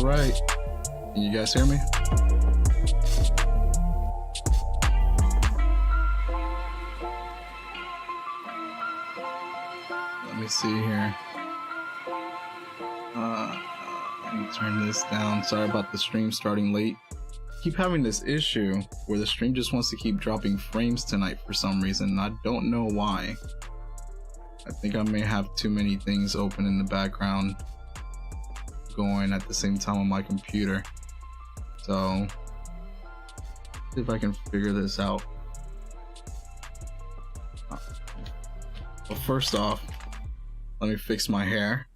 All right. Can you guys hear me? Let me see here. Let me turn this down. Sorry about the stream starting late. Keep having this issue where the stream just wants to keep dropping frames tonight for some reason. I don't know why. I think I may have too many things open in the background going at the same time on my computer. So, see if I can figure this out. Well, first off, let me fix my hair.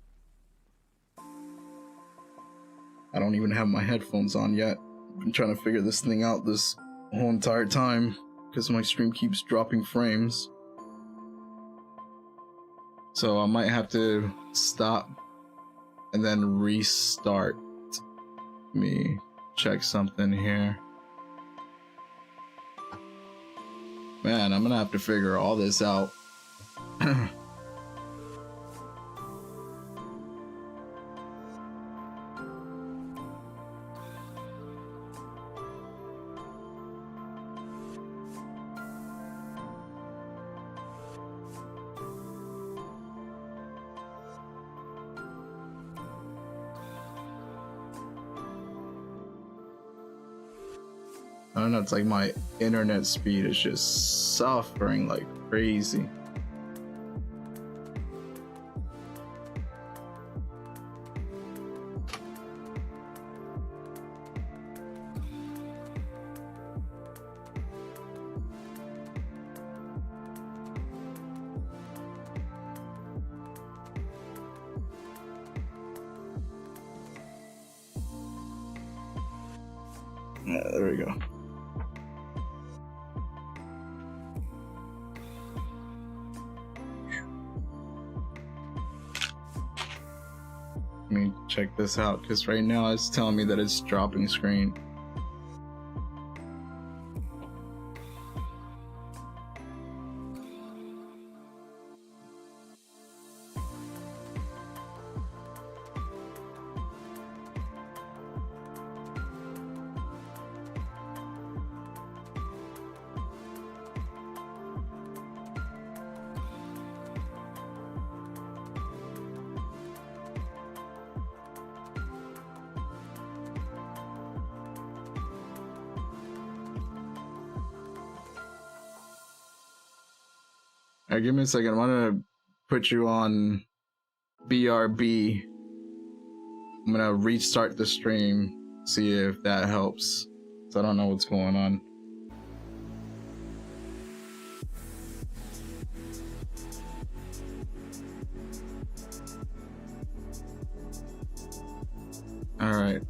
I don't even have my headphones on yet. I've been trying to figure this thing out this whole entire time because my stream keeps dropping frames. So I might have to stop and then restart. Let me check something here. Man, I'm gonna have to figure all this out. I don't know, it's like my internet speed is just suffering like crazy. Yeah, there we go. Let me check this out, because right now it's telling me that it's dropping screen. Alright, give me a second. I'm gonna put you on BRB. I'm gonna restart the stream, see if that helps. So I don't know what's going on. Alright.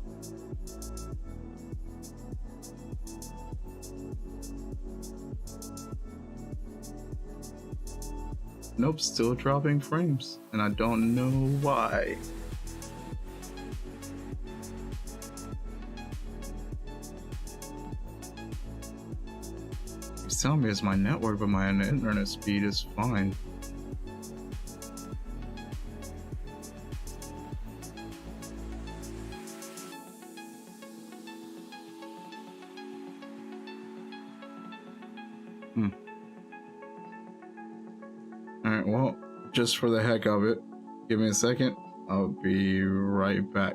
Nope, still dropping frames, and I don't know why. It's telling me it's my network, but my internet speed is fine. Alright, well, just for the heck of it, give me a second. I'll be right back.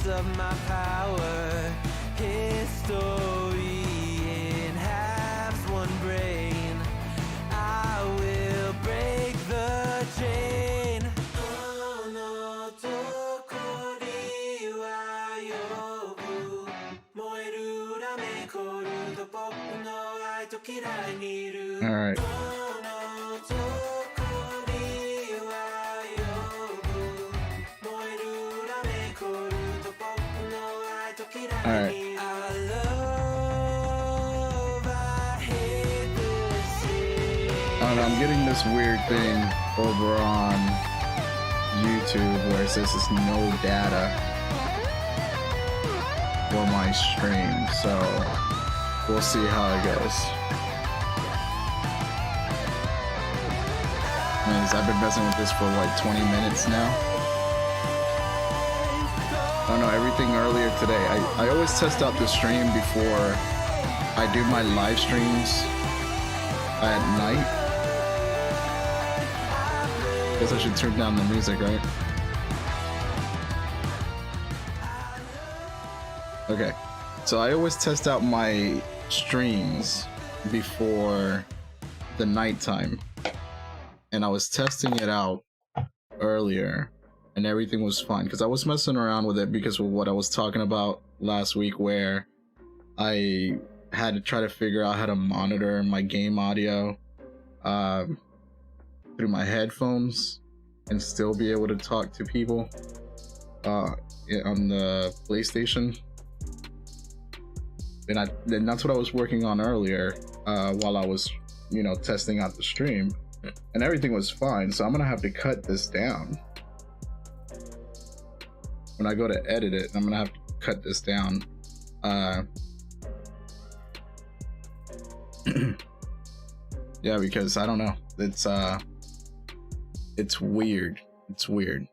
Of my power, history in halves, one brain. I will break the chain. All right. Alright. I don't know, I'm getting this weird thing over on YouTube where it says it's no data for my stream, so we'll see how it goes. I've been messing with this for like 20 minutes now. I don't know, everything earlier today. I always test out the stream before I do my live streams at night. Guess I should turn down the music, right? Okay, so I always test out my streams before the nighttime, and I was testing it out earlier, and everything was fine because I was messing around with it because of what I was talking about last week, where I had to try to figure out how to monitor my game audio through my headphones and still be able to talk to people on the PlayStation. And that's what I was working on earlier while I was, testing out the stream, and everything was fine. So I'm gonna have to cut this down. When I go to edit it, I'm gonna have to cut this down. Yeah, because I don't know. It's weird. It's weird.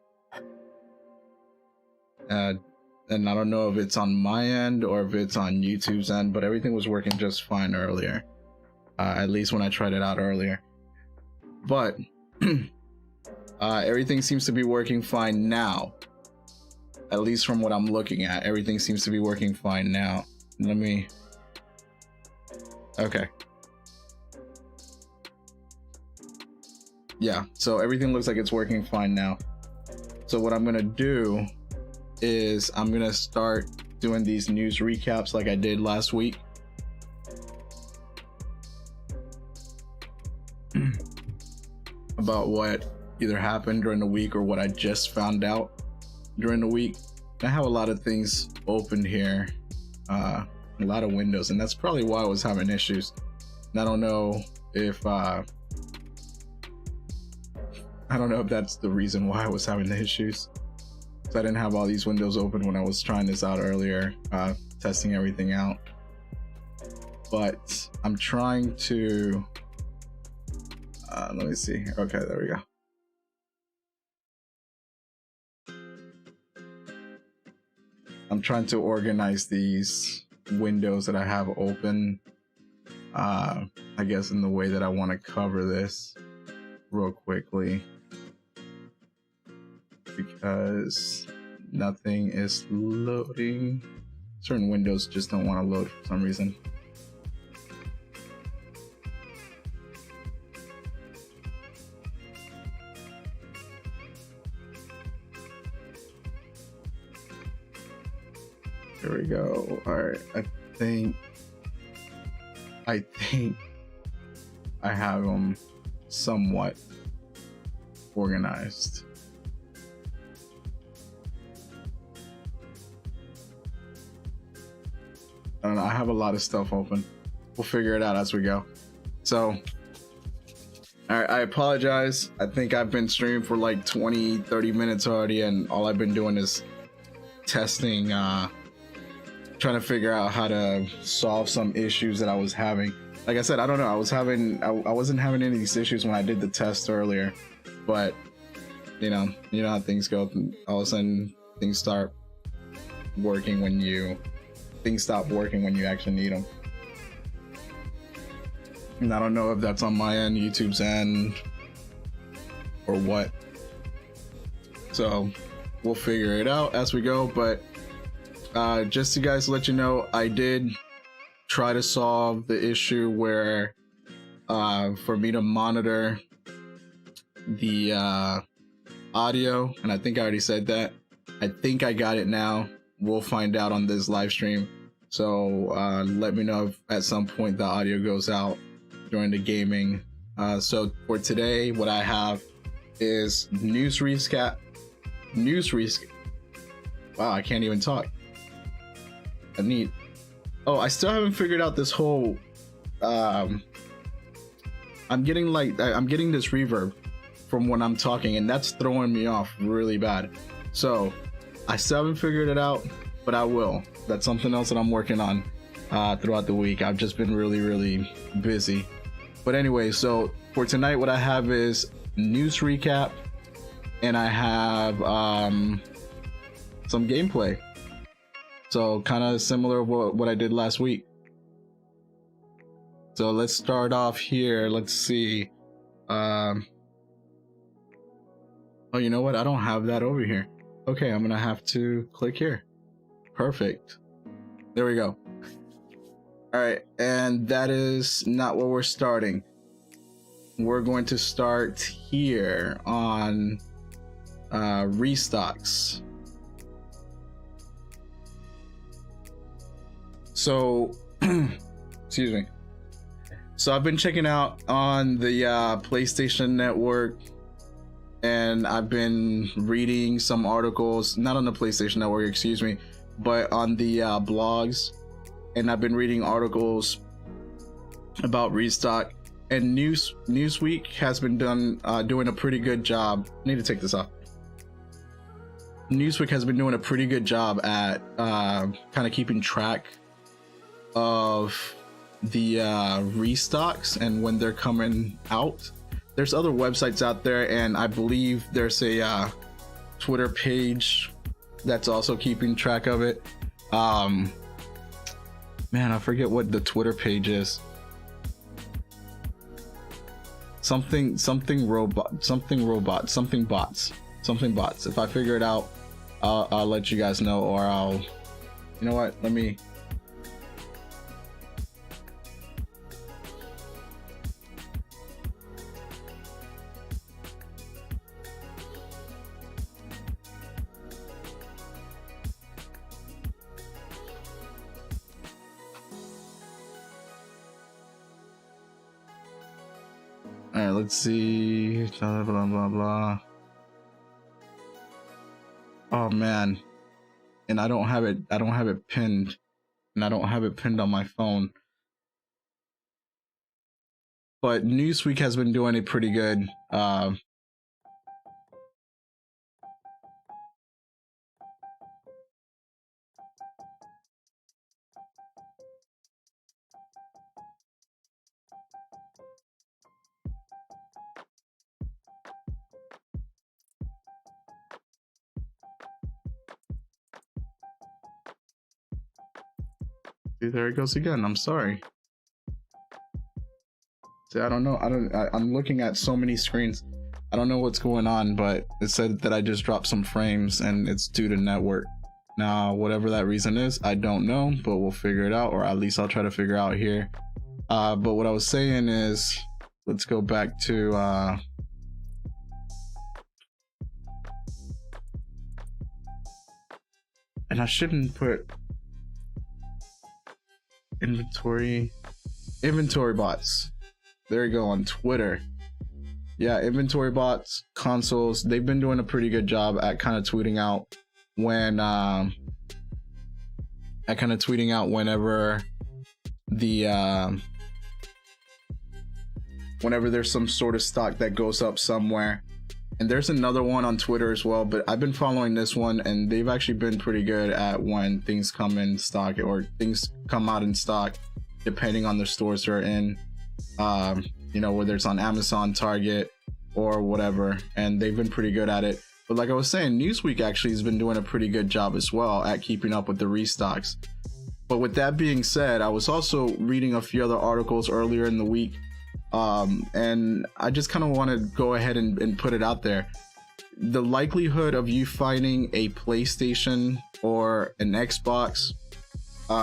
And I don't know if it's on my end or if it's on YouTube's end, but everything was working just fine earlier. At least when I tried it out earlier. But everything seems to be working fine now. At least from what I'm looking at, everything seems to be working fine now. Let me... Okay. Yeah, so everything looks like it's working fine now. So what I'm gonna do is I'm gonna start doing these news recaps like I did last week. About what either happened during the week or what I just found out during the week. I have a lot of things open here, a lot of windows, and that's probably why I was having issues. And I don't know if that's the reason why I was having the issues. So I didn't have all these windows open when I was trying this out earlier, testing everything out. But I'm trying to, let me see. Okay, there we go. I'm trying to organize these windows that I have open, I guess in the way that I want to cover this real quickly, because nothing is loading. Certain windows just don't want to load for some reason. There we go. All right, I think I have them somewhat organized. I don't know, I have a lot of stuff open. We'll figure it out as we go. So, all right, I apologize. I think I've been streaming for like 20-30 minutes already, and all I've been doing is testing, trying to figure out how to solve some issues that I was having. Like I said, I don't know, I wasn't having any of these issues when I did the test earlier, but you know how things go. All of a sudden things start working things stop working when you actually need them. And I don't know if that's on my end, YouTube's end, or what. So we'll figure it out as we go. But just to guys let you know, I did try to solve the issue where for me to monitor the audio, and I think I already said that. I think I got it now. We'll find out on this live stream. So let me know if at some point the audio goes out during the gaming. So for today, what I have is news recap. Wow, I can't even talk. I still haven't figured out this whole I'm getting this reverb from when I'm talking, and that's throwing me off really bad. So I still haven't figured it out, but I will. That's something else that I'm working on throughout the week. I've just been really busy. But anyway, so for tonight, what I have is news recap, and I have some gameplay. So kind of similar to what I did last week. So let's start off here. Let's see. Oh, you know what? I don't have that over here. Okay, I'm gonna have to click here. Perfect. There we go. All right, and that is not where we're starting. We're going to start here on restocks. So, excuse me. So I've been checking out on the PlayStation Network, and I've been reading some articles, not on the PlayStation Network, excuse me, but on the blogs, and I've been reading articles about restock. And Newsweek has been doing a pretty good job. I need to take this off. Newsweek has been doing a pretty good job at kind of keeping track of the restocks and when they're coming out. There's other websites out there, and I believe there's a Twitter page that's also keeping track of it. Man, I forget what the Twitter page is. Something bots. If I figure it out, I'll let you guys know, or you know what, let me. All right, let's see. Blah blah blah blah. Oh man, and I don't have it pinned, and I don't have it pinned on my phone. But Newsweek has been doing it pretty good. See, there it goes again. I'm sorry. See, I don't know. I'm looking at so many screens. I don't know what's going on, but it said that I just dropped some frames, and it's due to network. Now, whatever that reason is, I don't know, but we'll figure it out, or at least I'll try to figure out here. But what I was saying is, let's go back to and I shouldn't put inventory bots. There you go, on Twitter. Yeah, inventory bots, consoles, they've been doing a pretty good job at kind of tweeting out when whenever the whenever there's some sort of stock that goes up somewhere. And there's another one on Twitter as well, but I've been following this one, and they've actually been pretty good at when things come in stock, or things come out in stock, depending on the stores they're in. You know, whether it's on Amazon, Target, or whatever, and they've been pretty good at it. But like I was saying, Newsweek actually has been doing a pretty good job as well at keeping up with the restocks. But with that being said, I was also reading a few other articles earlier in the week, and I just kind of want to go ahead and put it out there. The likelihood of you finding a PlayStation or an Xbox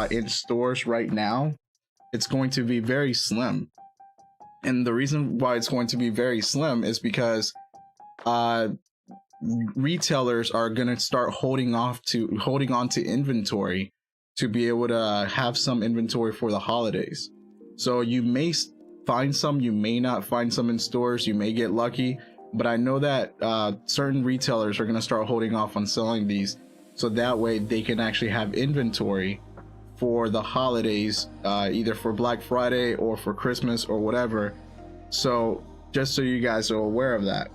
in stores right now, it's going to be very slim. And the reason why it's going to be very slim is because retailers are going to start holding on to inventory to be able to have some inventory for the holidays. So you may find some, you may not find some in stores, you may get lucky, but I know that certain retailers are going to start holding off on selling these, so that way they can actually have inventory for the holidays, either for Black Friday or for Christmas or whatever. So just so you guys are aware of that.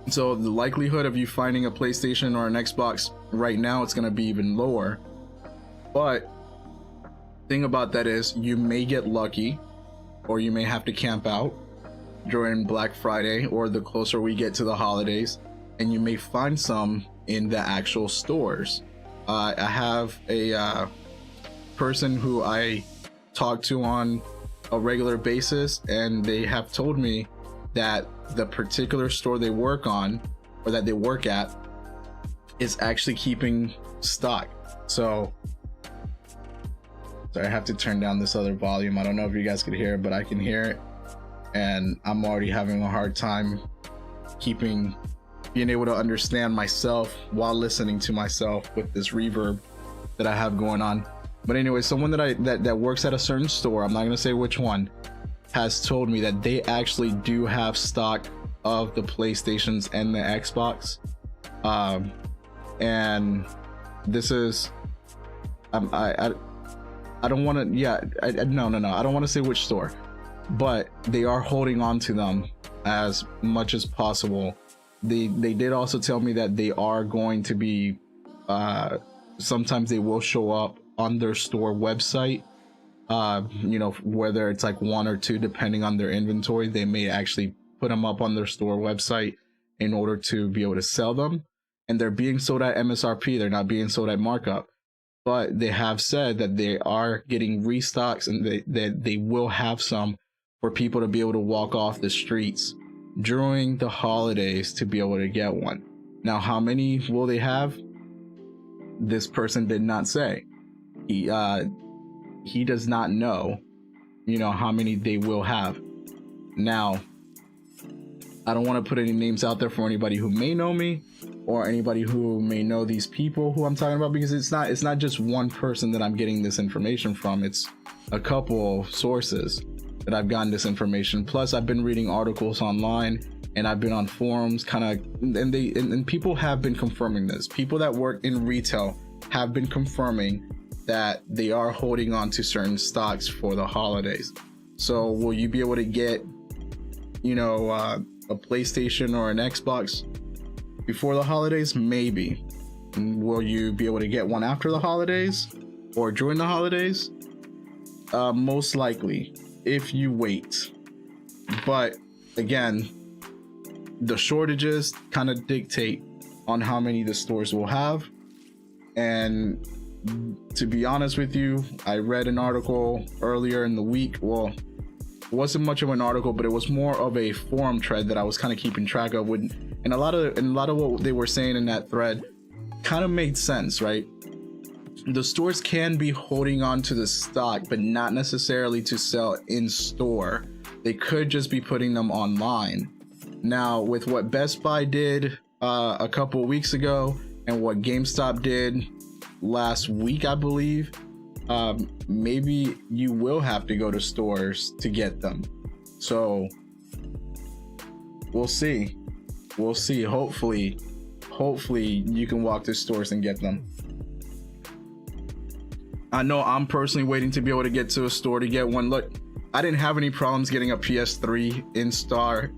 So the likelihood of you finding a PlayStation or an Xbox right now, it's going to be even lower. But thing about that is, you may get lucky, or you may have to camp out during Black Friday or the closer we get to the holidays, and you may find some in the actual stores. I have a person who I talk to on a regular basis, and they have told me that the particular store they work on, or that they work at, is actually keeping stock. So sorry, I have to turn down this other volume. I don't know if you guys could hear it, but I can hear it, and I'm already having a hard time being able to understand myself while listening to myself with this reverb that I have going on. But anyway, someone that works at a certain store, I'm not gonna say which one, has told me that they actually do have stock of the PlayStations and the Xbox. And this is I don't want to, yeah, no, I don't want to say which store, but they are holding on to them as much as possible. They did also tell me that they are going to be sometimes they will show up on their store website, you know, whether it's like one or two depending on their inventory. They may actually put them up on their store website in order to be able to sell them, and they're being sold at MSRP. They're not being sold at markup, but they have said that they are getting restocks, and they will have some for people to be able to walk off the streets during the holidays to be able to get one. Now, how many will they have? This person did not say. He does not know, you know, how many they will have. Now, I don't want to put any names out there for anybody who may know me or anybody who may know these people who I'm talking about, because it's not just one person that I'm getting this information from. It's a couple sources that I've gotten this information. Plus, I've been reading articles online, and I've been on forums, and people have been confirming this. People that work in retail have been confirming that they are holding on to certain stocks for the holidays. So will you be able to get, you know, a PlayStation or an Xbox before the holidays? Maybe. Will you be able to get one after the holidays or during the holidays? Most likely, if you wait. But again, the shortages kind of dictate on how many the stores will have. And to be honest with you, I read an article earlier in the week. Well, it wasn't much of an article, but it was more of a forum thread that I was kind of keeping track of. And a lot of what they were saying in that thread kind of made sense, right? The stores can be holding on to the stock, but not necessarily to sell in store. They could just be putting them online. Now, with what Best Buy did a couple of weeks ago and what GameStop did last week, I believe, maybe you will have to go to stores to get them. So we'll see. Hopefully you can walk to stores and get them. I know I'm personally waiting to be able to get to a store to get one. Look, I didn't have any problems getting a PS3 in store.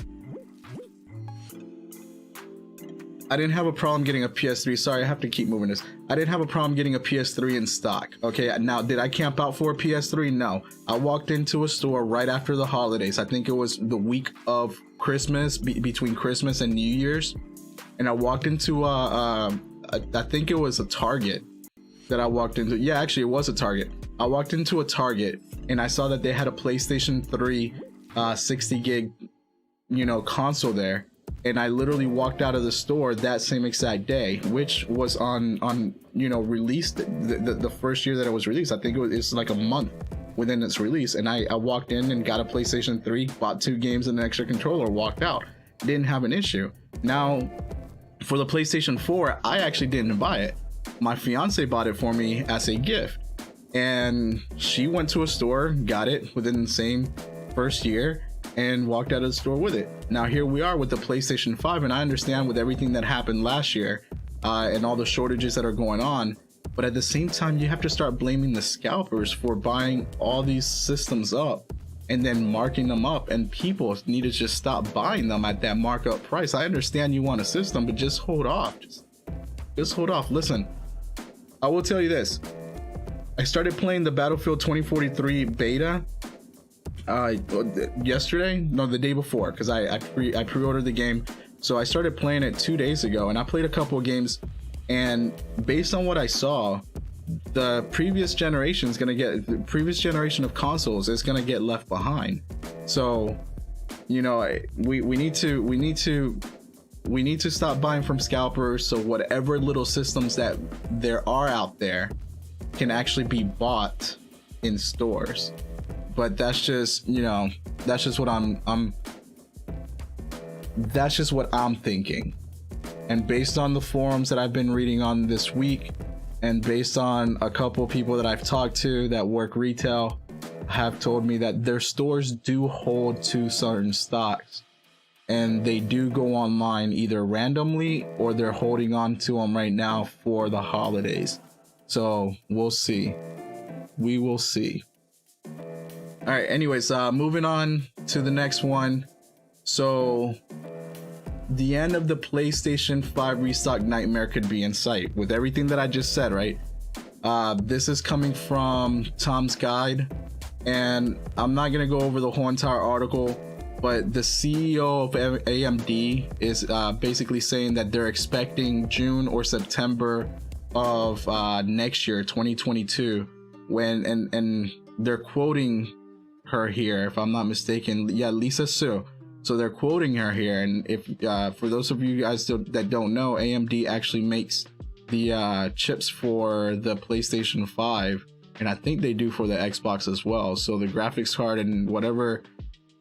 I didn't have a problem getting a PS3. Sorry, I have to keep moving this. I didn't have a problem getting a PS3 in stock. Okay, now did I camp out for a PS3? No. I walked into a store right after the holidays. I think it was the week of Christmas, between Christmas and New Year's. And I walked into I think it was a Target that I walked into. Yeah, actually it was a Target. I walked into a Target and I saw that they had a PlayStation 3 60 gig, you know, console there. And I literally walked out of the store that same exact day, which was on you know, released the first year that it was released. I think it's like a month within its release. And I walked in and got a PlayStation 3, bought 2 games and an extra controller, walked out. Didn't have an issue. Now, for the PlayStation 4, I actually didn't buy it. My fiance bought it for me as a gift. And she went to a store, got it within the same first year, and walked out of the store with it. Now here we are with the PlayStation 5, and I understand with everything that happened last year and all the shortages that are going on, but at the same time you have to start blaming the scalpers for buying all these systems up and then marking them up, and people need to just stop buying them at that markup price. I understand you want a system, but just hold off. Just hold off. Listen, I will tell you this. I started playing the Battlefield 2043 beta yesterday, no, the day before, because I pre-ordered the game. So I started playing it 2 days ago, and I played a couple of games, and based on what I saw, the previous generation of consoles is gonna get left behind. So, you know, we need to we need to stop buying from scalpers, so whatever little systems that there are out there can actually be bought in stores. But that's just, you know, that's just what that's just what I'm thinking. And based on the forums that I've been reading on this week, and based on a couple of people that I've talked to that work retail, have told me that their stores do hold to certain stocks, and they do go online either randomly or they're holding on to them right now for the holidays. So we'll see. We will see. All right, anyways, moving on to the next one. So the end of the PlayStation 5 restock nightmare could be in sight with everything that I just said, right? This is coming from Tom's Guide, and I'm not going to go over the whole entire article, but the CEO of AMD is basically saying that they're expecting June or September of next year, 2022, when, and they're quoting her here, if I'm not mistaken. Yeah, Lisa Su. So they're quoting her here, and if for those of you guys that don't know, AMD actually makes the chips for the PlayStation 5, and I think they do for the Xbox as well. So the graphics card and whatever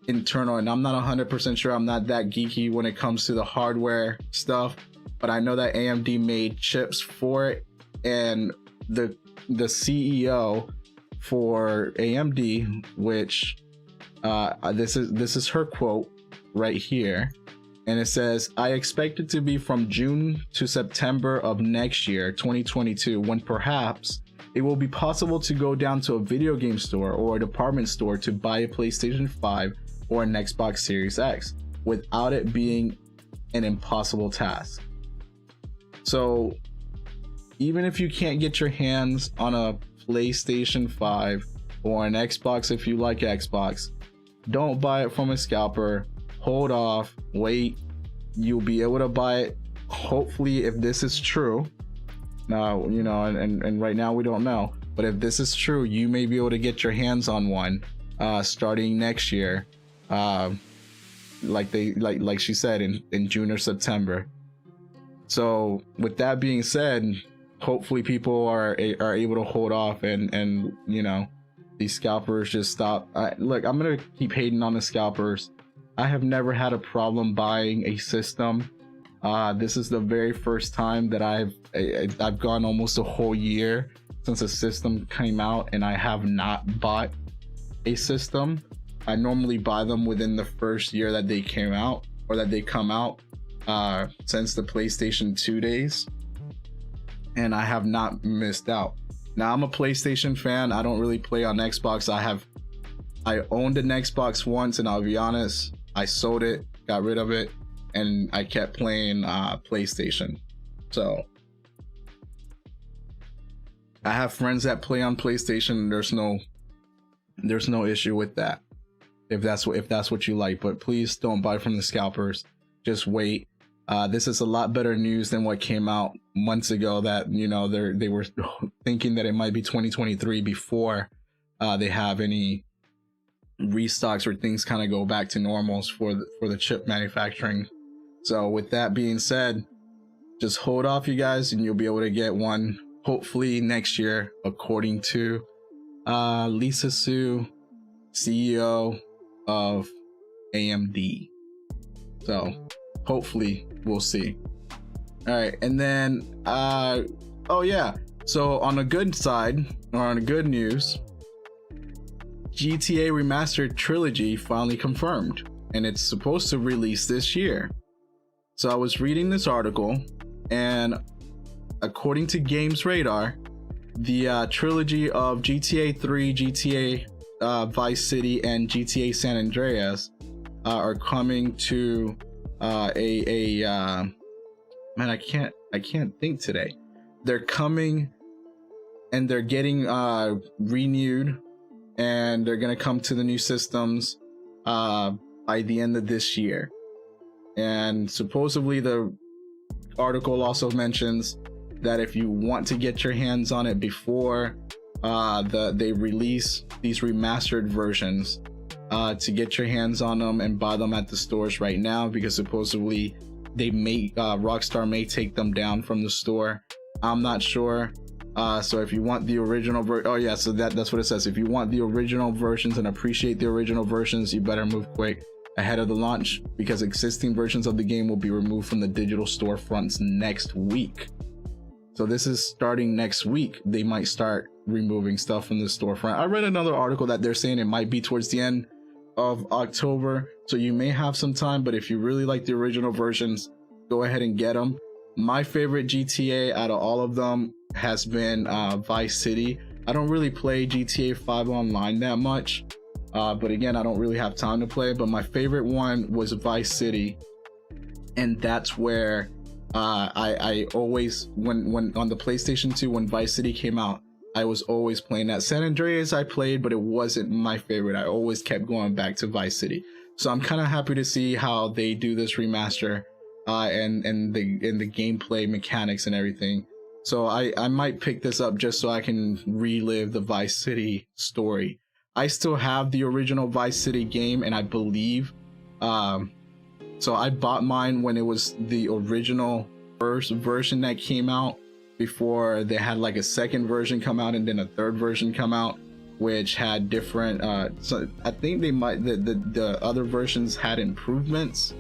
internal, and I'm not 100% sure, I'm not that geeky when it comes to the hardware stuff, but I know that AMD made chips for it, and the CEO for AMD, which this is her quote right here, and it says, "I expect it to be from June to September of next year, 2022, when perhaps it will be possible to go down to a video game store or a department store to buy a PlayStation 5 or an Xbox Series X without it being an impossible task." So even if you can't get your hands on a PlayStation 5 or an Xbox, if you like Xbox, don't buy it from a scalper. Hold off, wait. You'll be able to buy it, hopefully, if this is true. Now, you know, and right now we don't know, but if this is true, you may be able to get your hands on one starting next year, like she said, in June or September. So with that being said, hopefully people are able to hold off, and you know, these scalpers just stop. Look, I'm gonna keep hating on the scalpers. I have never had a problem buying a system. This is the very first time that I've gone almost a whole year since a system came out, and I have not bought a system. I normally buy them within the first year that they came out, or that they come out, since the PlayStation 2 days, and I have not missed out. Now, I'm a PlayStation fan. I don't really play on Xbox. I owned an Xbox once, and I'll be honest, I sold it, got rid of it, and I kept playing PlayStation. So I have friends that play on PlayStation, and there's no issue with that, if that's what you like. But please don't buy from the scalpers. Just wait. This is a lot better news than what came out months ago, that, you know, they were thinking that it might be 2023 before they have any restocks, or things kind of go back to normals for the chip manufacturing. So with that being said, just hold off, you guys, and you'll be able to get one hopefully next year, according to Lisa Su, CEO of AMD. So hopefully we'll see. All right, and then oh yeah, so on the good side, or on the good news, GTA Remastered Trilogy finally confirmed, and it's supposed to release this year. So I was reading this article, and according to Games Radar, the trilogy of GTA 3, GTA Vice City, and GTA San Andreas are coming to man, I can't think today. They're coming, and they're getting renewed, and they're gonna come to the new systems by the end of this year. And supposedly the article also mentions that if you want to get your hands on it before they release these remastered versions, to get your hands on them and buy them at the stores right now, because supposedly they may Rockstar may take them down from the store. I'm not sure. So if you want the original oh yeah, so that's what it says. If you want the original versions and appreciate the original versions, you better move quick ahead of the launch, because existing versions of the game will be removed from the digital storefronts next week. So this is starting next week. They might start removing stuff from the storefront. I read another article that they're saying it might be towards the end of October, so you may have some time, but if you really like the original versions, go ahead and get them. My favorite GTA out of all of them has been Vice City. I don't really play GTA 5 online that much, but again, I don't really have time to play, but my favorite one was Vice City, and that's where I always, when on the PlayStation 2, when Vice City came out, I was always playing that. San Andreas I played, but it wasn't my favorite. I always kept going back to Vice City. So I'm kind of happy to see how they do this remaster, and the gameplay mechanics and everything. So I might pick this up just so I can relive the Vice City story. I still have the original Vice City game, and I believe, so I bought mine when it was the original first version that came out, before they had like a second version come out and then a third version come out, which had different so I think they might, the other versions had improvements,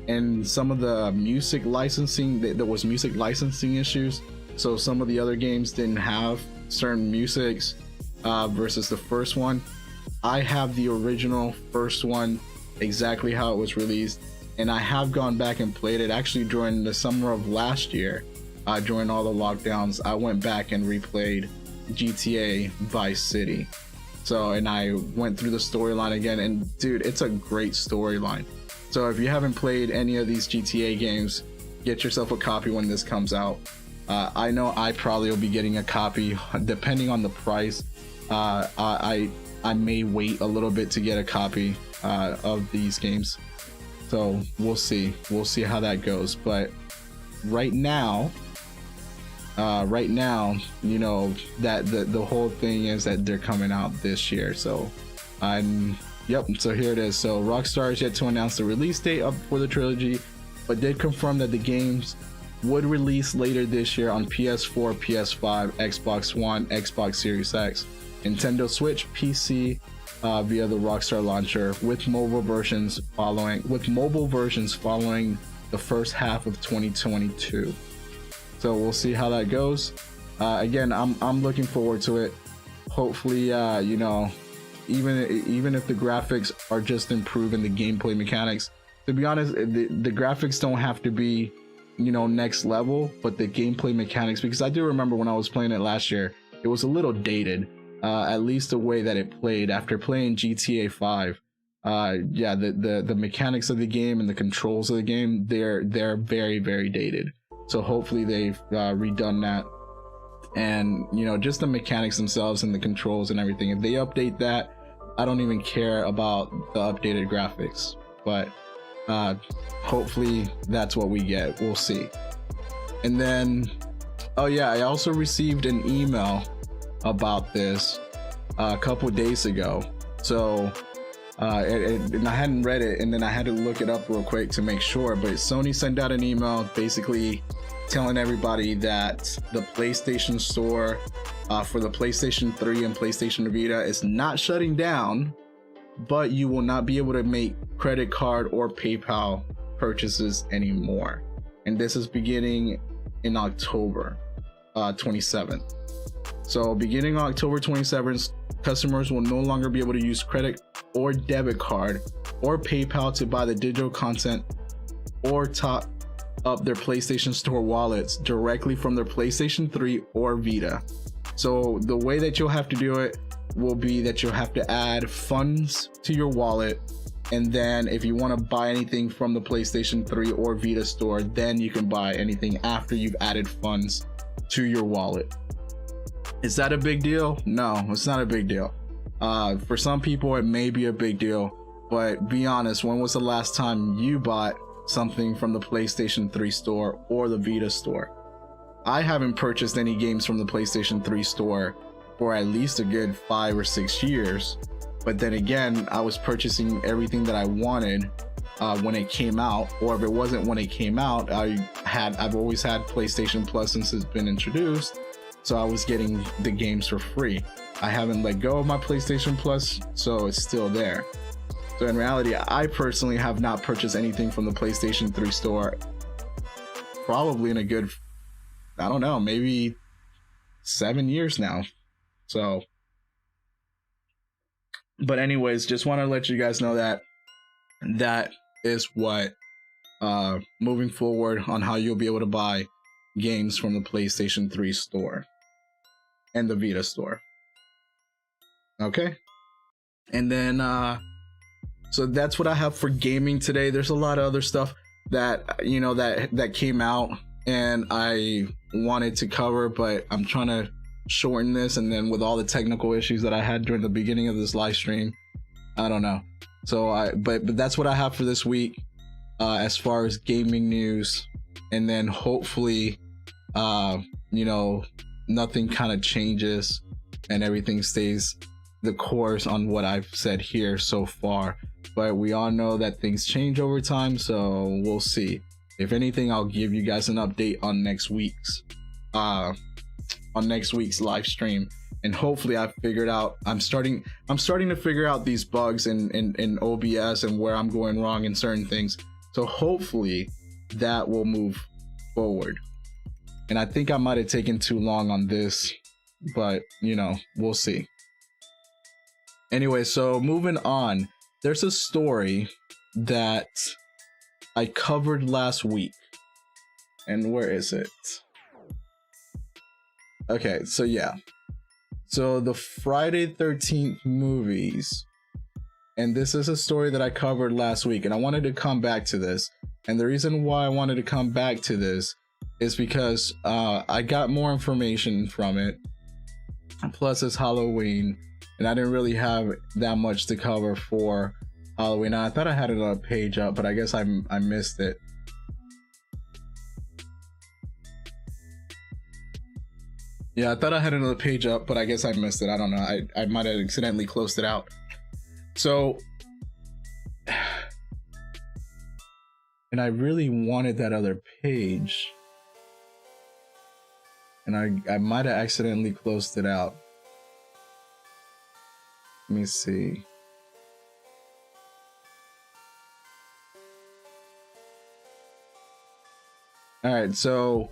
and some of the music licensing, there was music licensing issues, so some of the other games didn't have certain musics versus the first one. I have the original first one exactly how it was released, and I have gone back and played it actually during the summer of last year. During all the lockdowns, I went back and replayed GTA Vice City. So, and I went through the storyline again, and dude, it's a great storyline. So if you haven't played any of these GTA games, get yourself a copy when this comes out. I know I probably will be getting a copy depending on the price. I may wait a little bit to get a copy of these games. So we'll see how that goes. But right now, you know, that the whole thing is that they're coming out this year. So yep, so here it is. So Rockstar is yet to announce the release date for the trilogy, but did confirm that the games would release later this year on PS4, PS5, Xbox One, Xbox Series X, Nintendo Switch, PC, via the Rockstar launcher, with mobile versions following the first half of 2022. So we'll see how that goes. Again, I'm looking forward to it. Hopefully, you know, even if the graphics are just improving the gameplay mechanics, to be honest, the graphics don't have to be, you know, next level, but the gameplay mechanics, because I do remember when I was playing it last year, it was a little dated, at least the way that it played. After playing GTA 5, yeah, the mechanics of the game and the controls of the game, they're very, very dated. So hopefully they've redone that, and you know, just the mechanics themselves and the controls and everything, if they update that, I don't even care about the updated graphics. But hopefully that's what we get. We'll see. And then, oh yeah, I also received an email about this a couple days ago. So and I hadn't read it, and then I had to look it up real quick to make sure, but Sony sent out an email basically telling everybody that the PlayStation Store for the PlayStation 3 and PlayStation Vita is not shutting down, but you will not be able to make credit card or PayPal purchases anymore. And this is beginning in October 27th. So beginning October 27th, customers will no longer be able to use credit or debit card or PayPal to buy the digital content or top up their PlayStation Store wallets directly from their PlayStation 3 or Vita. So the way that you'll have to do it will be that you'll have to add funds to your wallet, and then if you want to buy anything from the PlayStation 3 or Vita store, then you can buy anything after you've added funds to your wallet. Is that a big deal? No, it's not a big deal. For some people it may be a big deal, but be honest, when was the last time you bought something from the PlayStation 3 store or the Vita store? I haven't purchased any games from the PlayStation 3 store for at least a good 5 or 6 years, but then again, I was purchasing everything that I wanted when it came out, or if it wasn't when it came out, I've always had PlayStation Plus since it's been introduced, so I was getting the games for free. I haven't let go of my PlayStation Plus, so it's still there. So in reality, I personally have not purchased anything from the PlayStation 3 store probably in a good, I don't know, maybe 7 years now. So, but anyways, just want to let you guys know that is what moving forward on how you'll be able to buy games from the PlayStation 3 store and the Vita store. Okay, and then so that's what I have for gaming today. There's a lot of other stuff that that came out and I wanted to cover, but I'm trying to shorten this, and then with all the technical issues that I had during the beginning of this live stream, I don't know. So but that's what I have for this week as far as gaming news, and then hopefully nothing kind of changes and everything stays the course on what I've said here so far. But we all know that things change over time, so we'll see. If anything, I'll give you guys an update on next week's live stream, and hopefully I've figured out, I'm starting to figure out these bugs in OBS and where I'm going wrong in certain things, so hopefully that will move forward. And I think I might have taken too long on this, but we'll see. Anyway, so moving on, there's a story that I covered last week, and where is it? Okay, so yeah, so the Friday 13th movies, and this is a story that I covered last week, and I wanted to come back to this, and the reason why I wanted to come back to this is because I got more information from it, plus it's Halloween, and I didn't really have that much to cover for Halloween. I thought I had another page up, but I guess I missed it. Yeah, I thought I had another page up, but I guess I missed it. I don't know. I might have accidentally closed it out. So, and I really wanted that other page, and I might have accidentally closed it out. Let me see. All right, so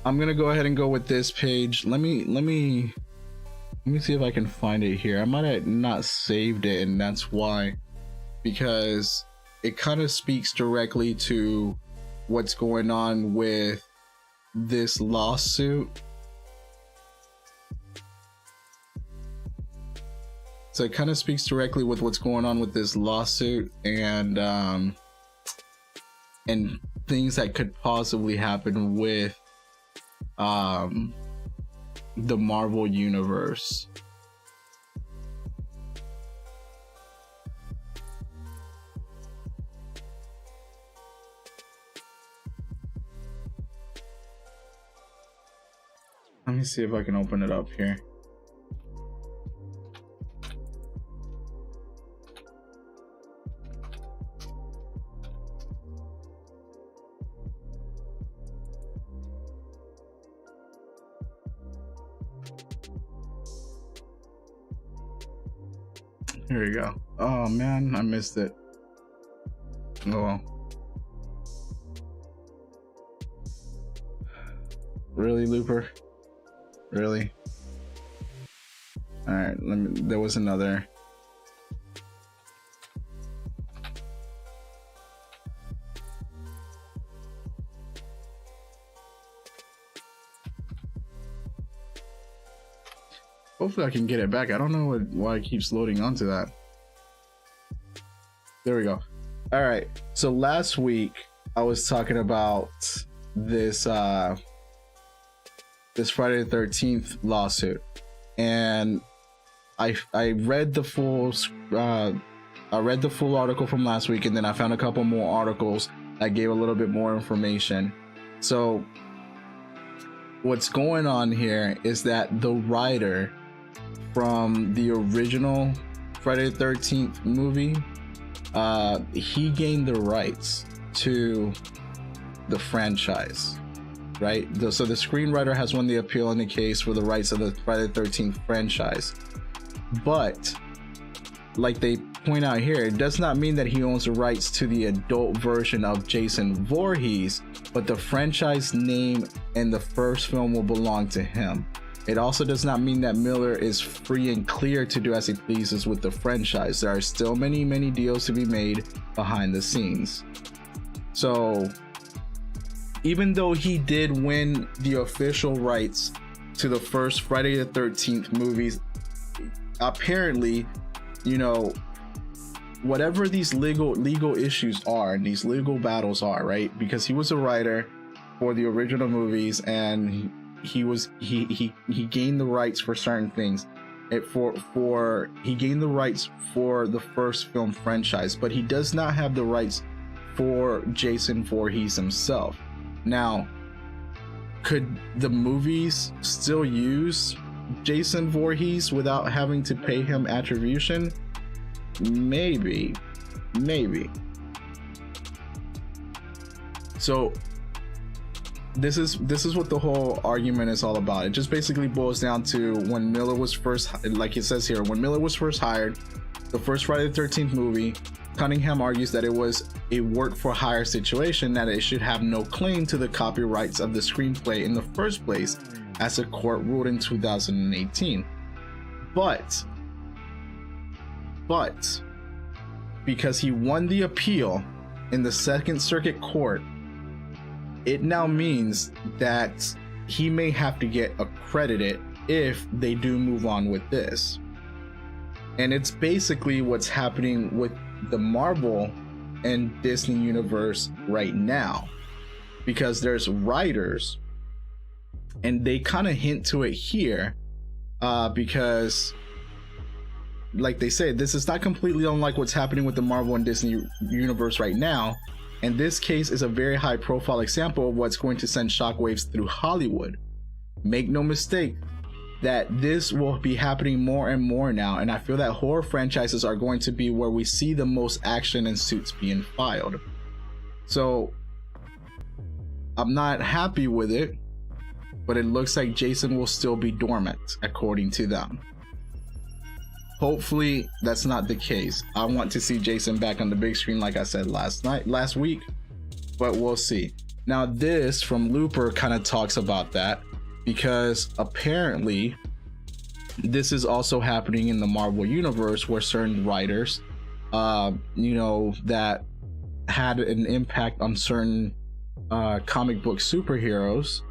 I'm gonna go ahead and go with this page. Let me see if I can find it here. I might have not saved it, and that's why, because it kind of speaks directly to what's going on with this lawsuit. So it kind of speaks directly with what's going on with this lawsuit, and things that could possibly happen with the Marvel universe. Let me see if I can open it up here. Here we go. Oh man, I missed it. Oh well. Really, Looper? Really? Alright, there was another. Hopefully I can get it back. I don't know why it keeps loading onto that. There we go. All right. So last week I was talking about this this Friday the 13th lawsuit, and I read the full article from last week, and then I found a couple more articles that gave a little bit more information. So what's going on here is that the writer from the original Friday the 13th movie he gained the rights to the franchise, right? So the screenwriter has won the appeal in the case for the rights of the Friday the 13th franchise. But like they point out here, it does not mean that he owns the rights to the adult version of Jason Voorhees, but the franchise name and the first film will belong to him. It also does not mean that Miller is free and clear to do as he pleases with the franchise. There are still many deals to be made behind the scenes. So even though he did win the official rights to the first Friday the 13th movies, apparently, you know, whatever these legal issues are and these legal battles are, right? Because he was a writer for the original movies, and he gained the rights for certain things. He gained the rights for the first film franchise, but he does not have the rights for Jason Voorhees himself. Now, could the movies still use Jason Voorhees without having to pay him attribution? Maybe. So this is what the whole argument is all about. It just basically boils down to when Miller was first, like it says here, when Miller was first hired, the first Friday the 13th movie, Cunningham argues that it was a work for hire situation, that it should have no claim to the copyrights of the screenplay in the first place, as the court ruled in 2018. But because he won the appeal in the Second Circuit Court, it now means that he may have to get accredited if they do move on with this. And it's basically what's happening with the Marvel and Disney universe right now, because there's writers, and they kind of hint to it here, because like they say, this is not completely unlike what's happening with the Marvel and Disney universe right now, and this case is a very high profile example of what's going to send shockwaves through Hollywood. Make no mistake that this will be happening more and more now, and I feel that horror franchises are going to be where we see the most action and suits being filed. So I'm not happy with it, but it looks like Jason will still be dormant according to them. Hopefully that's not the case. I want to see Jason back on the big screen, like I said last week, but we'll see. Now this from Looper kind of talks about that, because apparently this is also happening in the Marvel universe, where certain writers, that had an impact on certain comic book superheroes,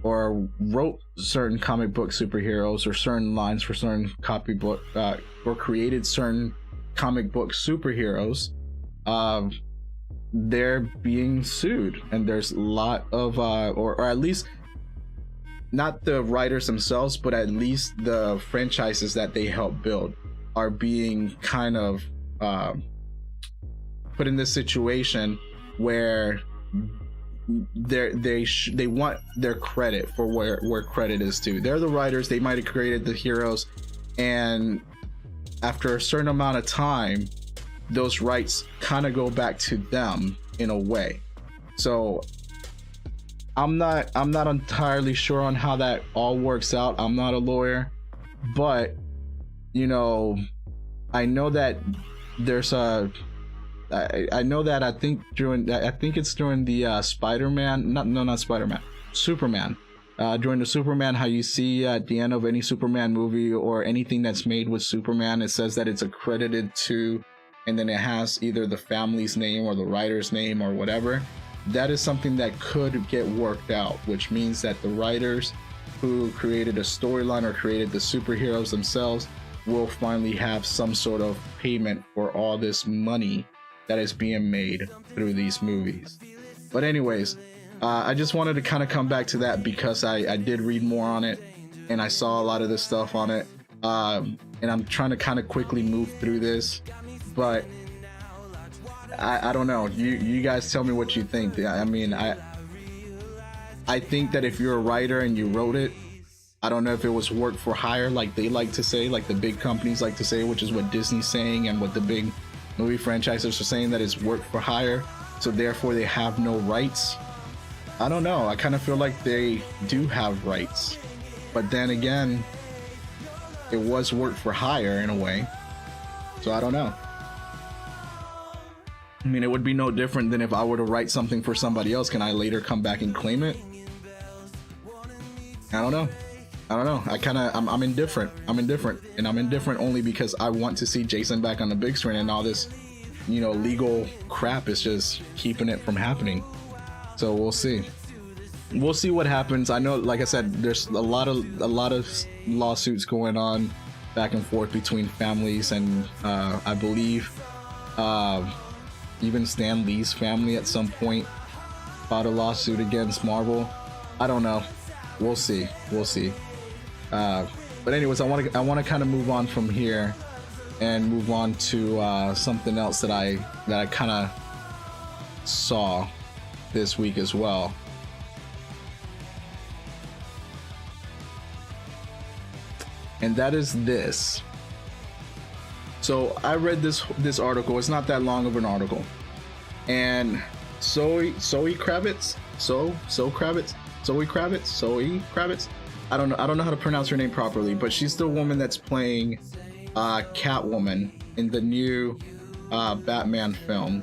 or wrote certain comic book superheroes, or certain lines for certain copybook, or created certain comic book superheroes, they're being sued, and there's a lot of or at least not the writers themselves, but at least the franchises that they help build are being kind of put in this situation where they want their credit for where credit is due. They're the writers, they might have created the heroes, and after a certain amount of time, those rights kind of go back to them in a way. So I'm not entirely sure on how that all works out. I'm not a lawyer, but I know that there's a I know that I think it's during the Superman. During the Superman, how you see at the end of any Superman movie or anything that's made with Superman, it says that it's accredited to, and then it has either the family's name or the writer's name or whatever. That is something that could get worked out, which means that the writers who created a storyline or created the superheroes themselves will finally have some sort of payment for all this money that is being made through these movies. But anyways, I just wanted to kind of come back to that because I did read more on it, and I saw a lot of this stuff on it, and I'm trying to kind of quickly move through this, but I don't know. You guys tell me what you think. I mean, I think that if you're a writer and you wrote it, I don't know if it was work for hire, like they like to say, like the big companies like to say, which is what Disney's saying and what the big movie franchises are saying that it's work for hire, so therefore they have no rights. I don't know. I kind of feel like they do have rights, but then again, it was work for hire in a way, so I don't know. I mean, it would be no different than if I were to write something for somebody else. Can I later come back and claim it? I don't know. I'm indifferent. I'm indifferent, and I'm indifferent only because I want to see Jason back on the big screen, and all this, you know, legal crap is just keeping it from happening. So we'll see. We'll see what happens. I know, like I said, there's a lot of lawsuits going on back and forth between families, and I believe even Stan Lee's family at some point filed a lawsuit against Marvel. I don't know. We'll see. But anyways, I want to kind of move on from here and move on to something else that I kind of saw this week as well. And that is this. So I read this article. It's not that long of an article, and Zoe Kravitz. I don't know how to pronounce her name properly, but she's the woman that's playing Catwoman in the new Batman film.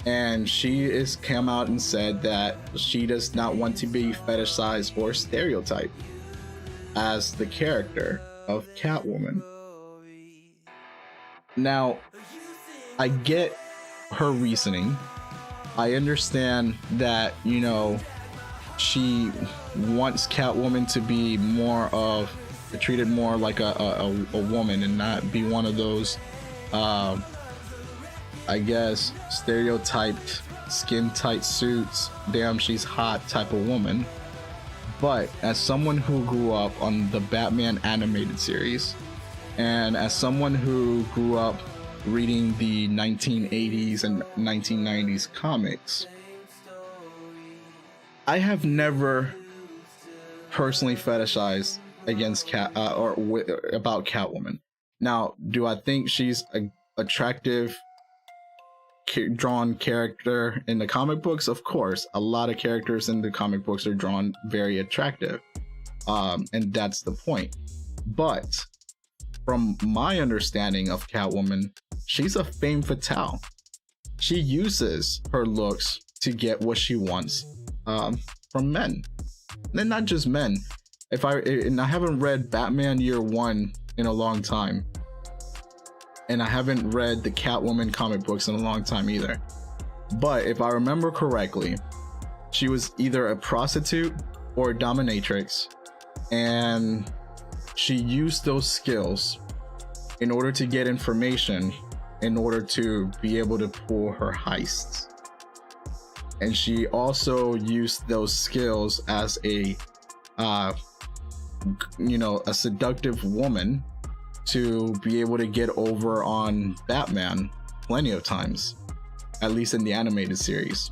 And she is come out and said that she does not want to be fetishized or stereotyped as the character of Catwoman. Now, I get her reasoning. I understand that, you know, she wants Catwoman to be treated more like a woman and not be one of those, I guess, stereotyped skin tight suits, damn she's hot type of woman. But as someone who grew up on the Batman animated series, and as someone who grew up reading the 1980s and 1990s comics, I have never personally fetishized against about Catwoman. Now, do I think she's an attractive drawn character in the comic books? Of course, a lot of characters in the comic books are drawn very attractive, and that's the point. But from my understanding of Catwoman, she's a femme fatale. She uses her looks to get what she wants from men, and not just men. And I haven't read Batman Year One in a long time, and I haven't read the Catwoman comic books in a long time either. But if I remember correctly, she was either a prostitute or a dominatrix, and she used those skills in order to get information, in order to be able to pull her heists. And she also used those skills as a seductive woman to be able to get over on Batman plenty of times, at least in the animated series.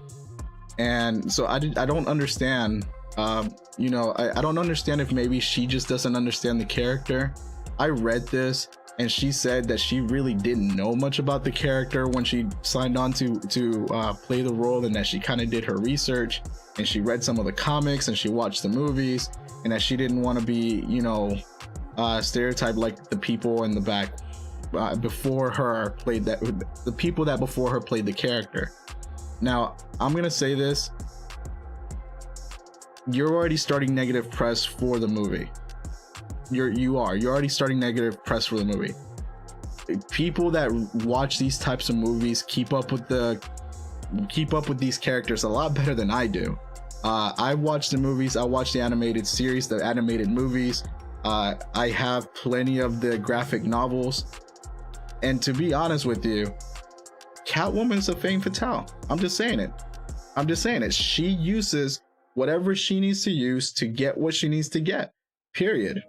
And so I don't understand, I don't understand if maybe she just doesn't understand the character. I read this, and she said that she really didn't know much about the character when she signed on to play the role, and that she kind of did her research, and she read some of the comics, and she watched the movies, and that she didn't want to be, stereotyped like the people in the back before her played that, the people that before her played the character. Now, I'm gonna say this: you're already starting negative press for the movie. You're already starting negative press for the movie. People that watch these types of movies keep up with these characters a lot better than I do. I watch the movies, I watch the animated series, the animated movies. I have plenty of the graphic novels, and to be honest with you, Catwoman's a femme fatale. I'm just saying it. She uses whatever she needs to use to get what she needs to get, period.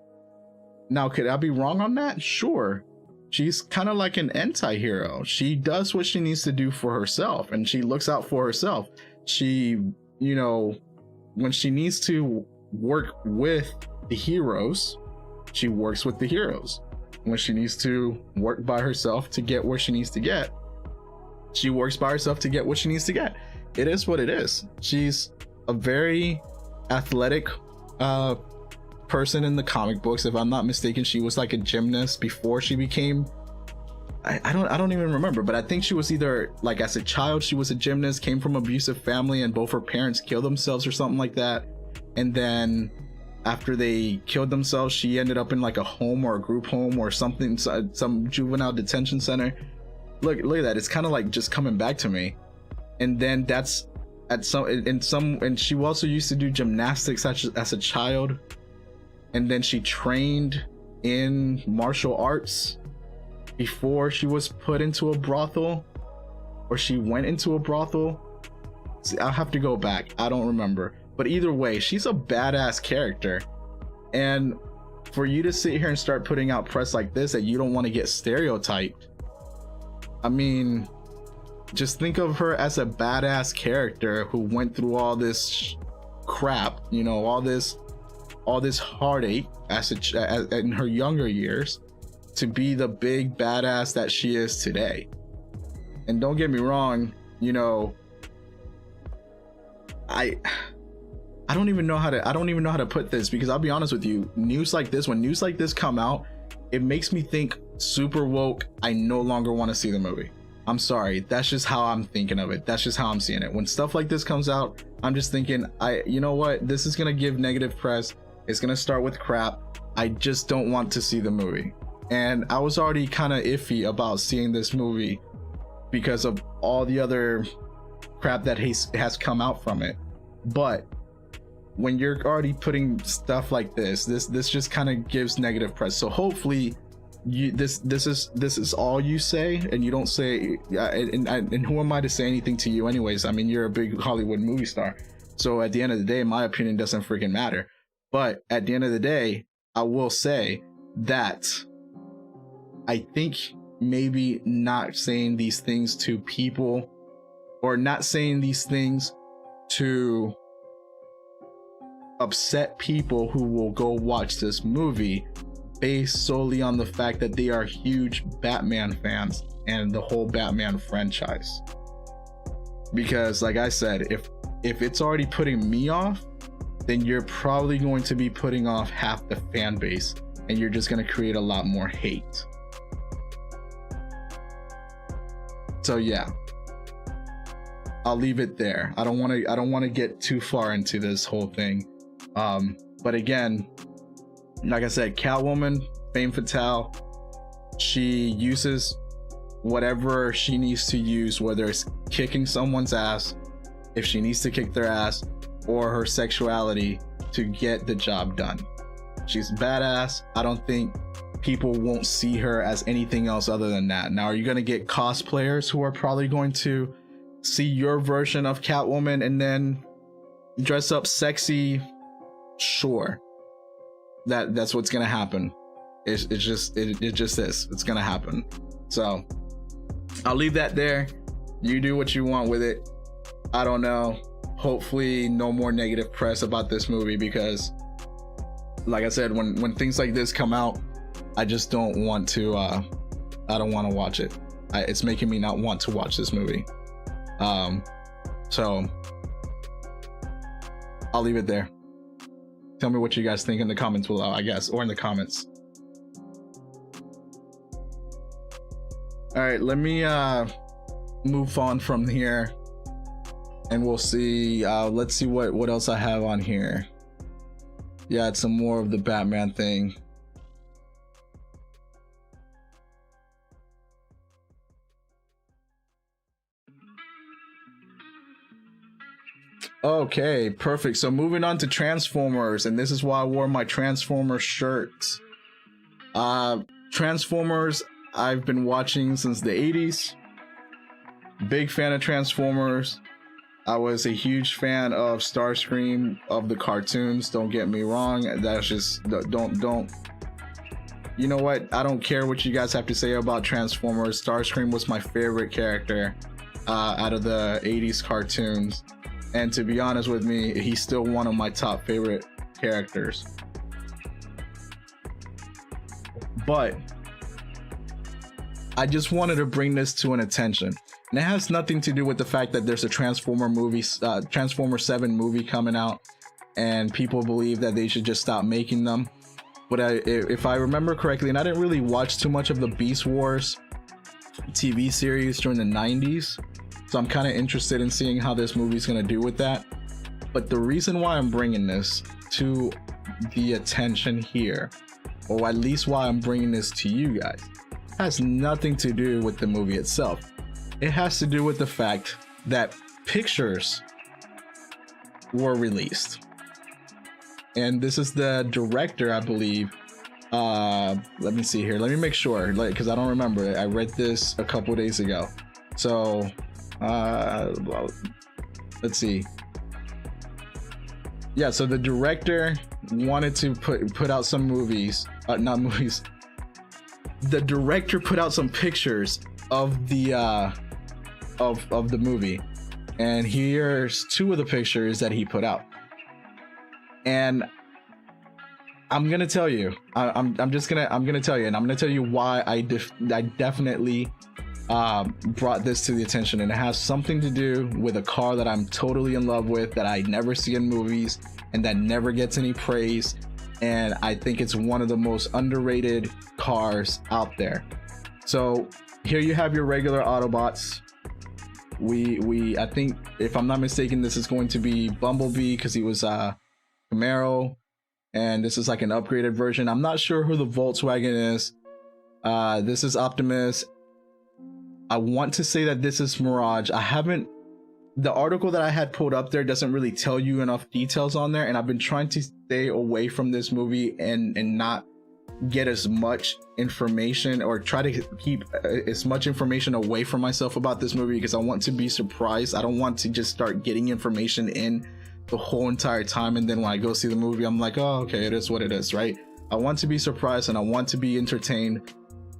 Now, could I be wrong on that? Sure. She's kind of like an anti-hero. She does what she needs to do for herself, and she looks out for herself. She, when she needs to work with the heroes, she works with the heroes. when she needs to work by herself to get where she needs to get, she works by herself to get what she needs to get. It is what it is. She's a very athletic person in the comic books. If I'm not mistaken, she was like a gymnast before she became, I don't even remember, but I think she was either like as a child she was a gymnast, came from an abusive family, and both her parents killed themselves or something like that. And then after they killed themselves, she ended up in like a home or a group home or something, some juvenile detention center. Look at that. It's kind of like just coming back to me. And then that's and she also used to do gymnastics as a child. And then she trained in martial arts before she was put into a brothel, or she went into a brothel. See, I'll have to go back. I don't remember. But either way, she's a badass character. And for you to sit here and start putting out press like this that you don't want to get stereotyped, I mean, just think of her as a badass character who went through all this crap, you know, all this heartache in her younger years, to be the big badass that she is today. And don't get me wrong, you know, I don't even know how to put this, because I'll be honest with you, when news like this come out, it makes me think super woke. I no longer want to see the movie. I'm sorry, that's just how I'm thinking of it. That's just how I'm seeing it. When stuff like this comes out, I'm just thinking, you know what, this is gonna give negative press. It's gonna start with crap. I just don't want to see the movie. And I was already kind of iffy about seeing this movie because of all the other crap that has come out from it. But when you're already putting stuff like this just kind of gives negative press. So hopefully this is all you say, and you don't say, and who am I to say anything to you anyways? I mean, you're a big Hollywood movie star. So at the end of the day, my opinion doesn't freaking matter. But at the end of the day, I will say that I think maybe not saying these things to people, or not saying these things to upset people who will go watch this movie based solely on the fact that they are huge Batman fans and the whole Batman franchise. Because like I said, if it's already putting me off, then you're probably going to be putting off half the fan base, and you're just going to create a lot more hate. So yeah, I'll leave it there. I don't want to get too far into this whole thing. But again, like I said, Catwoman, femme fatale, she uses whatever she needs to use, whether it's kicking someone's ass, if she needs to kick their ass, or her sexuality to get the job done. She's badass. I don't think people won't see her as anything else other than that. Now, are you going to get cosplayers who are probably going to see your version of Catwoman and then dress up sexy? Sure, that's what's gonna happen. It just is. It's gonna happen. So I'll leave that there. You do what you want with it. I don't know. Hopefully no more negative press about this movie, because like I said, when things like this come out, I just don't want to I don't want to watch it. It's making me not want to watch this movie. So I'll leave it there. Tell me what you guys think in the comments below, I guess, or in the comments. All right, let me move on from here, and we'll see. Let's see what else I have on here. Yeah, it's some more of the Batman thing. Okay, perfect. So moving on to Transformers, and this is why I wore my Transformers shirts. Transformers, I've been watching since the 80s. Big fan of Transformers. I was a huge fan of Starscream, of the cartoons. Don't get me wrong. That's just don't. You know what? I don't care what you guys have to say about Transformers. Starscream was my favorite character out of the 80s cartoons. And to be honest with me, he's still one of my top favorite characters. But I just wanted to bring this to an attention. And it has nothing to do with the fact that there's a Transformer 7 movie coming out, and people believe that they should just stop making them. But if I remember correctly, and I didn't really watch too much of the Beast Wars TV series during the 90s, so I'm kind of interested in seeing how this movie's going to do with that. But the reason why I'm bringing this to the attention here, or at least why I'm bringing this to you guys, has nothing to do with the movie itself. It has to do with the fact that pictures were released. And this is the director, I believe. Let me see here. Let me make sure, because I don't remember. I read this a couple days ago. So, let's see. Yeah, so the director wanted to put out some movies, not movies. The director put out some pictures of the of the movie, and here's two of the pictures that he put out. And I'm gonna tell you, I'm gonna tell you, and I'm gonna tell you why I definitely brought this to the attention. And it has something to do with a car that I'm totally in love with, that I never see in movies, and that never gets any praise. And I think it's one of the most underrated cars out there. So here you have your regular Autobots. I think, if I'm not mistaken, this is going to be Bumblebee, because he was Camaro, and this is like an upgraded version. I'm not sure who the Volkswagen is. This is Optimus. I want to say that this is Mirage. The article that I had pulled up there doesn't really tell you enough details on there, and I've been trying to stay away from this movie and not get as much information, or try to keep as much information away from myself about this movie, because I want to be surprised. I don't want to just start getting information in the whole entire time, and then when I go see the movie, I'm like, oh, okay, it is what it is, right? I want to be surprised, and I want to be entertained.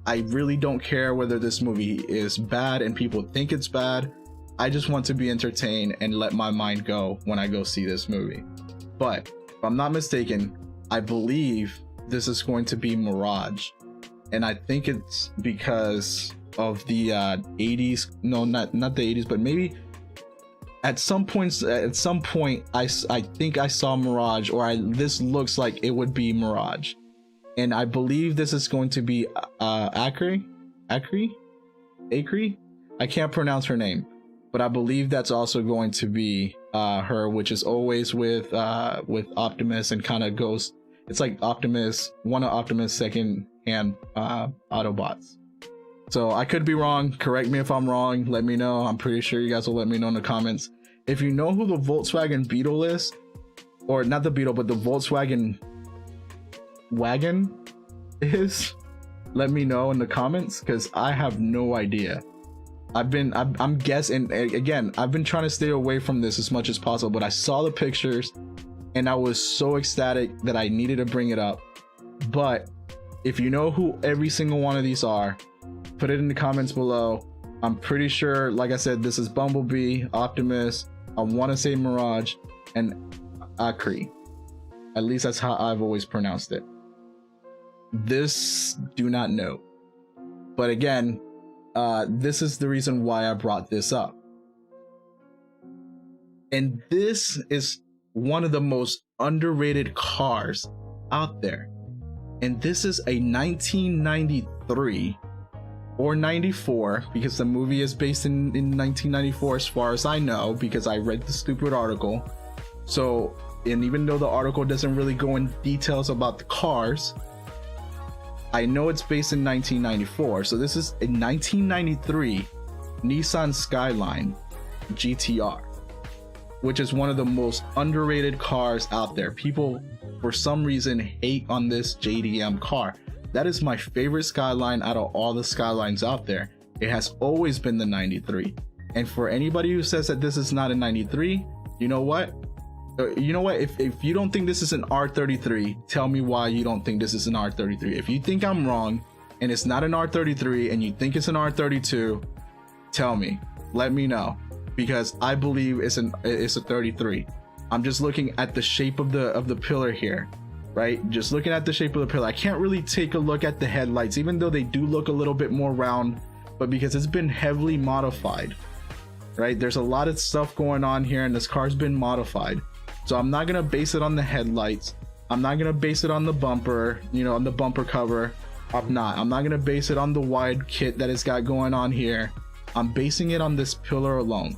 I really don't care whether this movie is bad and people think it's bad. I just want to be entertained and let my mind go when I go see this movie. But if I'm not mistaken, I believe this is going to be Mirage. And I think it's because of the 80s. No, not the 80s, but maybe at some point I think I saw Mirage, or this looks like it would be Mirage. And I believe this is going to be Acri. I can't pronounce her name, but I believe that's also going to be her, which is always with Optimus, and kind of goes. It's like Optimus, one of Optimus' second-hand Autobots. So I could be wrong. Correct me if I'm wrong. Let me know. I'm pretty sure you guys will let me know in the comments. If you know who the Volkswagen Beetle is, or not the Beetle, but the Volkswagen wagon is, let me know in the comments, because I have no idea. I'm guessing. Again, I've been trying to stay away from this as much as possible, but I saw the pictures and I was so ecstatic that I needed to bring it up. But if you know who every single one of these are, put it in the comments below. I'm pretty sure, like I said, this is Bumblebee, Optimus, I want to say Mirage, and Acri. At least that's how I've always pronounced it. This, do not know. But again, this is the reason why I brought this up. And this is one of the most underrated cars out there. And this is a 1993 or 94, because the movie is based in 1994 as far as I know, because I read the stupid article. So, and even though the article doesn't really go in details about the cars, I know it's based in 1994. So this is a 1993 Nissan Skyline GTR, which is one of the most underrated cars out there. People, for some reason, hate on this JDM car. That is my favorite Skyline out of all the Skylines out there. It has always been the 93. And for anybody who says that this is not a 93, you know what? If you don't think this is an R33, tell me why you don't think this is an R33. If you think I'm wrong and it's not an R33 and you think it's an R32, tell me. Let me know, because I believe it's a 33. I'm just looking at the shape of the pillar here. right? Just looking at the shape of the pillar, I can't really take a look at the headlights, even though they do look a little bit more round, but because it's been heavily modified, right? There's a lot of stuff going on here, and this car's been modified. So I'm not gonna base it on the headlights. I'm not gonna base it on the bumper, you know, on the bumper cover. I'm not gonna base it on the wide kit that it's got going on here. I'm basing it on this pillar alone.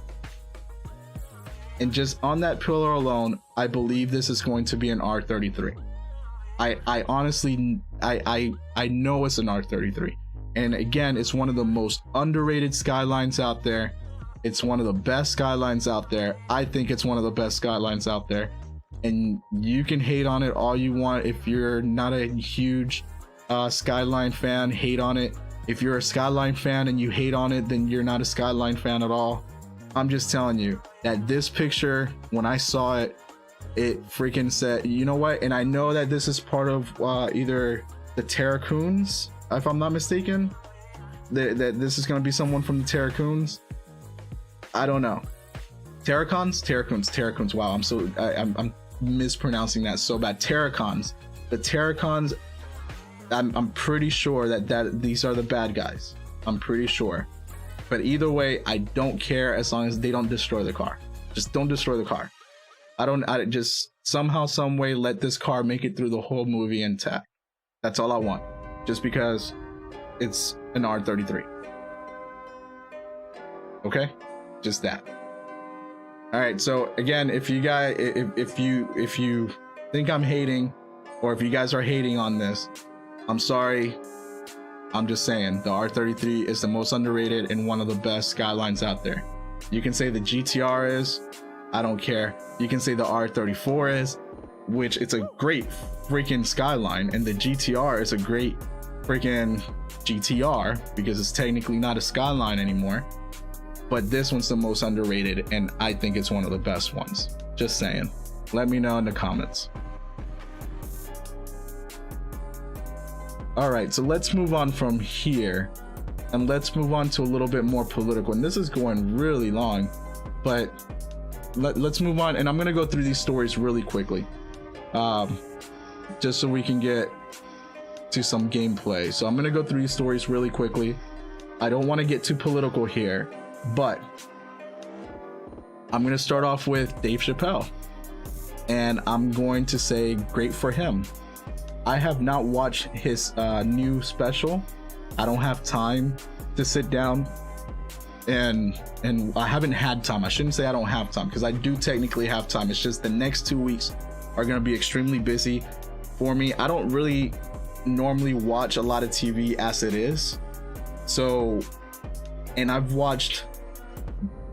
And just on that pillar alone, I believe this is going to be an R33. I honestly, I know it's an R33. And again, it's one of the most underrated Skylines out there. It's one of the best Skylines out there. I think it's one of the best Skylines out there. And you can hate on it all you want. If you're not a huge Skyline fan, hate on it. If you're a Skyline fan and you hate on it, then you're not a Skyline fan at all. I'm just telling you that this picture, when I saw it, it freaking said, you know what? And I know that this is part of either the Terracoons, if I'm not mistaken, that this is going to be someone from the Terracoons. I don't know. Terracoons. Wow, I'm mispronouncing that so bad. Terracons. The Terracons. I'm pretty sure that these are the bad guys. I'm pretty sure. But either way, I don't care as long as they don't destroy the car. Just don't destroy the car. I just somehow, some way, let this car make it through the whole movie intact. That's all I want. Just because it's an R33. Okay? Just that. All right. So again, if you guys, if you think I'm hating, or if you guys are hating on this, I'm sorry. I'm just saying the R33 is the most underrated and one of the best Skylines out there. You can say the GTR is, I don't care. You can say the R34 is, which it's a great freaking Skyline, and the GTR is a great freaking GTR because it's technically not a Skyline anymore. But this one's the most underrated, and I think it's one of the best ones. Just saying. Let me know in the comments. All right, so let's move on from here, and let's move on to a little bit more political. And this is going really long, but let's move on. And I'm gonna go through these stories really quickly, just so we can get to some gameplay. So I'm gonna go through these stories really quickly. I don't want to get too political here, but I'm gonna start off with Dave Chappelle, and I'm going to say great for him. I have not watched his new special. I don't have time to sit down, and I haven't had time. I shouldn't say I don't have time, because I do technically have time. It's just the next 2 weeks are going to be extremely busy for me. I don't really normally watch a lot of TV as it is. So, and I've watched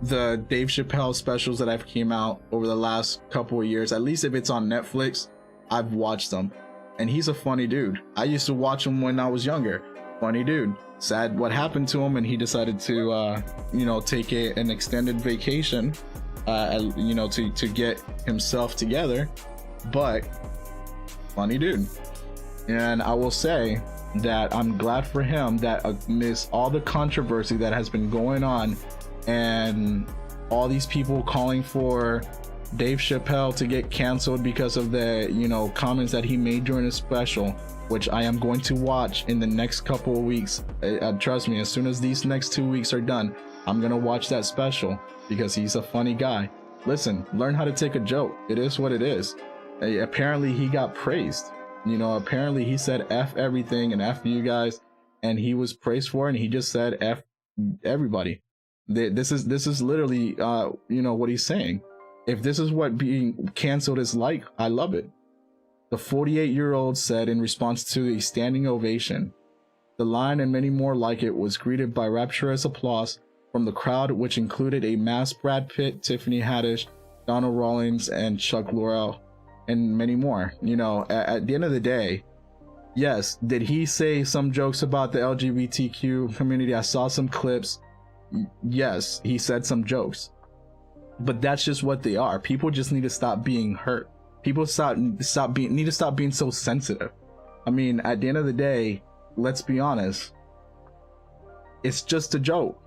the Dave Chappelle specials that have came out over the last couple of years. At least if it's on Netflix, I've watched them. And he's a funny dude. I used to watch him when I was younger. Funny dude. Sad what happened to him, and he decided to, take an extended vacation, to get himself together. But funny dude. And I will say that I'm glad for him that amidst all the controversy that has been going on, and all these people calling for Dave Chappelle to get canceled because of the comments that he made during his special, which I am going to watch in the next couple of weeks. Trust me, as soon as these next 2 weeks are done, I'm gonna watch that special because he's a funny guy. Listen, learn how to take a joke. It is what it is. Apparently he got praised. Apparently he said F everything and F you guys, and he was praised for it, and he just said F everybody. This is literally what he's saying. If this is what being canceled is like, I love it. The 48-year-old said in response to a standing ovation. The line and many more like it was greeted by rapturous applause from the crowd, which included a masked Brad Pitt, Tiffany Haddish, Donald Rawlings, and Chuck Lorre, and many more. At the end of the day, yes, did he say some jokes about the LGBTQ community? I saw some clips. Yes, he said some jokes. But that's just what they are. People just need to stop being hurt. People need to stop being so sensitive. I mean, at the end of the day, let's be honest. It's just a joke.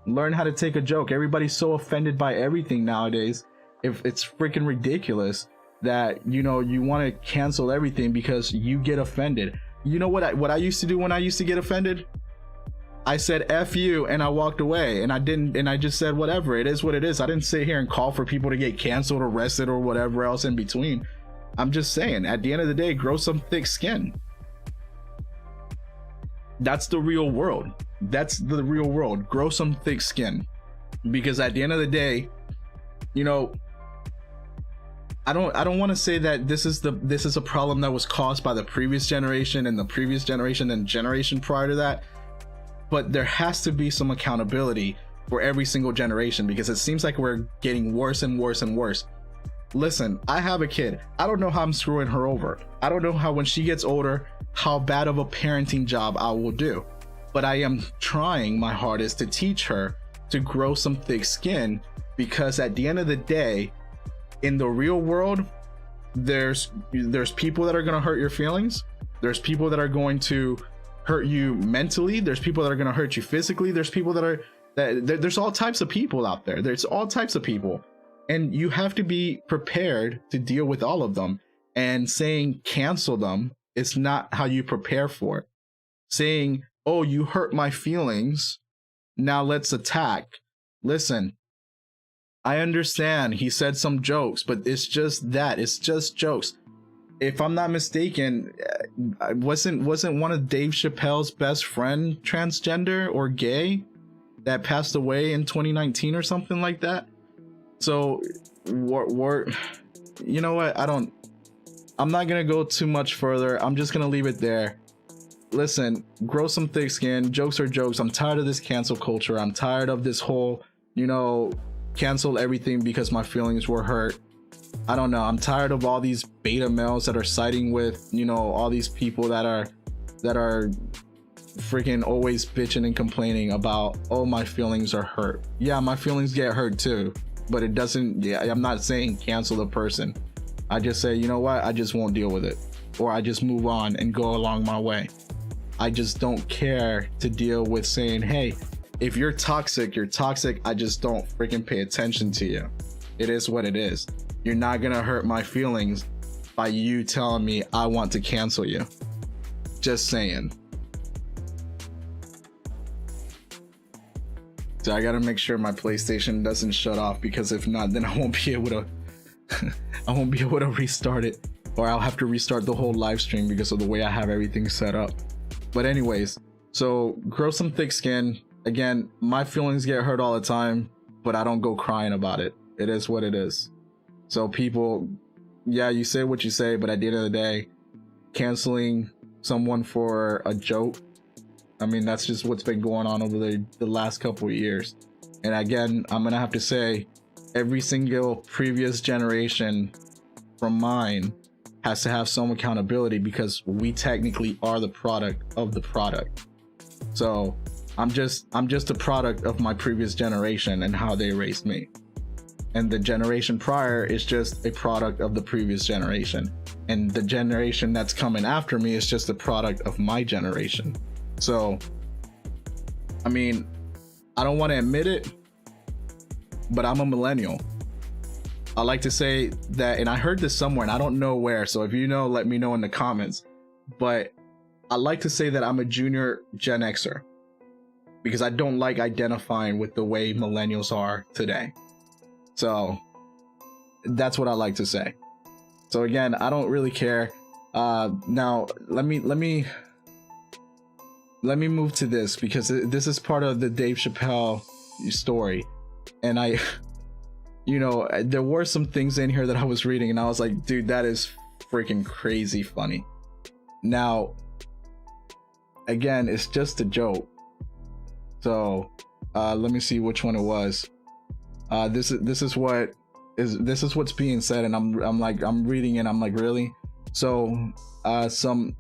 Learn how to take a joke. Everybody's so offended by everything nowadays. If it's freaking ridiculous. that, you know, you want to cancel everything because you get offended. You know what I used to do when I used to get offended? I said F you and I walked away, and I just said whatever, it is what it is. I didn't sit here and call for people to get canceled, arrested, or whatever else in between. I'm just saying, at the end of the day, grow some thick skin. That's the real world. That's the real world. Grow some thick skin. Because at the end of the day, you know, I don't want to say that this is a problem that was caused by the previous generation and the previous generation and generation prior to that. But there has to be some accountability for every single generation, because it seems like we're getting worse and worse and worse. Listen, I have a kid. I don't know how I'm screwing her over. I don't know how, when she gets older, how bad of a parenting job I will do. But I am trying my hardest to teach her to grow some thick skin, because at the end of the day, in the real world, there's people that are going to hurt your feelings. There's people that are going to hurt you mentally. There's people that are going to hurt you physically. There's people there's all types of people out there. There's all types of people, and you have to be prepared to deal with all of them. And saying cancel them is not how you prepare for it. Saying, oh, you hurt my feelings, now let's attack. Listen, I understand he said some jokes, but it's just that. It's just jokes. If I'm not mistaken, wasn't one of Dave Chappelle's best friend transgender or gay that passed away in 2019 or something like that? So we're you know what? I'm not gonna go too much further. I'm just gonna leave it there. Listen, grow some thick skin. Jokes are jokes. I'm tired of this cancel culture. I'm tired of this whole, you know, cancel everything because my feelings were hurt. I don't know. I'm tired of all these beta males that are siding with, you know, all these people that are freaking always bitching and complaining about, oh, my feelings are hurt. Yeah, my feelings get hurt too, but it doesn't. Yeah, I'm not saying cancel the person. I just say, you know what? I just won't deal with it, or I just move on and go along my way. I just don't care to deal with saying, hey, if you're toxic, you're toxic. I just don't freaking pay attention to you. It is what it is. You're not gonna hurt my feelings by you telling me I want to cancel you. Just saying. So I gotta make sure my PlayStation doesn't shut off, because if not, then I won't be able to I won't be able to restart it, or I'll have to restart the whole live stream because of the way I have everything set up. But anyways, so grow some thick skin. Again, my feelings get hurt all the time, but I don't go crying about it. It is what it is. So people, yeah, you say what you say, but at the end of the day, canceling someone for a joke, I mean, that's just what's been going on over the last couple of years. And again, I'm gonna have to say, every single previous generation from mine has to have some accountability, because we technically are the product of the product. So I'm just a product of my previous generation and how they raised me. And the generation prior is just a product of the previous generation. And the generation that's coming after me is just a product of my generation. So, I mean, I don't want to admit it, but I'm a millennial. I like to say that, and I heard this somewhere and I don't know where, so if you know, let me know in the comments. But I like to say that I'm a junior Gen Xer, because I don't like identifying with the way millennials are today. So that's what I like to say. So again, I don't really care. Now let me move to this, because this is part of the Dave Chappelle story. And I, you know, there were some things in here that I was reading and I was like, dude, that is freaking crazy funny. Now, again, it's just a joke. So let me see which one it was. This is what's being said, and I'm reading it. I'm like, really? So some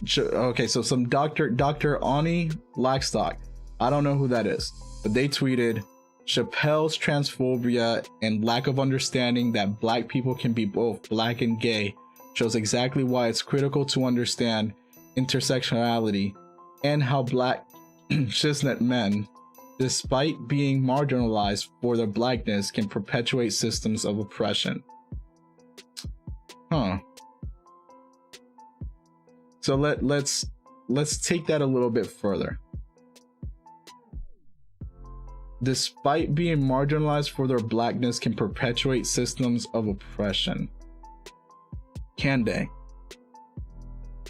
Dr. Ani Blackstock, I don't know who that is, but they tweeted, Chappelle's transphobia and lack of understanding that black people can be both black and gay shows exactly why it's critical to understand intersectionality, and how black cishet men, despite being marginalized for their blackness, can perpetuate systems of oppression. Huh. So let's take that a little bit further. Despite being marginalized for their blackness, can perpetuate systems of oppression. Can they?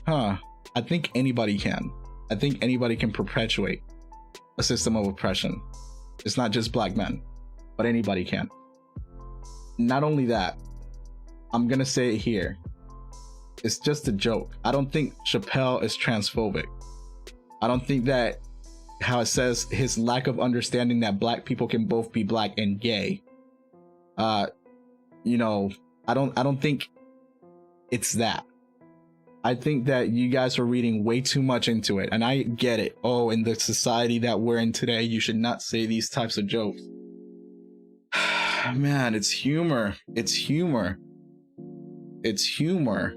Huh. I think anybody can. I think anybody can perpetuate a system of oppression. It's not just black men, but anybody can. Not only that, I'm gonna say it here. It's just a joke. I don't think Chappelle is transphobic. I don't think that how it says his lack of understanding that black people can both be black and gay. You know, I don't think it's that. I think that you guys are reading way too much into it, and I get it. Oh, in the society that we're in today, you should not say these types of jokes. Man, it's humor. It's humor. It's humor.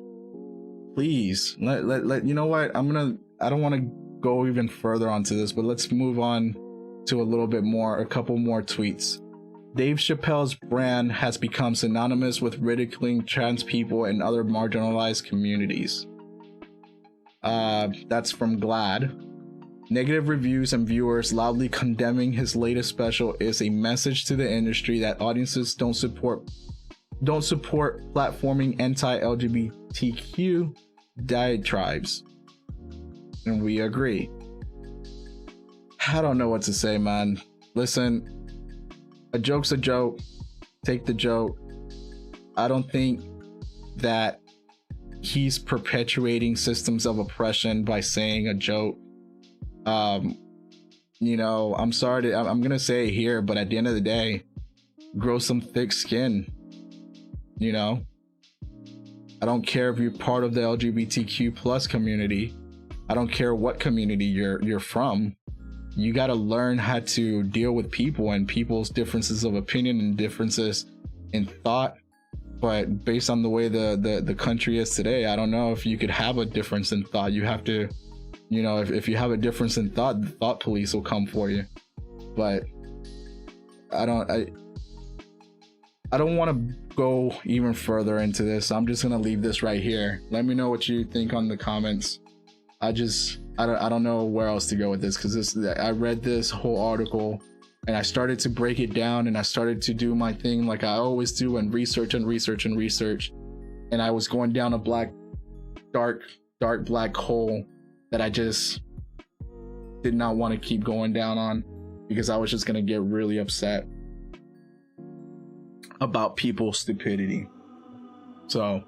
Please, let you know what? I don't want to go even further onto this, but let's move on to a couple more tweets. Dave Chappelle's brand has become synonymous with ridiculing trans people and other marginalized communities. That's from Glad. Negative reviews and viewers loudly condemning his latest special is a message to the industry that audiences don't support platforming anti-LGBTQ diatribes. And we agree. I don't know what to say, man. Listen, a joke's a joke. Take the joke. I don't think that he's perpetuating systems of oppression by saying a joke. You know, I'm sorry I'm gonna say it here, but at the end of the day, grow some thick skin. You know, I don't care if you're part of the LGBTQ plus community. I don't care what community you're from. You got to learn how to deal with people and people's differences of opinion and differences in thought. But based on the way the country is today, I don't know if you could have a difference in thought. You have to, you know, if you have a difference in thought, the thought police will come for you. But I don't want to go even further into this. I'm just gonna leave this right here. Let me know what you think on the comments. I don't know where else to go with this, because I read this whole article and I started to break it down and I started to do my thing like I always do and research. And I was going down a dark black hole that I just did not want to keep going down on, because I was just gonna get really upset about people's stupidity. So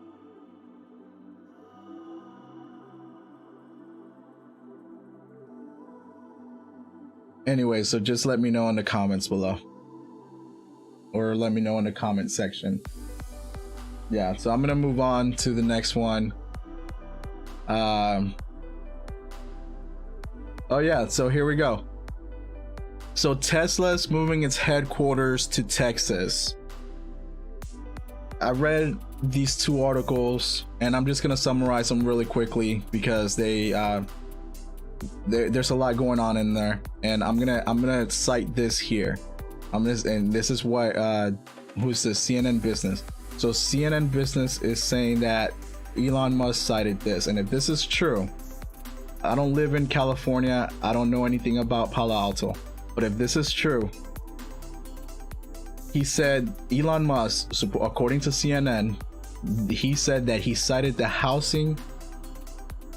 anyway, so just let me know in the comments below, or let me know in the comment section. Yeah, so I'm gonna move on to the next one. Oh yeah, so here we go. So Tesla's moving its headquarters to Texas. I read these two articles and I'm just gonna summarize them really quickly because there's a lot going on in there, and I'm gonna cite this here. And this is what who's this? CNN Business. So CNN Business is saying that Elon Musk cited this, and if this is true, I don't live in California, I don't know anything about Palo Alto, but if this is true, he said, Elon Musk, according to CNN, he said that he cited the housing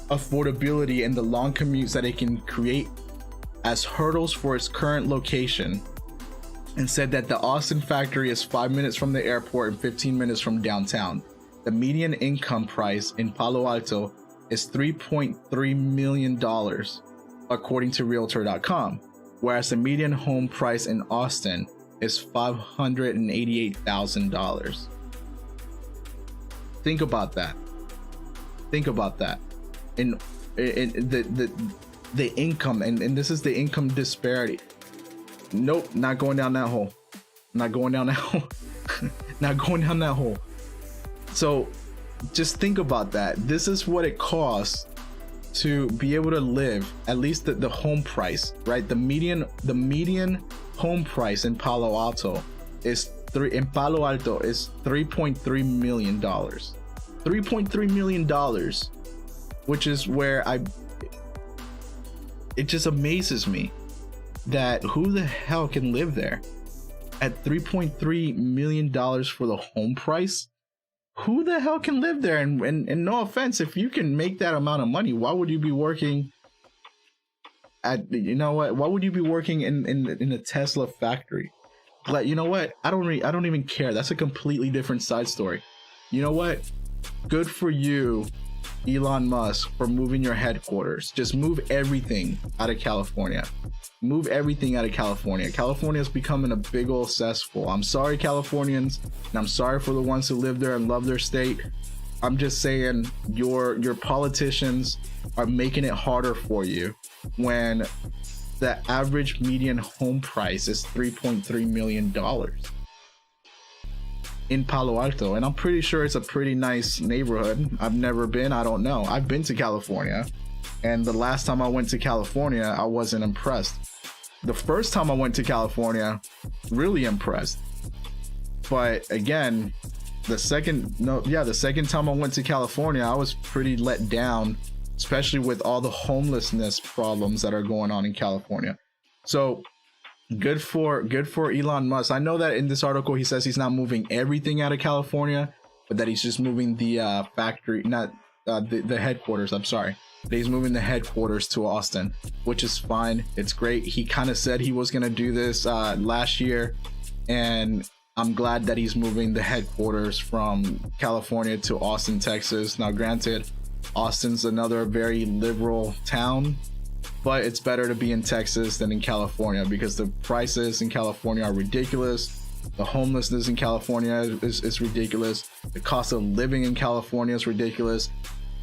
affordability and the long commutes that it can create as hurdles for its current location, and said that the Austin factory is 5 minutes from the airport and 15 minutes from downtown. The median income price in Palo Alto is $3.3 million, according to Realtor.com, whereas the median home price in Austin is $588,000. Think about that. Think about that. In the income, and this is the income disparity. Nope, not going down that hole. Not going down that hole. Not going down that hole. So just think about that. This is what it costs to be able to live, at least the home price, right? The median home price in Palo Alto is $3.3 million. $3.3 million, which is where it just amazes me that who the hell can live there at $3.3 million for the home price. Who the hell can live there? And no offense, if you can make that amount of money, why would you be working at, you know what, why would you be working in a Tesla factory? But you know what, I don't even care. That's a completely different side story. You know what, good for you, Elon Musk, for moving your headquarters. Just move everything out of California. Move everything out of California. California is becoming a big old cesspool. I'm sorry, Californians, and I'm sorry for the ones who live there and love their state. I'm just saying your politicians are making it harder for you when the average median home price is $3.3 million in Palo Alto, and I'm pretty sure it's a pretty nice neighborhood. I've never been, I don't know. I've been to California, and the last time I went to California, I wasn't impressed. The first time I went to California, really impressed. But again, the second time I went to California, I was pretty let down, especially with all the homelessness problems that are going on in California. So good for Elon Musk. I know that in this article he says he's not moving everything out of California, but that he's just moving the factory, not the headquarters. I'm sorry. He's moving the headquarters to Austin, which is fine. It's great. He kind of said he was going to do this last year, and I'm glad that he's moving the headquarters from California to Austin, Texas. Now, granted, Austin's another very liberal town, but it's better to be in Texas than in California because the prices in California are ridiculous. The homelessness in California is ridiculous. The cost of living in California is ridiculous.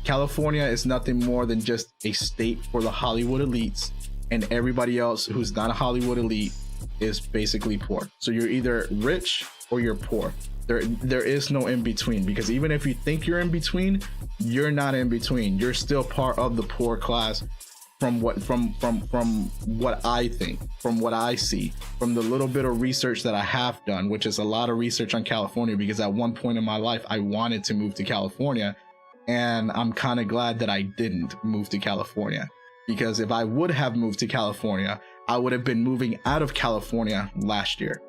California is nothing more than just a state for the Hollywood elites, and everybody else who's not a Hollywood elite is basically poor. So you're either rich or you're poor. There is no in between, because even if you think you're in between, you're not in between. You're still part of the poor class. From what I think, from what I see, from the little bit of research that I have done, which is a lot of research on California, because at one point in my life I wanted to move to California, and I'm kind of glad that I didn't move to California, because if I would have moved to California, I would have been moving out of California last year,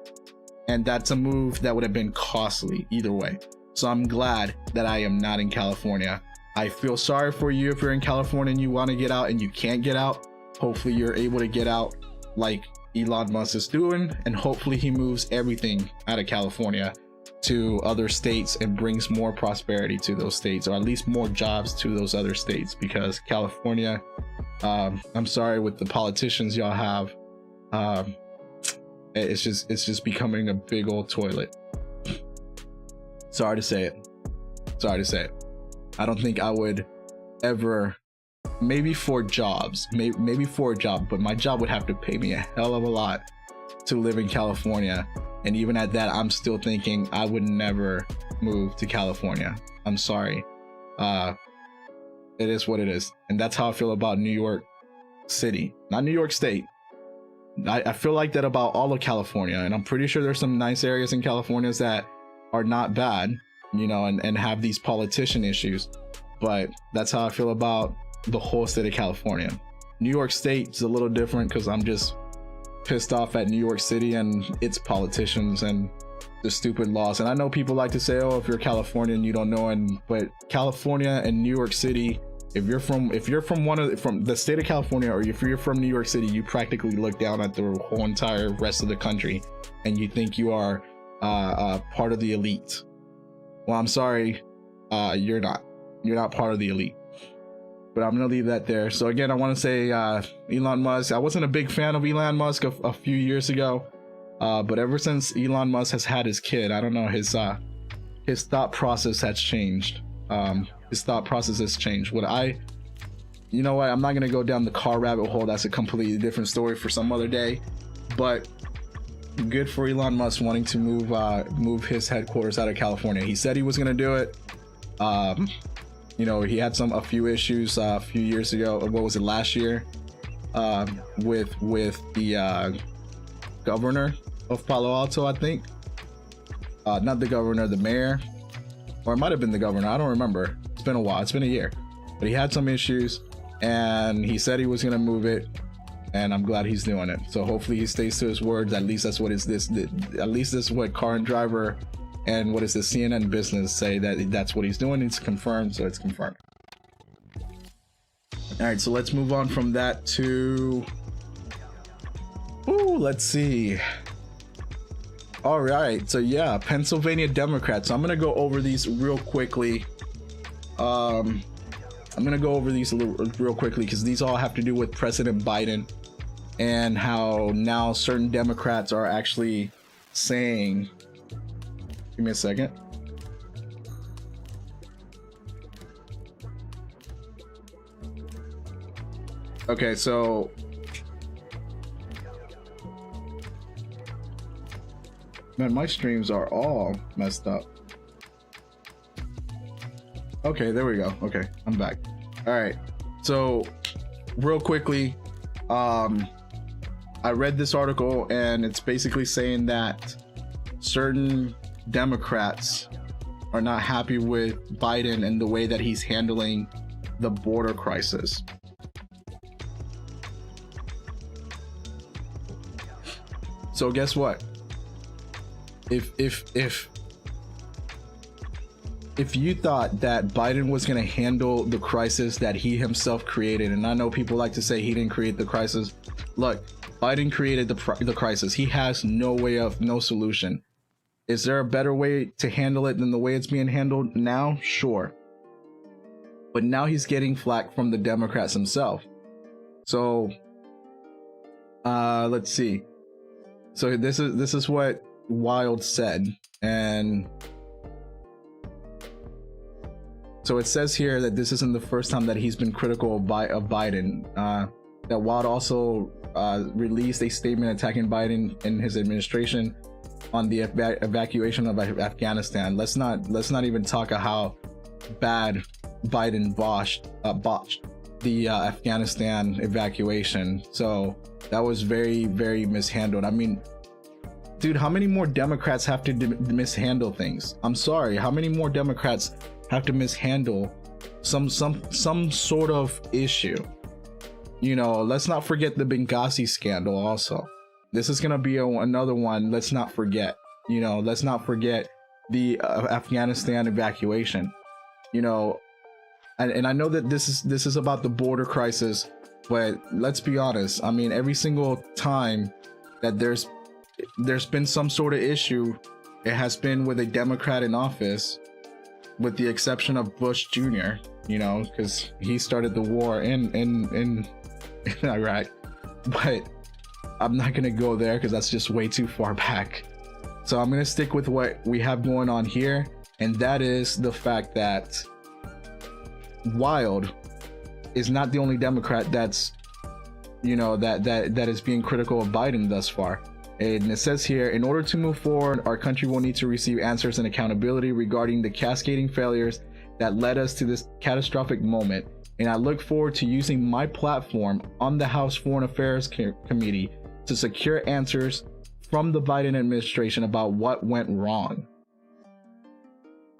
and that's a move that would have been costly either way. So I'm glad that I am not in California. I feel sorry for you if you're in California and you want to get out and you can't get out. Hopefully you're able to get out like Elon Musk is doing, and hopefully he moves everything out of California to other states and brings more prosperity to those states, or at least more jobs to those other states, because California, I'm sorry, with the politicians y'all have, it's just becoming a big old toilet. Sorry to say it. I don't think I would ever, maybe for jobs, maybe for a job, but my job would have to pay me a hell of a lot to live in California. And even at that, I'm still thinking I would never move to California. I'm sorry. It is what it is. And that's how I feel about New York City, not New York State. I feel like that about all of California. And I'm pretty sure there's some nice areas in California that are not bad, you know, and have these politician issues. But that's how I feel about the whole state of California. New York State is a little different because I'm just pissed off at New York City and its politicians and the stupid laws. And I know people like to say, oh, if you're Californian, you don't know. But California and New York City, if you're from from the state of California, or if you're from New York City, you practically look down at the whole entire rest of the country and you think you are part of the elite. Well, I'm sorry, you're not part of the elite. But I'm gonna leave that there. So again, I want to say Elon Musk, I wasn't a big fan of Elon Musk a few years ago, but ever since Elon Musk has had his kid, I don't know, his thought process has changed. His thought process has changed. You know what, I'm not gonna go down the car rabbit hole. That's a completely different story for some other day. But good for Elon Musk wanting to move his headquarters out of California. He said he was gonna do it. You know, he had a few issues a few years ago. What was it, last year? With the governor of Palo Alto, I think. Not the governor, the mayor. or it might have been the governor. I don't remember. It's been a while. It's been a year, but he had some issues, and he said he was gonna move it. And I'm glad he's doing it. So hopefully he stays to his words. At least that's what is this. At least this is what Car and Driver and what is the CNN Business say, that that's what he's doing. It's confirmed, so it's confirmed. All right, so let's move on from that to. Ooh, let's see. All right, so yeah, Pennsylvania Democrats. So I'm gonna go over these real quickly. I'm gonna go over these real quickly because these all have to do with President Biden and how now certain Democrats are actually saying. Give me a second. Okay, so man, my streams are all messed up. Okay, there we go. Okay, I'm back. All right, so real quickly, I read this article and it's basically saying that certain Democrats are not happy with Biden and the way that he's handling the border crisis. So guess what? If you thought that Biden was going to handle the crisis that he himself created, and I know people like to say he didn't create the crisis. Look, Biden created the crisis. He has no solution. Is there a better way to handle it than the way it's being handled now? Sure. But now he's getting flack from the Democrats himself. So, let's see. So this is what Wild said, and so it says here that this isn't the first time that he's been critical of Biden. That Wild also released a statement attacking Biden and his administration on the evacuation of Afghanistan. Let's not even talk about how bad Biden botched the Afghanistan evacuation. So that was very, very mishandled. I mean, dude, how many more Democrats have to mishandle things? I'm sorry, how many more Democrats have to mishandle some sort of issue? You know, let's not forget the Benghazi scandal also. This is gonna be another one. Let's not forget. You know, let's not forget the Afghanistan evacuation. You know, and I know that this is about the border crisis, but let's be honest. I mean, every single time that there's been some sort of issue, it has been with a Democrat in office, with the exception of Bush Jr., you know, because he started the war in Iraq. But I'm not gonna go there because that's just way too far back. So I'm gonna stick with what we have going on here, and that is the fact that Wild is not the only Democrat that's, you know, that is being critical of Biden thus far. And it says here, in order to move forward, our country will need to receive answers and accountability regarding the cascading failures that led us to this catastrophic moment. And I look forward to using my platform on the House Foreign Affairs Committee to secure answers from the Biden administration about what went wrong.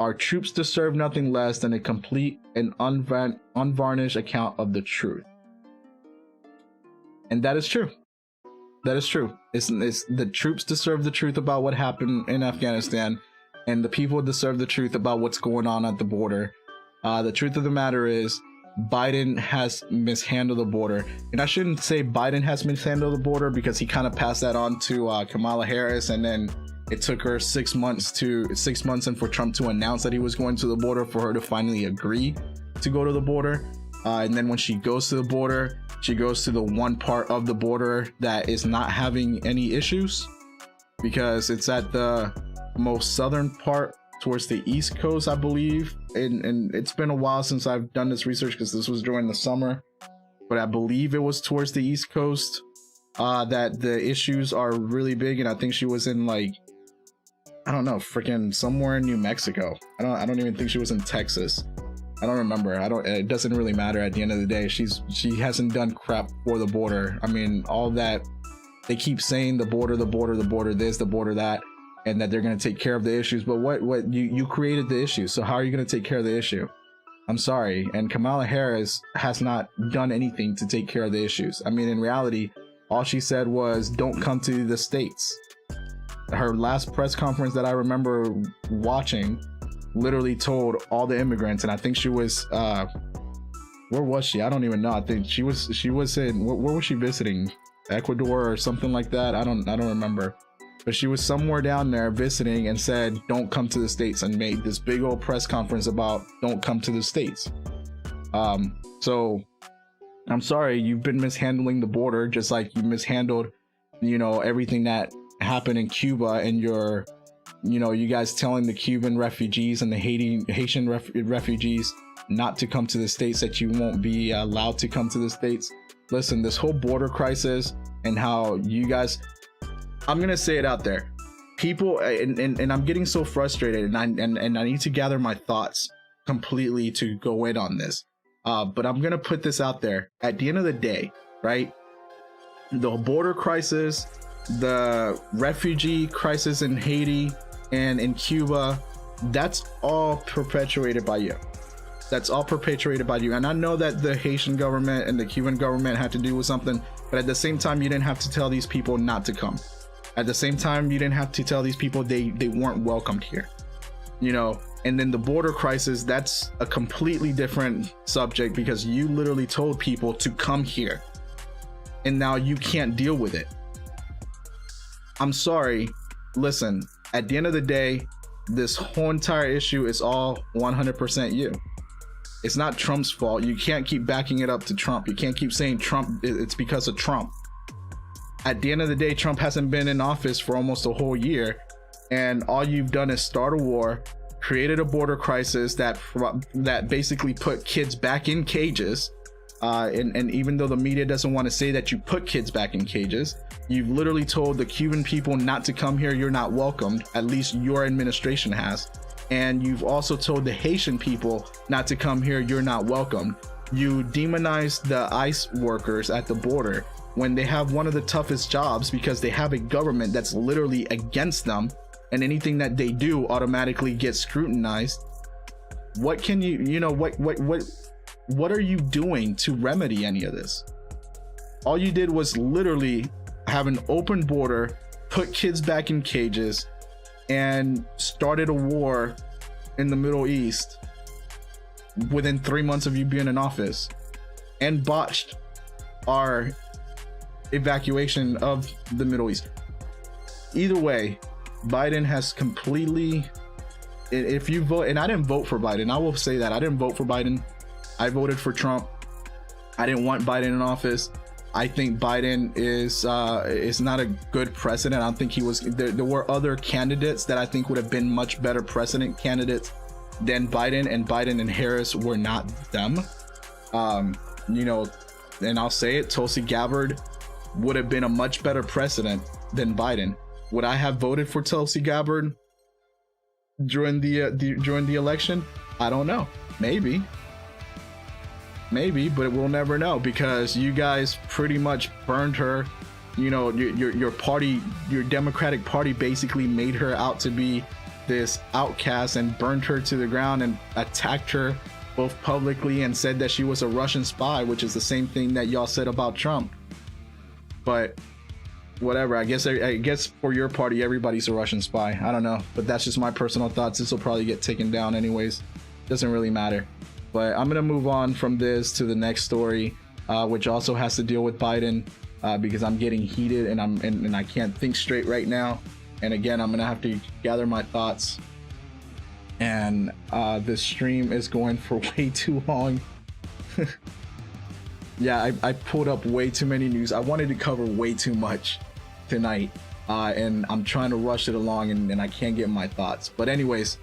Our troops deserve nothing less than a complete and unvarnished account of the truth. And that is true. That is true. It's the troops deserve the truth about what happened in Afghanistan, and the people deserve the truth about what's going on at the border. The truth of the matter is, Biden has mishandled the border, and I shouldn't say Biden has mishandled the border because he kind of passed that on to Kamala Harris, and then it took her 6 months and for Trump to announce that he was going to the border for her to finally agree to go to the border. And then when she goes to the border, she goes to the one part of the border that is not having any issues, because it's at the most southern part towards the East Coast, I believe. And it's been a while since I've done this research because this was during the summer, but I believe it was towards the East Coast that the issues are really big. And I think she was in, like, I don't know, freaking somewhere in New Mexico. I don't even think she was in Texas. I don't remember. It doesn't really matter at the end of the day. She hasn't done crap for the border. I mean, all that they keep saying, the border this, the border that. and that they're going to take care of the issues. But what you created the issue, so how are you going to take care of the issue? I'm sorry. And Kamala Harris has not done anything to take care of the issues. I mean, in reality, all she said was, don't come to the States. Her last press conference that I remember watching literally told all the immigrants, and I think she was, where was she? I don't even know. I think she was in, where was she visiting? Ecuador or something like that. I don't remember. But she was somewhere down there visiting and said, don't come to the States, and made this big old press conference about don't come to the States. So I'm sorry, you've been mishandling the border, just like you mishandled, everything that happened in Cuba, and you guys telling the Cuban refugees and the Haitian refugees not to come to the States, that you won't be allowed to come to the States. Listen, this whole border crisis and how you guys, I'm gonna say it out there, people, and I'm getting so frustrated, and I need to gather my thoughts completely to go in on this. But I'm gonna put this out there. At the end of the day, right? The border crisis, the refugee crisis in Haiti and in Cuba, that's all perpetuated by you. That's all perpetuated by you. And I know that the Haitian government and the Cuban government had to do with something, but at the same time, you didn't have to tell these people not to come. At the same time, you didn't have to tell these people they weren't welcomed here. And then the border crisis, that's a completely different subject, because you literally told people to come here, and now you can't deal with it. I'm sorry. Listen, at the end of the day, this whole entire issue is all 100% you. It's not Trump's fault. You can't keep backing it up to Trump. You can't keep saying Trump, it's because of Trump. At the end of the day, Trump hasn't been in office for almost a whole year, and all you've done is start a war, created a border crisis that basically put kids back in cages. And even though the media doesn't want to say that you put kids back in cages, you've literally told the Cuban people not to come here. You're not welcomed. At least your administration has. And you've also told the Haitian people not to come here. You're not welcomed. You demonized the ICE workers at the border when they have one of the toughest jobs, because they have a government that's literally against them, and anything that they do automatically gets scrutinized. What can what are you doing to remedy any of this? All you did was literally have an open border, put kids back in cages, and started a war in the Middle East within 3 months of you being in office, and botched our evacuation of the Middle East. Either way, Biden has completely, if you vote, and I didn't vote for Biden, I will say that I didn't vote for Biden. I voted for Trump. I didn't want Biden in office. I think Biden is not a good president. I don't think he was. There were other candidates that I think would have been much better president candidates than Biden, and Biden and Harris were not them. And I'll say it, Tulsi Gabbard would have been a much better president than Biden. Would I have voted for Tulsi Gabbard during the election? I don't know. Maybe, but we'll never know, because you guys pretty much burned her. Your party, your Democratic Party, basically made her out to be this outcast and burned her to the ground and attacked her both publicly and said that she was a Russian spy, which is the same thing that y'all said about Trump. But whatever, I guess for your party, everybody's a Russian spy. I don't know, but that's just my personal thoughts. This will probably get taken down anyways. Doesn't really matter. But I'm gonna move on from this to the next story, which also has to deal with Biden, because I'm getting heated and I can't think straight right now. And again, I'm gonna have to gather my thoughts. And this stream is going for way too long. Yeah, I pulled up way too many news. I wanted to cover way too much tonight, and I'm trying to rush it along, and I can't get my thoughts. But anyways,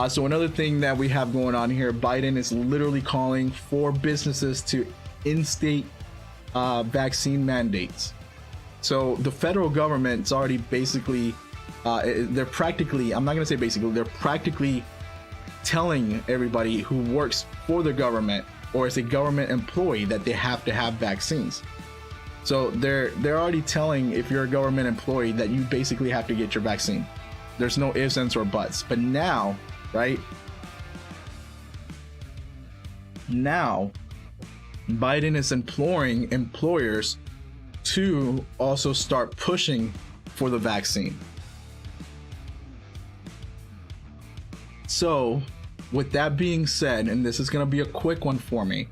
so another thing that we have going on here, Biden is literally calling for businesses to instate vaccine mandates. So the federal government's already basically, they're practically, I'm not going to say basically, they're practically telling everybody who works for the government or is a government employee that they have to have vaccines. So they're already telling, if you're a government employee, that you basically have to get your vaccine. There's no ifs, ands, or buts. But now, right? Now, Biden is imploring employers to also start pushing for the vaccine. So, with that being said, and this is going to be a quick one for me.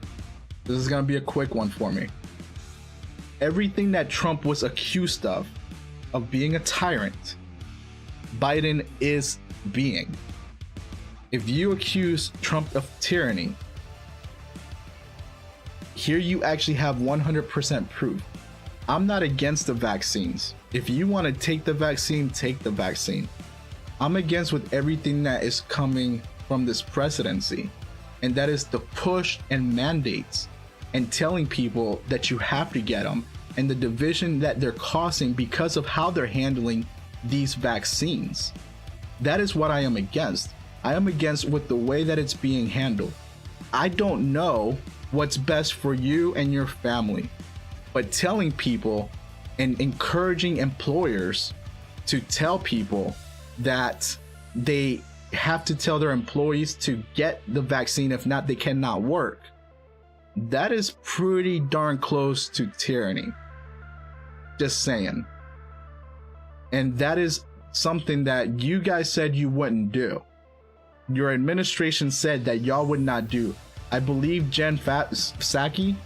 Everything that Trump was accused of being a tyrant, Biden is being. If you accuse Trump of tyranny, here you actually have 100% proof. I'm not against the vaccines. If you want to take the vaccine, take the vaccine. I'm against with everything that is coming from this presidency, and that is the push and mandates and telling people that you have to get them, and the division that they're causing because of how they're handling these vaccines. That is what I am against. I am against with the way that it's being handled. I don't know what's best for you and your family, but telling people and encouraging employers to tell people that they have to tell their employees to get the vaccine, if not, they cannot work. That is pretty darn close to tyranny. Just saying. And that is something that you guys said you wouldn't do. Your administration said that y'all would not do. I believe Jen Psaki,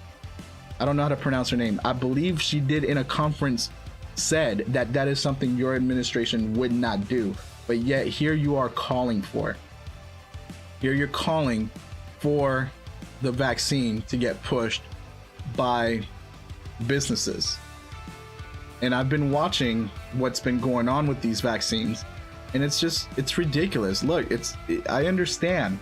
I don't know how to pronounce her name. I believe she did in a conference said that that is something your administration would not do. But yet here you are calling for it. Here you're calling for the vaccine to get pushed by businesses. And I've been watching what's been going on with these vaccines, and it's ridiculous. Look, I understand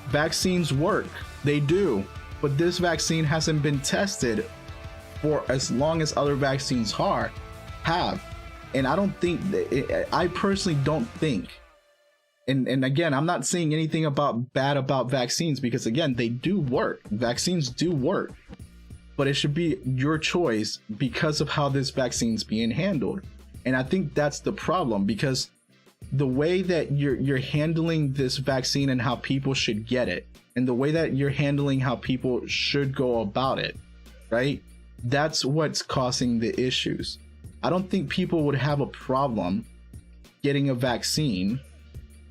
vaccines work, they do, but this vaccine hasn't been tested for as long as other vaccines have. And I don't think I personally don't think, and again, I'm not saying anything bad about vaccines, because again, they do work. Vaccines do work, but it should be your choice because of how this vaccine's being handled. And I think that's the problem, because the way that you're handling this vaccine and how people should get it, and the way that you're handling how people should go about it, right? That's what's causing the issues. I don't think people would have a problem getting a vaccine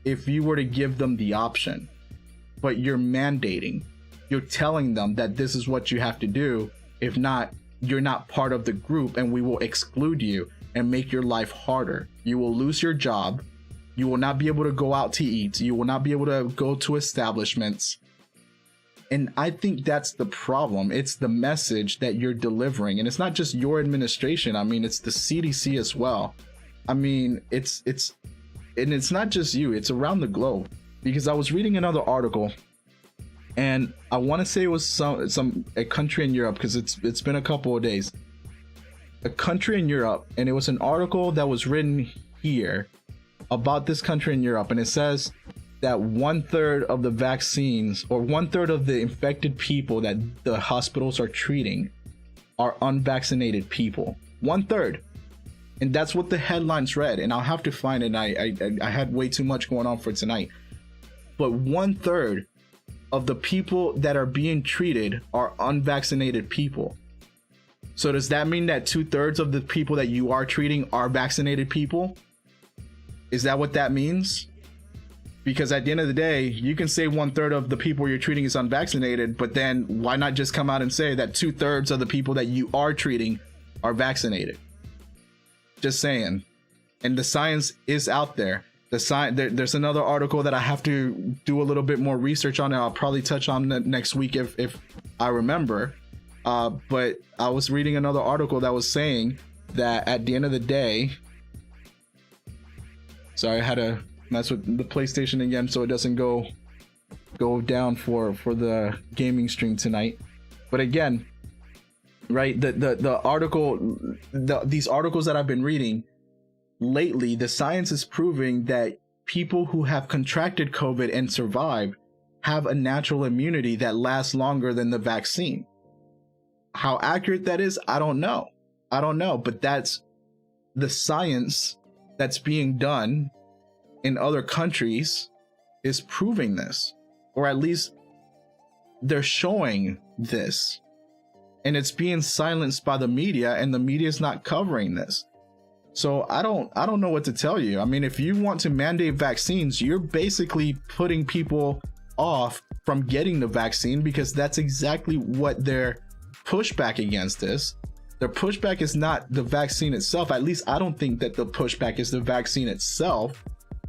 if you were to give them the option, but you're mandating, you're telling them that this is what you have to do. If not, you're not part of the group, and we will exclude you and make your life harder. You will lose your job. You will not be able to go out to eat. You will not be able to go to establishments. And I think that's the problem. It's the message that you're delivering. And it's not just your administration. I mean, it's the CDC as well. I mean, it's not just you, it's around the globe. Because I was reading another article, and I want to say it was a country in Europe, because it's been a couple of days. A country in Europe, and it was an article that was written here about this country in Europe, and it says that 1/3 of the vaccines, or 1/3 of the infected people that the hospitals are treating, are unvaccinated people. 1/3. And that's what the headlines read, and I'll have to find it. I had way too much going on for tonight. But 1/3 of the people that are being treated are unvaccinated people. So does that mean that 2/3 of the people that you are treating are vaccinated people? Is that what that means? Because at the end of the day, you can say 1/3 of the people you're treating is unvaccinated, but then why not just come out and say that 2/3 of the people that you are treating are vaccinated? Just saying. And the science is out there. There's another article that I have to do a little bit more research on, and I'll probably touch on next week if I remember. But I was reading another article that was saying that at the end of the day, sorry, I had to mess with the PlayStation again so it doesn't go down for the gaming stream tonight. But again, right, the article, these articles that I've been reading lately, the science is proving that people who have contracted COVID and survived have a natural immunity that lasts longer than the vaccine. How accurate that is, I don't know, but that's the science that's being done in other countries is proving this, or at least they're showing this, and it's being silenced by the media, and the media is not covering this. So I don't know what to tell you. I mean, if you want to mandate vaccines, you're basically putting people off from getting the vaccine, because that's exactly what their pushback against is. Their pushback is not the vaccine itself. At least I don't think that the pushback is the vaccine itself.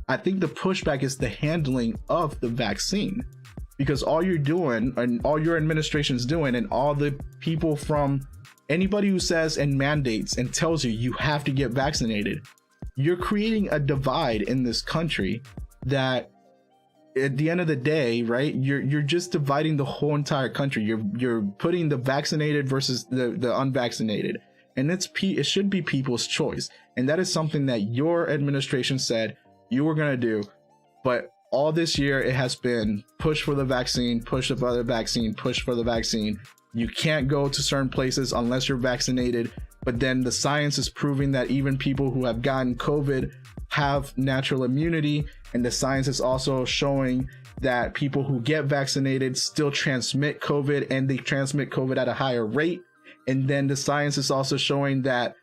I think the pushback is the handling of the vaccine, because all you're doing, and all your administration's doing, and all the people from anybody who says and mandates and tells you you have to get vaccinated, you're creating a divide in this country that at the end of the day, right, you're just dividing the whole entire country. You're putting the vaccinated versus the unvaccinated, and it should be people's choice. And that is something that your administration said you were going to do, but all this year it has been push for the vaccine, push for the vaccine, push for the vaccine. You can't go to certain places unless you're vaccinated, but then the science is proving that even people who have gotten COVID have natural immunity, and the science is also showing that people who get vaccinated still transmit COVID, and they transmit COVID at a higher rate. And then the science is also showing that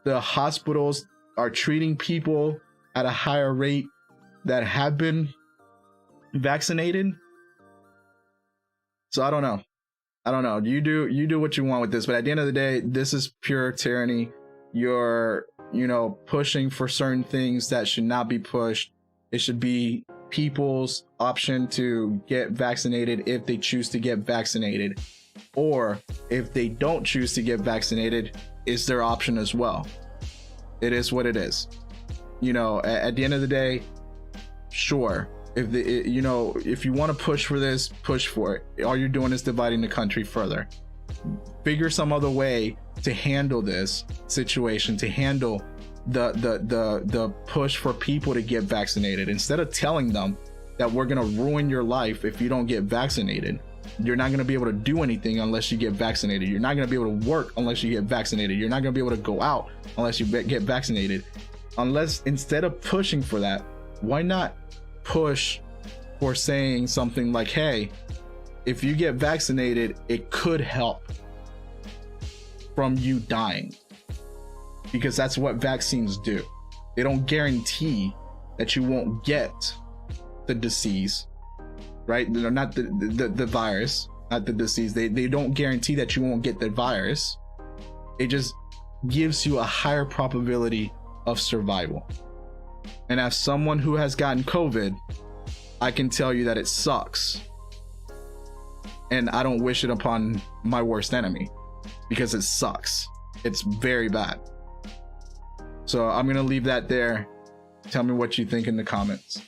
the hospitals are treating people at a higher rate that have been vaccinated. So I don't know. You do what you want with this, but at the end of the day, this is pure tyranny. You're, pushing for certain things that should not be pushed. It should be people's option to get vaccinated if they choose to get vaccinated, or if they don't choose to get vaccinated, is their option as well. It is what it is. At the end of the day, sure, if you want to push for this, push for it. All you're doing is dividing the country further. Figure some other way to handle this situation, to handle the push for people to get vaccinated. Instead of telling them that we're going to ruin your life if you don't get vaccinated, you're not going to be able to do anything unless you get vaccinated. You're not going to be able to work unless you get vaccinated. You're not going to be able to go out unless you get vaccinated. Instead of pushing for that, why not push for saying something like, hey, if you get vaccinated, it could help from you dying, because that's what vaccines do. They don't guarantee that you won't get the disease, right? They're not the virus, not the disease. They don't guarantee that you won't get the virus. It just gives you a higher probability of survival. And as someone who has gotten COVID, I can tell you that it sucks. And I don't wish it upon my worst enemy, because it sucks. It's very bad. So I'm going to leave that there. Tell me what you think in the comments.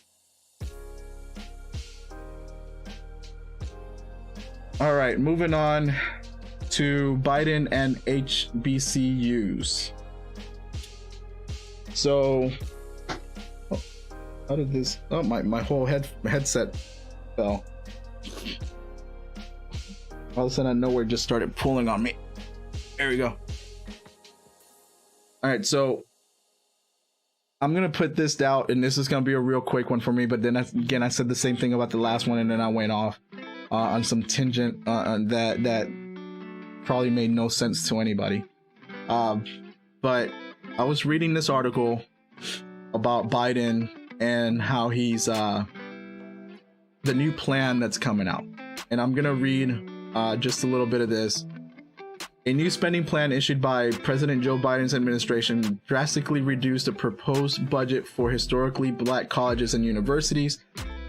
All right, moving on to Biden and HBCUs. So, how did this? Oh, my whole headset fell. All of a sudden, out of nowhere, just started pulling on me. There we go. All right, so I'm gonna put this out, and this is gonna be a real quick one for me. But then again, I said the same thing about the last one, and then I went off on some tangent that probably made no sense to anybody. But I was reading this article about Biden and how he's the new plan that's coming out, and I'm gonna read just a little bit of this. A new spending plan issued by President Joe Biden's administration drastically reduced the proposed budget for historically black colleges and universities,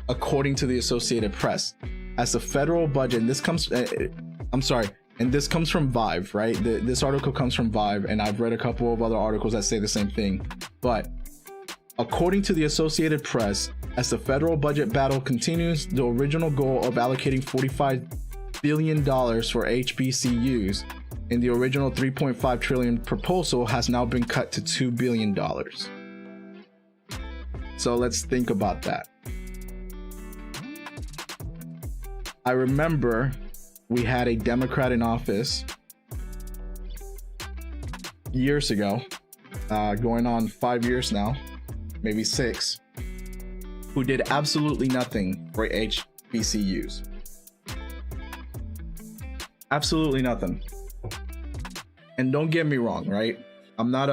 according to the Associated Press. As the federal budget, and this comes, and this comes from Vive, right? This article comes from Vive, and I've read a couple of other articles that say the same thing. But according to the Associated Press, as the federal budget battle continues, the original goal of allocating $45 billion for HBCUs in the original $3.5 trillion proposal has now been cut to $2 billion. So let's think about that. I remember we had a Democrat in office years ago, going on 5 years now, maybe 6. who did absolutely nothing for HBCUs. Absolutely nothing. And don't get me wrong, right? I'm not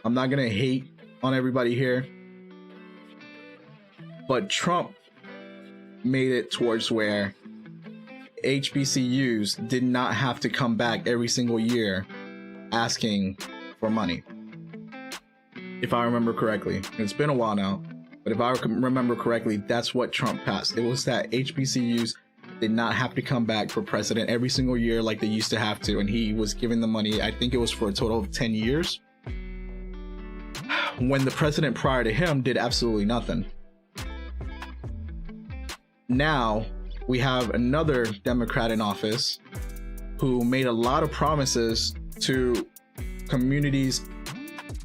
gonna hate on everybody here, but Trump made it towards where HBCUs did not have to come back every single year asking for money. If I remember correctly, it's been a while now, but if I remember correctly, that's what Trump passed. It was that HBCUs did not have to come back for president every single year like they used to have to, and he was giving the money, I think it was for a total of 10 years, when the president prior to him did absolutely nothing. Now we have another Democrat in office who made a lot of promises to communities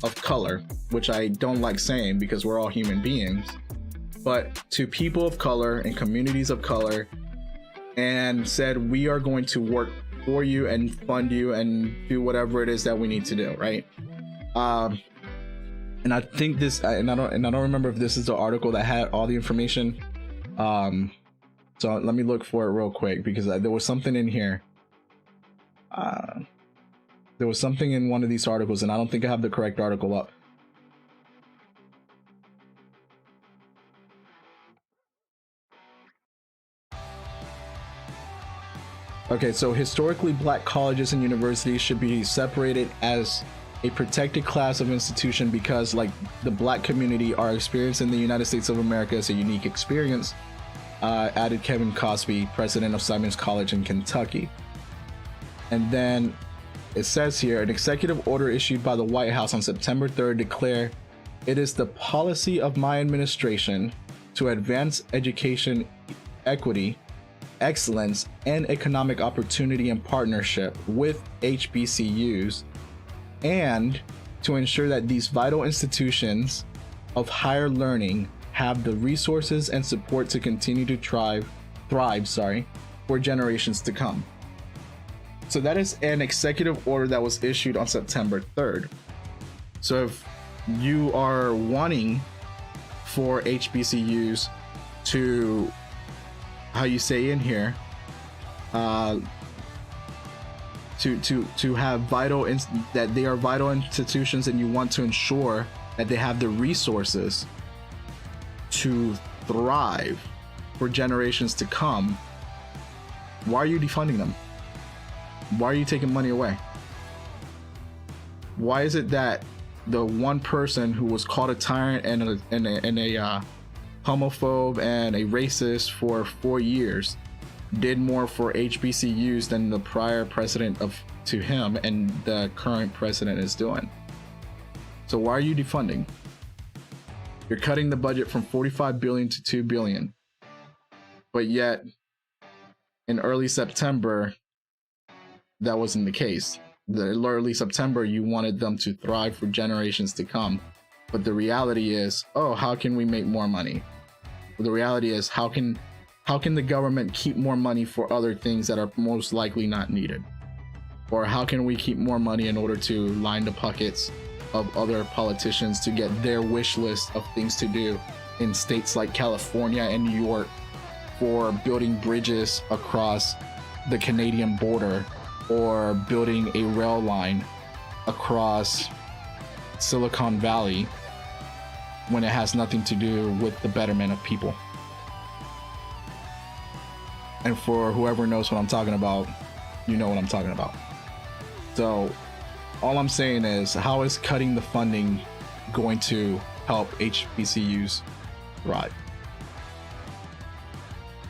of color, which I don't like saying because we're all human beings, but to people of color and communities of color, and said, we are going to work for you and fund you and do whatever it is that we need to do, right? And I think this, and I don't remember if this is the article that had all the information. So let me look for it real quick, because there was something in here. There was something in one of these articles, and I don't think I have the correct article up. Okay, so historically black colleges and universities should be separated as a protected class of institution because, like, the black community, our experience in the United States of America is a unique experience, added Kevin Cosby, president of Simon's College in Kentucky. And then it says here, an executive order issued by the White House on September 3rd declared, it is the policy of my administration to advance education equity, excellence, and economic opportunity in partnership with HBCUs, and to ensure that these vital institutions of higher learning have the resources and support to continue to thrive, for generations to come. So that is an executive order that was issued on September 3rd. So if you are wanting for HBCUs to, how you say in here, to have that they are vital institutions, and you want to ensure that they have the resources to thrive for generations to come, why are you defunding them? Why are you taking money away? Why is it that the one person who was called a tyrant and a homophobe and a racist for 4 years did more for HBCUs than the prior president to him and the current president is doing? So why are you defunding? You're cutting the budget from 45 billion to 2 billion. But yet in early September, that wasn't the case. In early September, you wanted them to thrive for generations to come. But the reality is, oh, how can we make more money? The reality is, how can the government keep more money for other things that are most likely not needed? Or how can we keep more money in order to line the pockets of other politicians to get their wish list of things to do in states like California and New York for building bridges across the Canadian border, or building a rail line across Silicon Valley, when it has nothing to do with the betterment of people? And for whoever knows what I'm talking about, you know what I'm talking about. So all I'm saying is, how is cutting the funding going to help HBCUs thrive?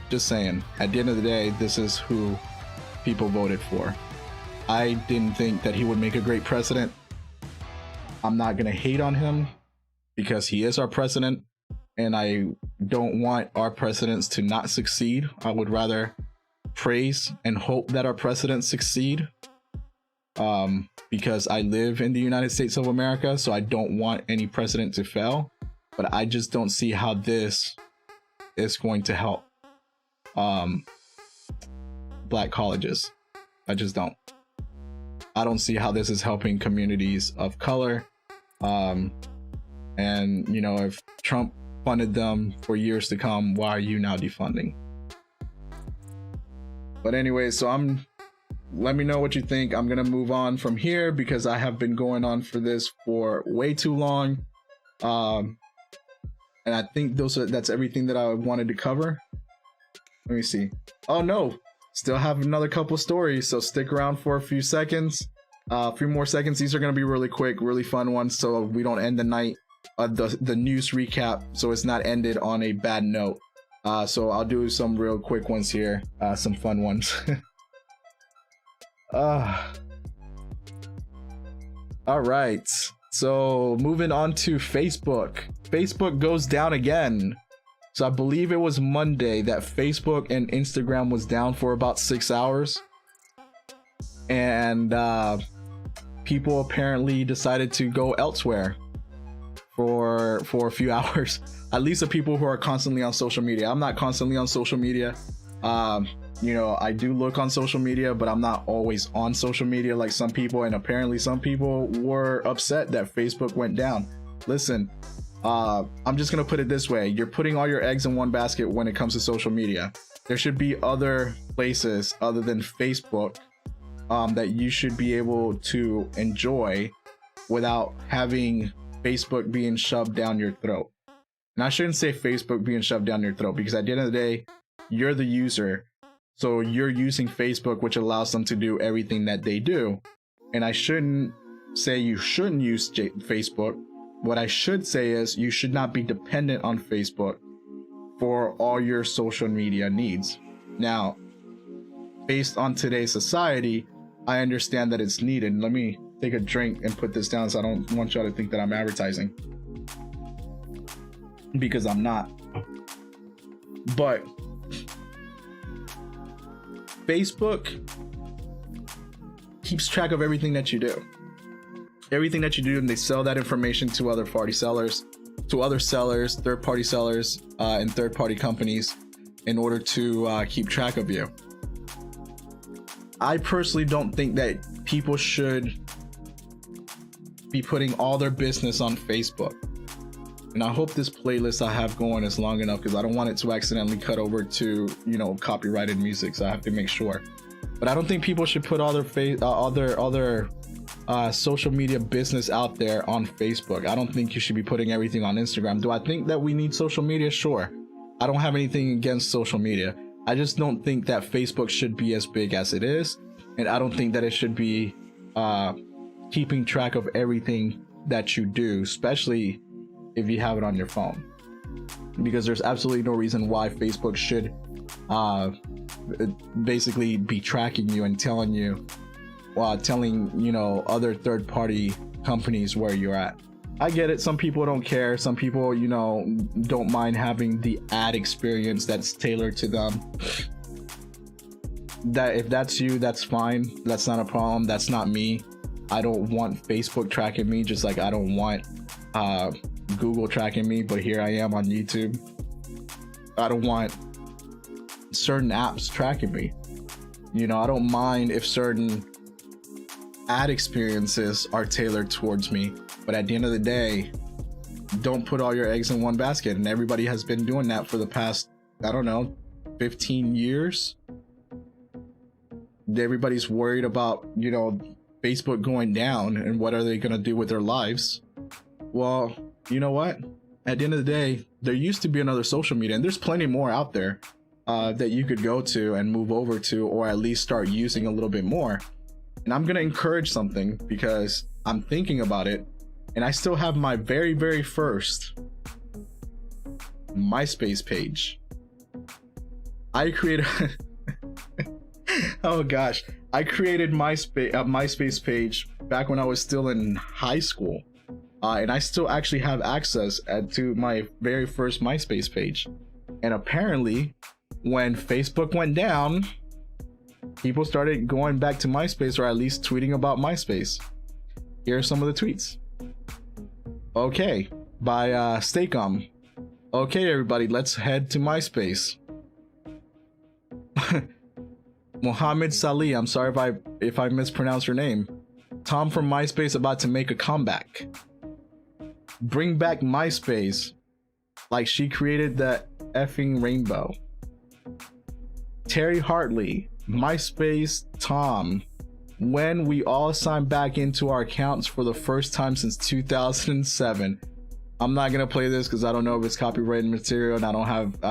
Just saying, at the end of the day, this is who people voted for. I didn't think that he would make a great president. I'm not gonna hate on him because he is our president, and I don't want our presidents to not succeed. I would rather praise and hope that our presidents succeed, because I live in the United States of America, so I don't want any president to fail. But I just don't see how this is going to help black colleges. I just don't. I don't see how this is helping communities of color. And you know, if Trump funded them for years to come. Why are you now defunding? But anyway, so let me know what you think. I'm gonna move on from here because I have been going on for this for way too long. And I think that's everything that I wanted to cover. Let me see. Oh no, still have another couple stories, so stick around for a few seconds. A few more seconds. These are gonna be really quick, really fun ones, so we don't end the night, the news recap, so it's not ended on a bad note. So I'll do some real quick ones here, some fun ones. All right, so moving on to Facebook. Facebook goes down again. So I believe it was Monday that Facebook and Instagram was down for about 6 hours, and people apparently decided to go elsewhere for a few hours. At least the people who are constantly on social media. I'm not constantly on social media. You know, I do look on social media, but I'm not always on social media like some people, and apparently some people were upset that Facebook went down. Listen, I'm just gonna put it this way: you're putting all your eggs in one basket when it comes to social media. There should be other places other than Facebook that you should be able to enjoy without having Facebook being shoved down your throat. And I shouldn't say Facebook being shoved down your throat, because at the end of the day, you're the user. So you're using Facebook, which allows them to do everything that they do. And I shouldn't say you shouldn't use Facebook. What I should say is you should not be dependent on Facebook for all your social media needs. Now, based on today's society, I understand that it's needed. Let me take a drink and put this down so I don't want y'all to think that I'm advertising, because I'm not. But Facebook keeps track of everything that you do. Everything that you do, and they sell that information to other party sellers, third-party sellers, and third-party companies in order to keep track of you. I personally don't think that people should be putting all their business on Facebook. And I hope this playlist I have going is long enough, because I don't want it to accidentally cut over to, you know, copyrighted music. So I have to make sure. But I don't think people should put all their social media business out there on Facebook. I don't think you should be putting everything on Instagram. Do I think that we need social media? Sure. I don't have anything against social media. I just don't think that Facebook should be as big as it is. And I don't think that it should be keeping track of everything that you do, especially if you have it on your phone, because there's absolutely no reason why Facebook should basically be tracking you and telling you other third-party companies where you're at. I get it. Some people don't care. Some people, you know, don't mind having the ad experience that's tailored to them. That if that's you, that's fine. That's not a problem. That's not me. I don't want Facebook tracking me, just like I don't want Google tracking me, but here I am on YouTube. I don't want certain apps tracking me. You know, I don't mind if certain ad experiences are tailored towards me, but at the end of the day, don't put all your eggs in one basket. And everybody has been doing that for the past, I don't know, 15 years. Everybody's worried about, you know, Facebook going down and what are they going to do with their lives. Well, you know what? At the end of the day, there used to be another social media, and there's plenty more out there that you could go to and move over to, or at least start using a little bit more. And I'm going to encourage something because I'm thinking about it, and I still have my very, very first MySpace page. I created oh gosh, I created MySpace page back when I was still in high school. And I still actually have access to my very first MySpace page. And apparently, when Facebook went down, people started going back to MySpace, or at least tweeting about MySpace. Here are some of the tweets. Okay, by Steakum. Okay, everybody, let's head to MySpace. Mohammed Salih, I'm sorry if I mispronounce your name. Tom from MySpace about to make a comeback. Bring back MySpace. Like, she created the effing rainbow. Terry Hartley, MySpace Tom, when we all signed back into our accounts for the first time since 2007. I'm not gonna play this because I don't know if it's copyrighted material, and I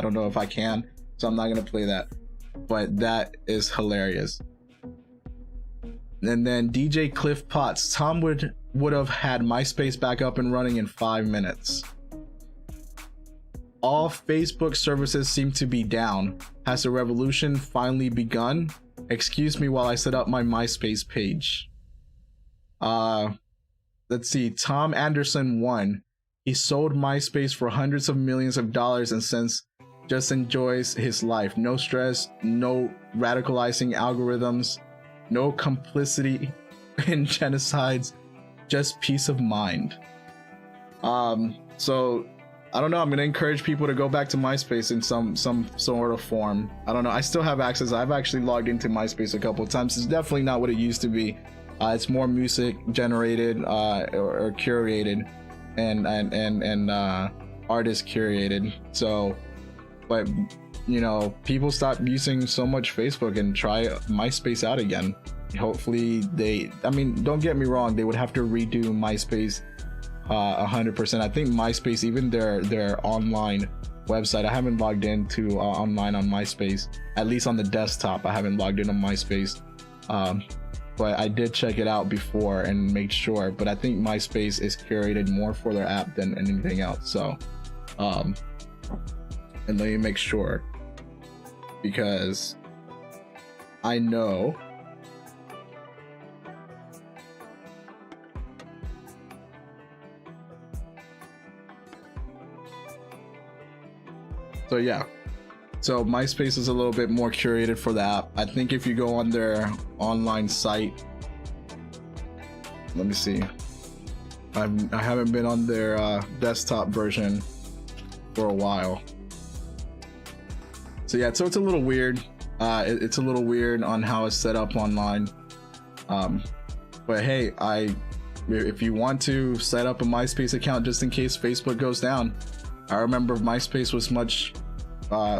don't know if I can, so I'm not gonna play that. But that is hilarious. And then DJ Cliff Potts, Tom would have had MySpace back up and running in 5 minutes. All Facebook services seem to be down. Has the revolution finally begun? Excuse me while I set up my MySpace page. Let's see. Tom Anderson won. He sold MySpace for hundreds of millions of dollars and since just enjoys his life. No stress, no radicalizing algorithms, no complicity in genocides, just peace of mind. So I don't know. I'm gonna encourage people to go back to MySpace in some sort of form. I don't know. I still have access. I've actually logged into MySpace a couple of times. It's definitely not what it used to be. It's more music generated or curated, and artist curated. So, but you know, people stop using so much Facebook and try MySpace out again. Hopefully I mean, don't get me wrong, they would have to redo MySpace 100%. I think MySpace, even their online website, I haven't logged into online on MySpace, at least on the desktop. I haven't logged in on MySpace, but I did check it out before and make sure. But I think MySpace is curated more for their app than anything else. So and let me make sure, because I know so yeah, so MySpace is a little bit more curated for the app. I think if you go on their online site, let me see, I haven't been on their desktop version for a while. So yeah, so it's a little weird. It's a little weird on how it's set up online. But hey, if you want to set up a MySpace account just in case Facebook goes down, I remember MySpace was much, I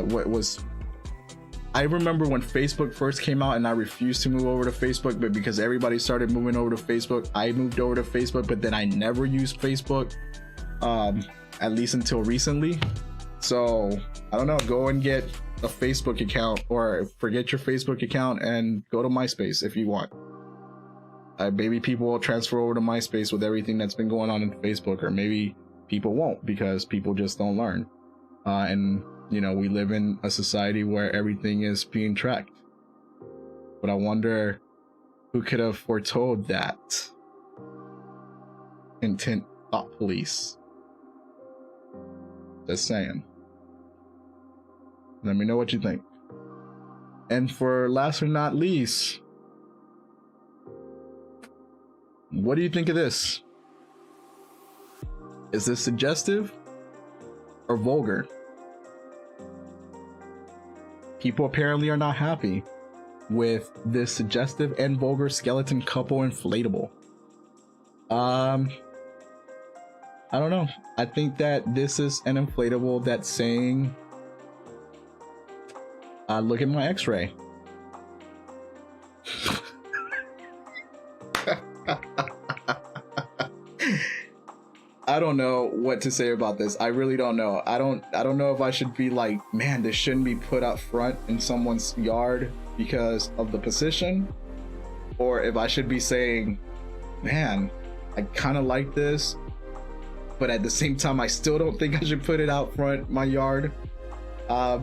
remember when Facebook first came out and I refused to move over to Facebook, but because everybody started moving over to Facebook, I moved over to Facebook, but then I never used Facebook, at least until recently. So I don't know, go and get a Facebook account, or forget your Facebook account and go to MySpace if you want. Maybe people will transfer over to MySpace with everything that's been going on in Facebook, or maybe people won't, because people just don't learn. And you know, we live in a society where everything is being tracked. But I wonder who could have foretold that. Intent thought police. Just saying. Let me know what you think. And for last but not least, what do you think of this? Is this suggestive or vulgar? People apparently are not happy with this suggestive and vulgar skeleton couple inflatable. I don't know. I think that this is an inflatable that's saying, look at my x-ray. I don't know what to say about this. I really don't know. I don't know if I should be like, man, this shouldn't be put up front in someone's yard because of the position, or if I should be saying, man, I kind of like this, but at the same time I still don't think I should put it out front my yard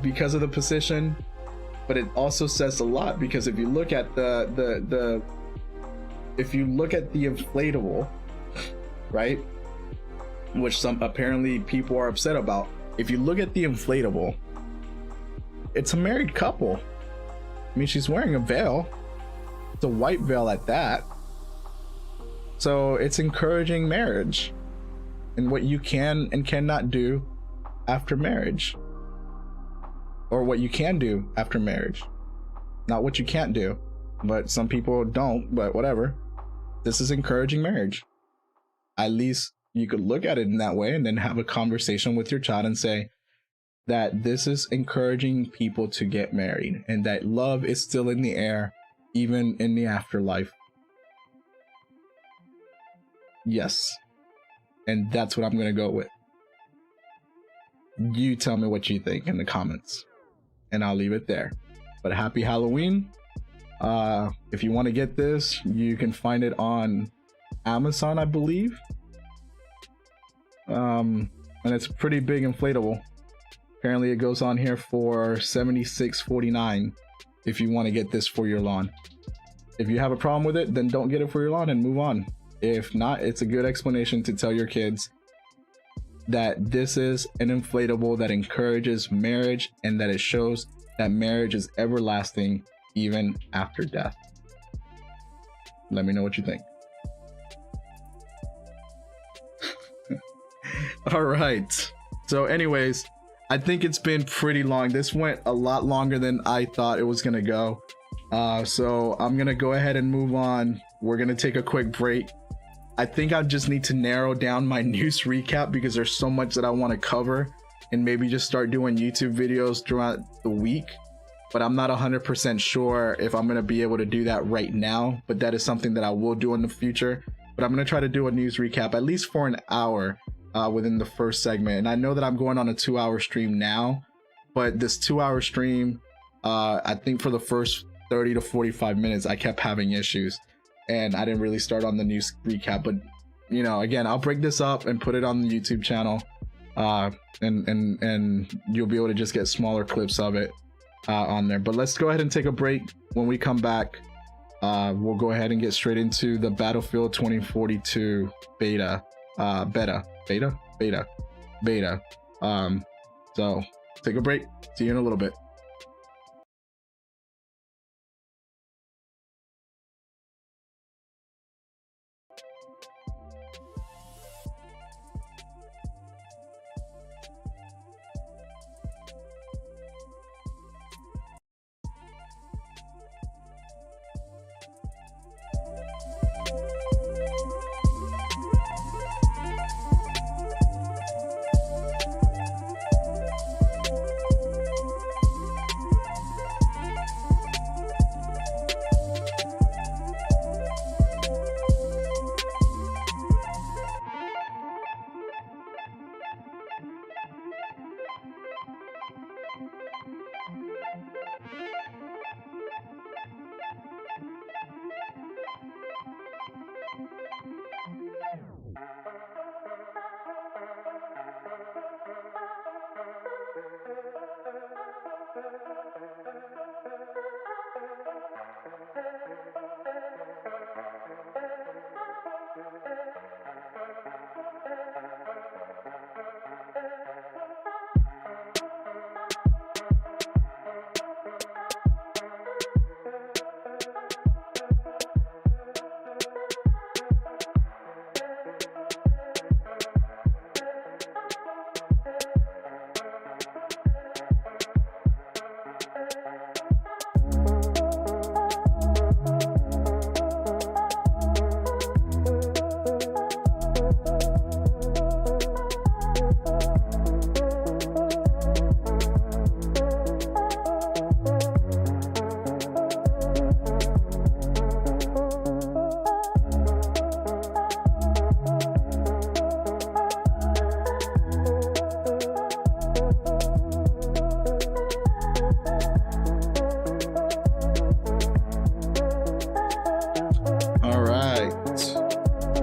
because of the position. But it also says a lot, because if you look at if you look at the inflatable, right, which some apparently people are upset about, if you look at the inflatable, it's a married couple. I mean, she's wearing a veil. It's a white veil at that. So it's encouraging marriage and what you can and cannot do after marriage, or what you can do after marriage, not what you can't do. But some people don't, but whatever. This is encouraging marriage, at least you could look at it in that way and then have a conversation with your child and say that this is encouraging people to get married and that love is still in the air, even in the afterlife. Yes. And that's what I'm going to go with. You tell me what you think in the comments, and I'll leave it there. But happy Halloween. If you want to get this, you can find it on Amazon, I believe. And it's a pretty big inflatable. Apparently it goes on here for $76.49 if you want to get this for your lawn. If you have a problem with it, then don't get it for your lawn and move on. If not, it's a good explanation to tell your kids that this is an inflatable that encourages marriage and that it shows that marriage is everlasting even after death. Let me know what you think. All right. So anyways, I think it's been pretty long. This went a lot longer than I thought it was going to go. So I'm going to go ahead and move on. We're going to take a quick break. I think I just need to narrow down my news recap because there's so much that I want to cover, and maybe just start doing YouTube videos throughout the week. But I'm not 100% sure if I'm going to be able to do that right now, but that is something that I will do in the future. But I'm going to try to do a news recap at least for an hour within the first segment. And I know that I'm going on a 2-hour stream now, but this 2-hour stream, I think for the first 30 to 45 minutes, I kept having issues. And I didn't really start on the news recap, but you know, again, I'll break this up and put it on the YouTube channel, and you'll be able to just get smaller clips of it on there. But let's go ahead and take a break. When we come back, we'll go ahead and get straight into the Battlefield 2042 beta. So take a break. See you in a little bit.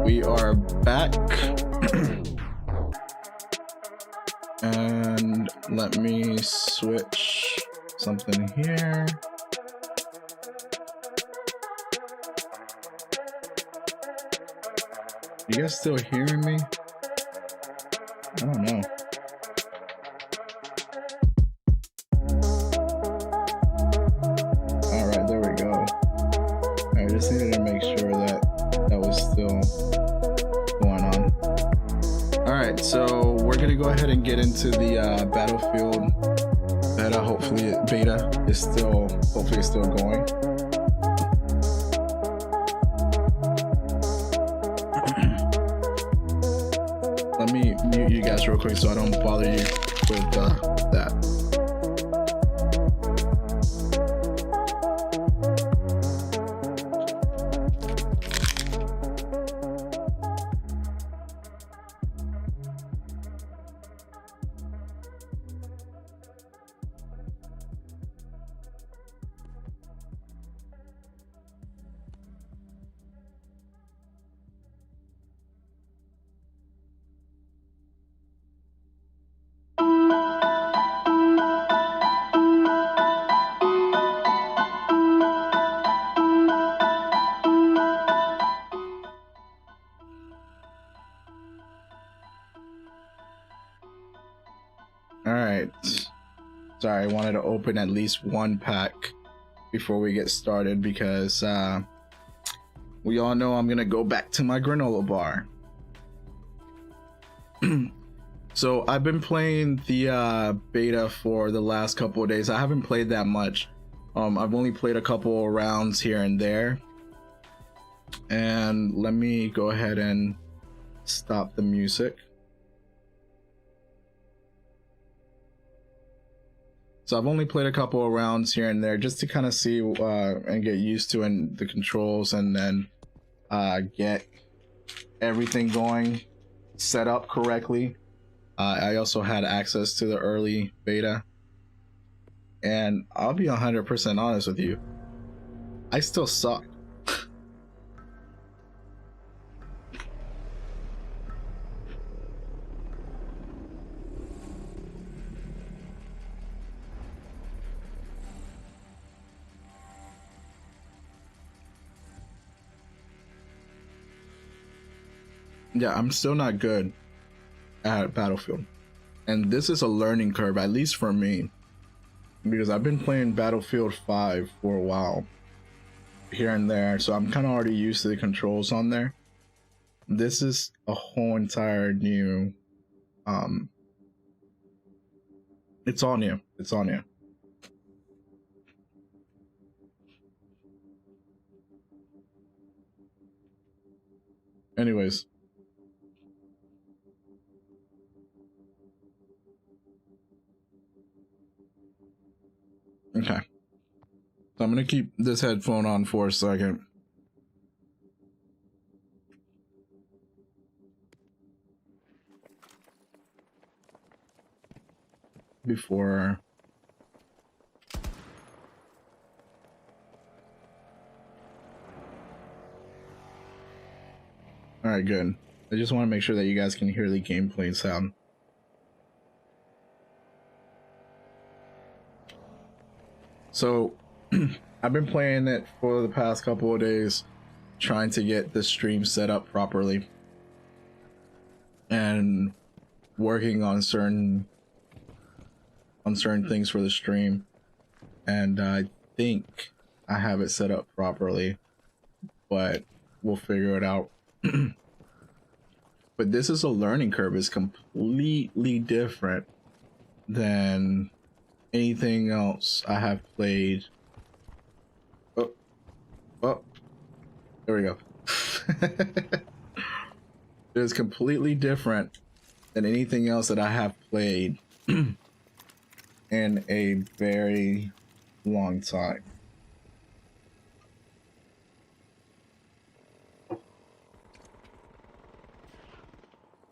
We are back. And let me switch something here. You guys still hearing me? I don't know. Alright, there we go. I just needed to make sure that that was still going on. Alright, so we're gonna go ahead and get into the Battlefield beta. Hopefully beta is still going. quick so I don't bother you with that. Alright. Sorry, I wanted to open at least one pack before we get started because we all know I'm gonna go back to my granola bar. So I've been playing the beta for the last couple of days. I haven't played that much. I've only played a couple of rounds here and there. And let me go ahead and stop the music. So I've only played a couple of rounds here and there just to kind of see and get used to the controls, and then get everything going set up correctly. I also had access to the early beta, and I'll be 100% honest with you, I still suck. Yeah, I'm still not good at Battlefield. And this is a learning curve, at least for me. Because I've been playing Battlefield 5 for a while. Here and there. So I'm kind of already used to the controls on there. This is a whole entire new... it's all new. It's all new. Anyways. Okay. So I'm going to keep this headphone on for a second. Before... Alright, good. I just want to make sure that you guys can hear the gameplay sound. So, I've been playing it for the past couple of days, trying to get the stream set up properly. And working on certain things for the stream. And I think I have it set up properly, but we'll figure it out. But this is a learning curve. It's completely different than anything else I have played. Oh, there we go. It is completely different than anything else that I have played in a very long time.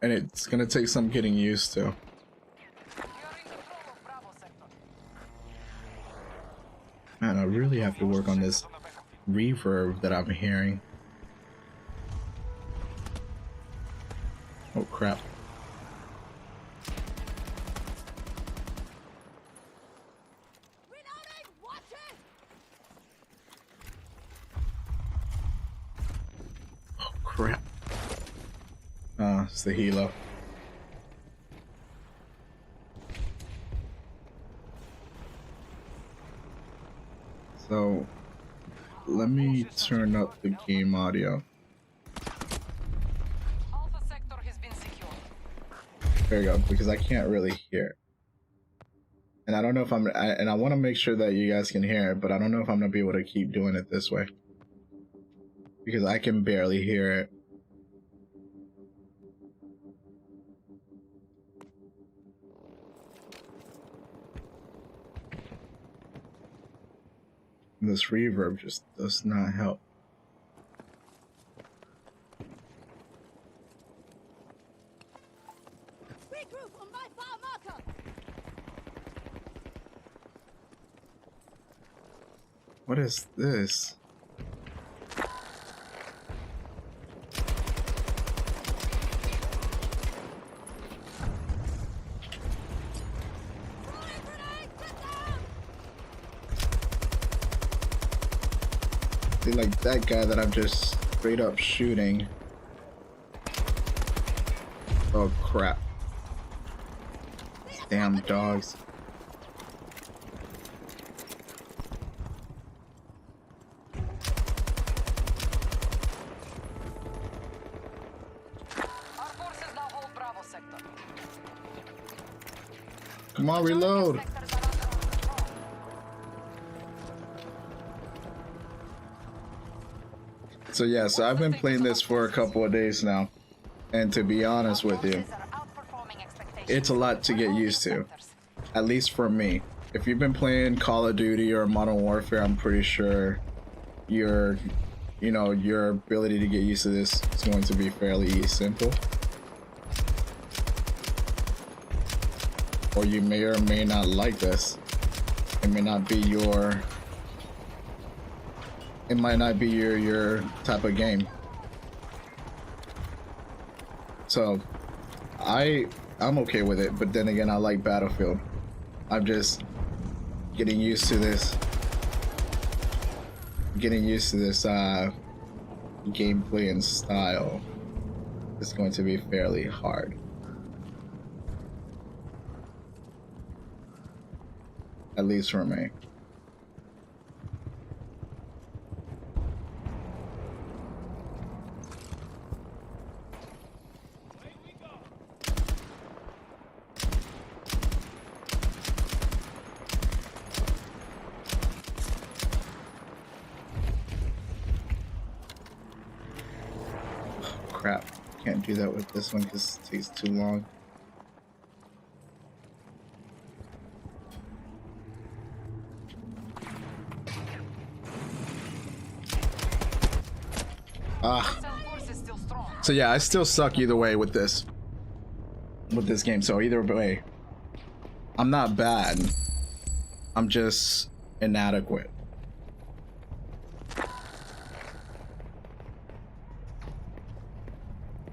And it's gonna take some getting used to. Man, I really have to work on this reverb that I'm hearing. Oh crap. Oh crap. It's the helo. So, let me turn up the game audio. There we go, because I can't really hear it. And I don't know if and I want to make sure that you guys can hear it, but I don't know if I'm going to be able to keep doing it this way. Because I can barely hear it. This reverb just does not help. Regroup on my far marker. What is this? See, like that guy that I'm just straight up shooting. Oh crap. Damn dogs. Our forces now hold Bravo sector. Come on, reload. Sectors are under control. So yeah, so I've been playing this for a couple of days now. And to be honest with you, Forces are outperforming expectations. it's a lot to get used to. At least for me. If you've been playing Call of Duty or Modern Warfare, I'm pretty sure your ability to get used to this is going to be fairly simple. Or you may or may not like this. It may not be your your type of game. So I'm okay with it, but then again I like Battlefield. I'm just getting used to this. Getting used to this gameplay and style is going to be fairly hard. At least for me. Crap, can't do that with this one because it takes too long. Forces still strong. So yeah, I still suck either way with this game. So either way, I'm not bad. I'm just inadequate.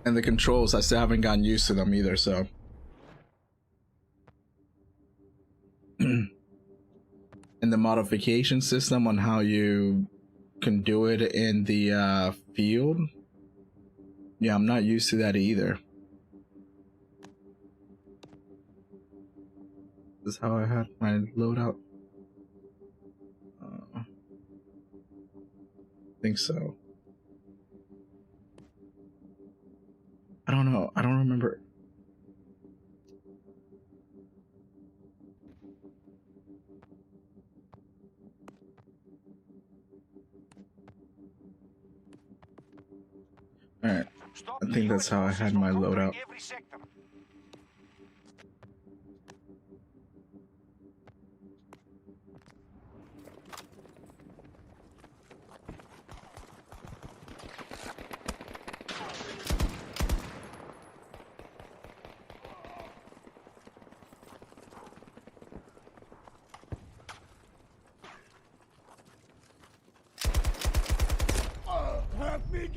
And the controls, I still haven't gotten used to them either, so. And the modification system on how you can do it in the field. Yeah, I'm not used to that either. This is how I had my loadout. I think so. I don't know. I don't remember. Alright. I think that's how I had my loadout.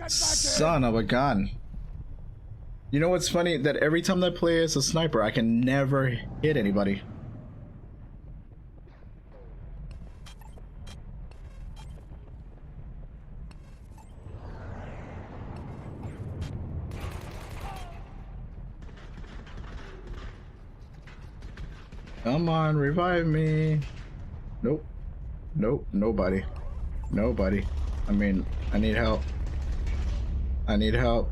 Son of a gun. You know what's funny? That every time I play as a sniper, I can never hit anybody. Come on, revive me. Nope. Nope, nobody. Nobody. I mean, I need help. I need help.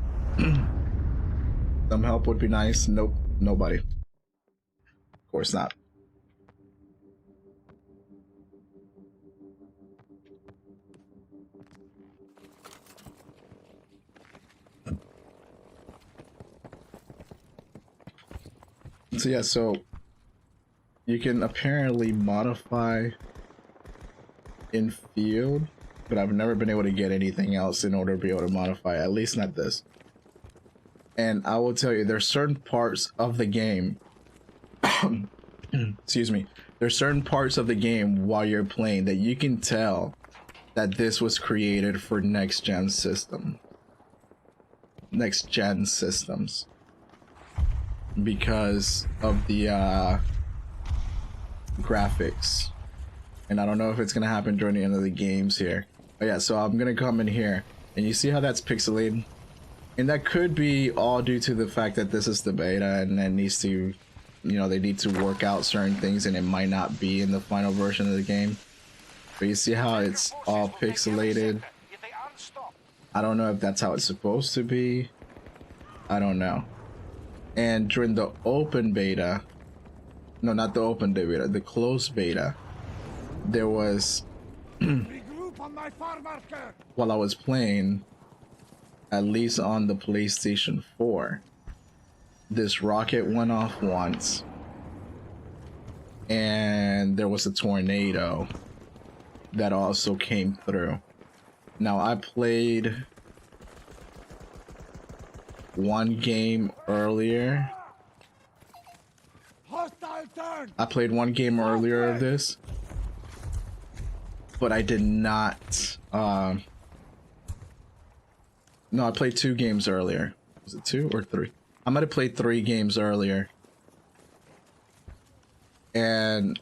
Some help would be nice. Nope, nobody. Of course not. So yeah, so you can apparently modify in field, but I've never been able to get anything else in order to be able to modify, at least not this. And I will tell you, there's certain parts of the game, excuse me, there's certain parts of the game while you're playing that you can tell that this was created for next gen systems, because of the graphics. And I don't know if it's gonna happen during the end of the games here. But yeah, so I'm gonna come in here and you see how that's pixelated, and that could be all due to the fact that this is the beta and it needs to, you know, they need to work out certain things and it might not be in the final version of the game. But you see how it's all pixelated. I don't know if that's how it's supposed to be. I don't know. And during the open beta, no, not the open beta, the closed beta, there was, while I was playing, at least on the PlayStation 4, this rocket went off once, and there was a tornado that also came through. Now, I played one game earlier. I played one game earlier of this, but I did not. No, I played 2 games earlier. Was it 2 or 3? I might have played 3 games earlier, and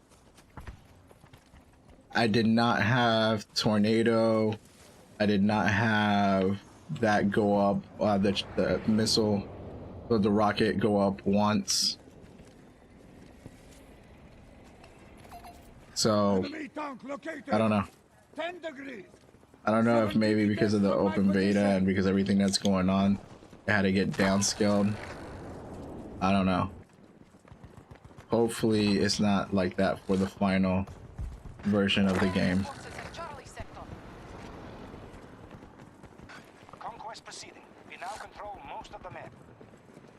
I did not have tornado. I did not have that go up. The missile, or the rocket, go up once. So I don't know. I don't know if maybe because of the open beta and because everything that's going on, it had to get downscaled. I don't know. Hopefully it's not like that for the final version of the game. Forces in Charlie sector. Conquest proceeding. We now control most of the map.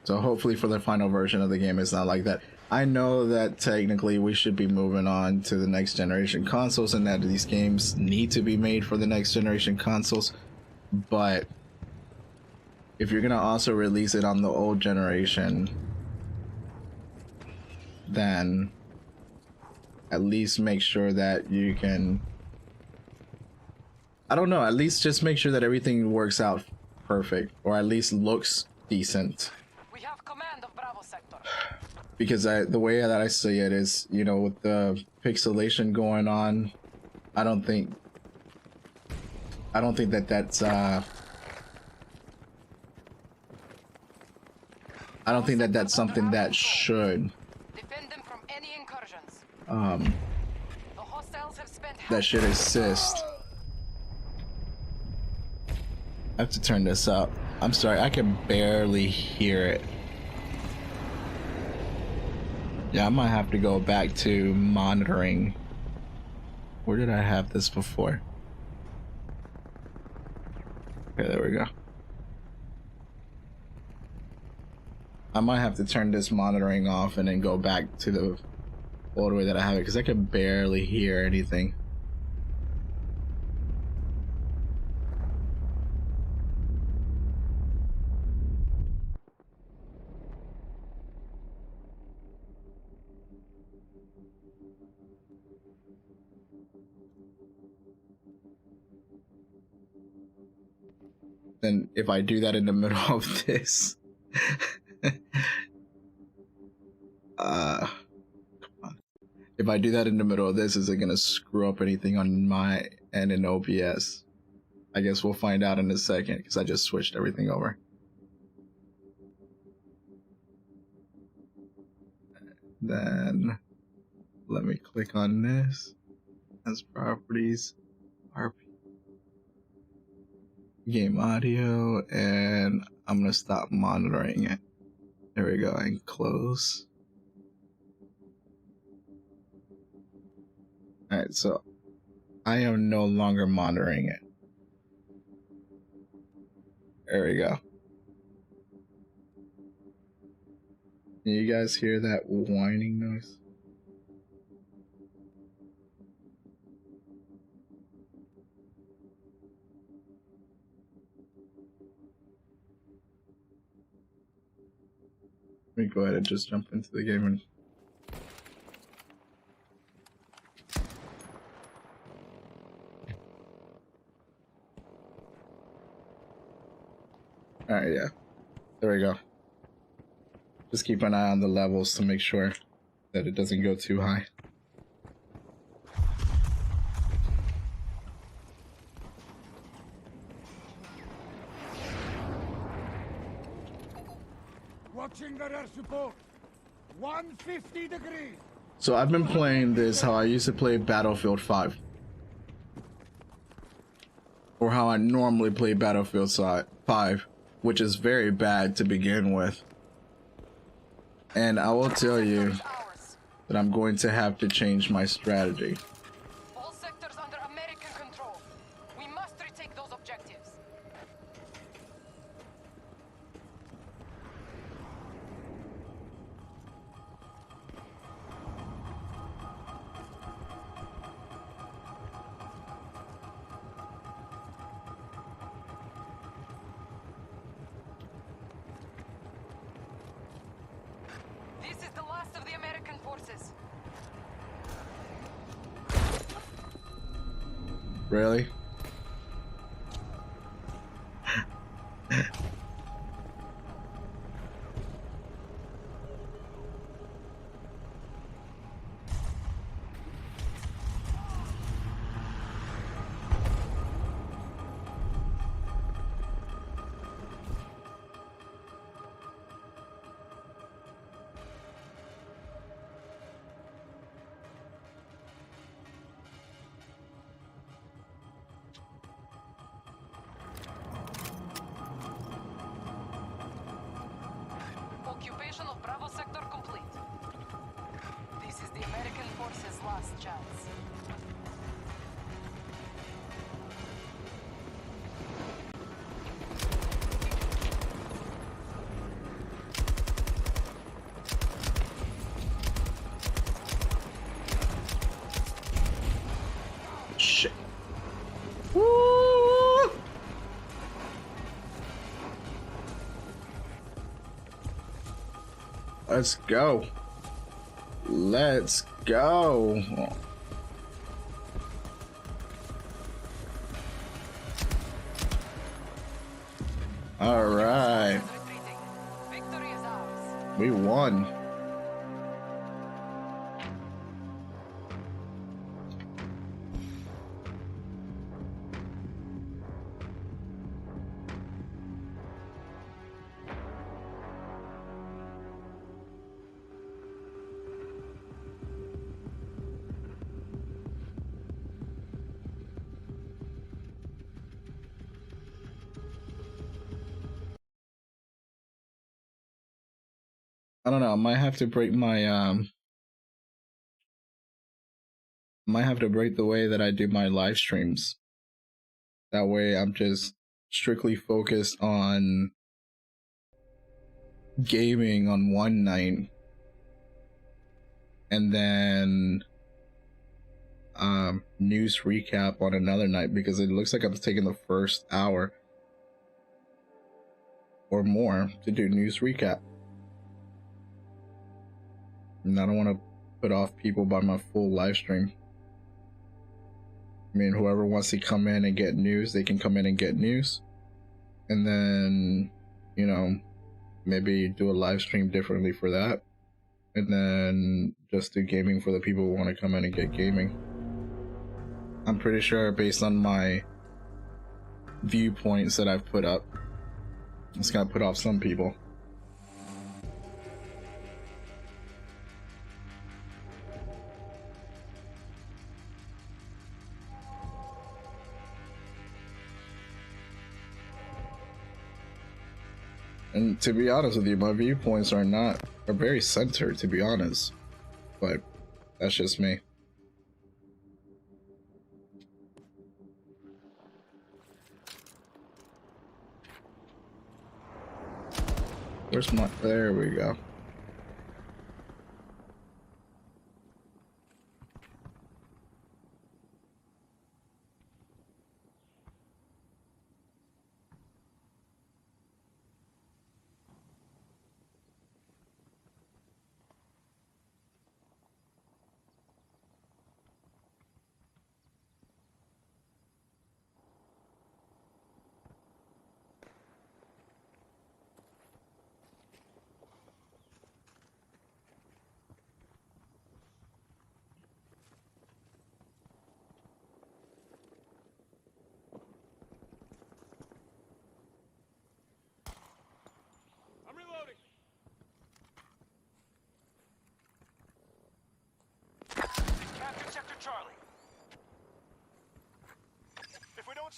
So hopefully for the final version of the game it's not like that. I know that technically we should be moving on to the next generation consoles and that these games need to be made for the next generation consoles, but if you're gonna also release it on the old generation, then at least make sure that you can, I don't know, at least just make sure that everything works out perfect, or at least looks decent. We have command of Bravo sector. Because the way that I see it is, you know, with the pixelation going on, I don't think that that's something that should Defend them from any incursions. The hostiles have spent that should assist. I have to turn this up. I'm sorry, I can barely hear it. Yeah, I might have to go back to monitoring. Where did I have this before? Okay, there we go. I might have to turn this monitoring off and then go back to the old way that I have it, because I can barely hear anything. Then if I do that in the middle of this, come on. If I do that in the middle of this, is it gonna screw up anything on my end in OBS? I guess we'll find out in a second, because I just switched everything over. Then let me click on this as properties, RP, game audio, and I'm gonna stop monitoring it. There we go, and close. Alright, so I am no longer monitoring it. There we go. Can you guys hear that whining noise? Let me go ahead and just jump into the game and alright, yeah. There we go. Just keep an eye on the levels to make sure that it doesn't go too high. Watching the air support. 150 degrees. So I've been playing this how I used to play Battlefield 5. Or how I normally play Battlefield 5, which is very bad to begin with. And I will tell you that I'm going to have to change my strategy. All sectors under American control. We must retake those objectives. This is the last of the American forces. Really? Occupation of Bravo sector complete. This is the American forces' last chance. Shit. Woo! Let's go. Let's go. All right. Retreating. Victory is ours. We won. I don't know. I might have to break my might have to break the way that I do my live streams. That way I'm just strictly focused on gaming on one night and then news recap on another night, because it looks like I'm taking the first hour or more to do news recap. And I don't want to put off people by my full live stream. I mean, whoever wants to come in and get news, they can come in and get news. And then, you know, maybe do a live stream differently for that. And then just do gaming for the people who want to come in and get gaming. I'm pretty sure based on my viewpoints that I've put up, it's gonna put off some people. And to be honest with you, my viewpoints are very centered, to be honest. But that's just me. Where's my... There we go.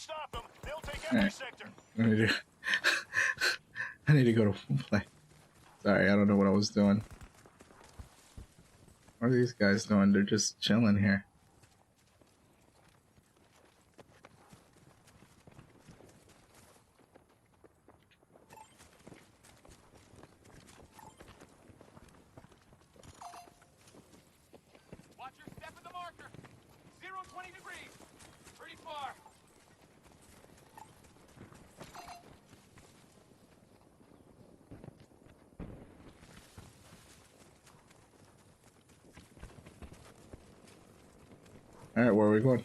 stop them, they'll take every Alright. sector. I need to, I need to go to play. Sorry, I don't know what I was doing. What are these guys doing? They're just chilling here. Watch your step at the marker. 0-20 degrees. Pretty far. Alright, where are we going?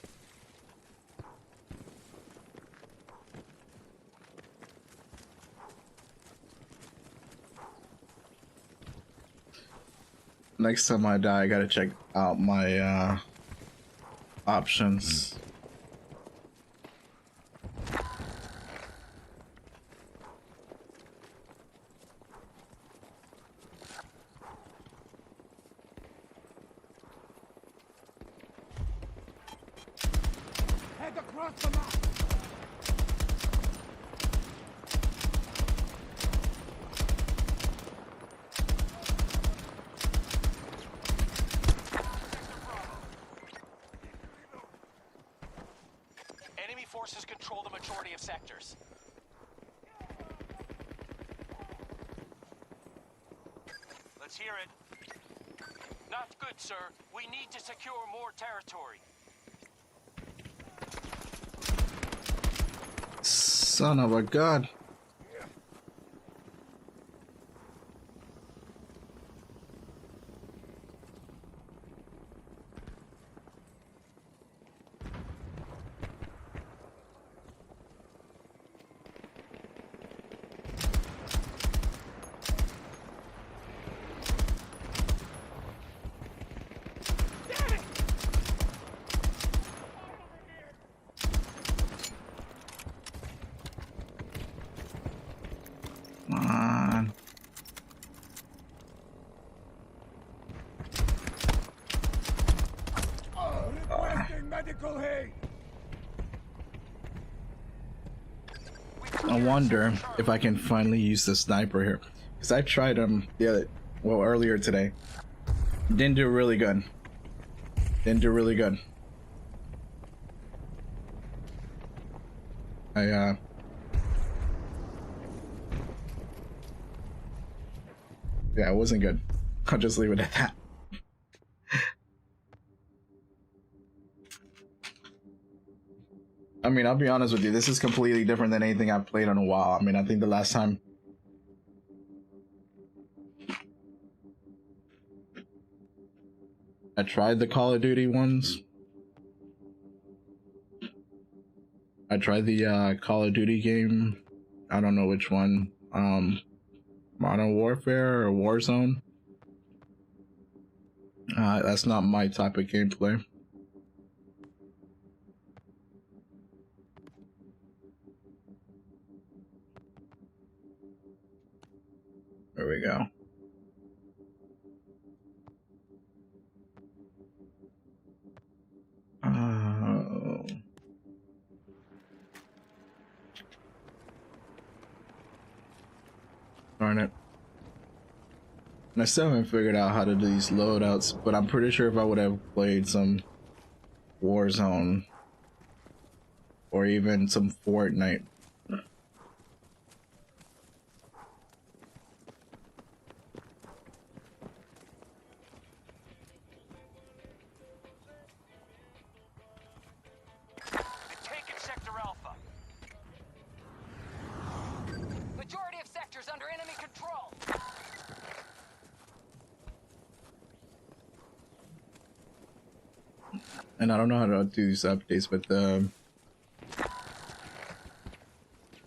Next time I die, I gotta check out my options. Head across the map. Enemy forces control the majority of sectors. Let's hear it. Not good, sir. We need to secure more territory. Son of a god. Come on. Requesting medical aid. I wonder if I can finally use the sniper here, because I tried earlier today. Didn't do really good. Didn't do really good. Yeah, it wasn't good. I'll just leave it at that. I mean, I'll be honest with you, this is completely different than anything I've played in a while. I mean, I think the last time I tried the Call of Duty ones, I tried the Call of Duty game, I don't know which one, Modern Warfare or Warzone. That's not my type of gameplay. There we go. Oh. Darn it. And I still haven't figured out how to do these loadouts, but I'm pretty sure if I would have played some Warzone or even some Fortnite, They've taken Sector Alpha. Majority of sectors under enemy control. and I don't know how to do these updates, but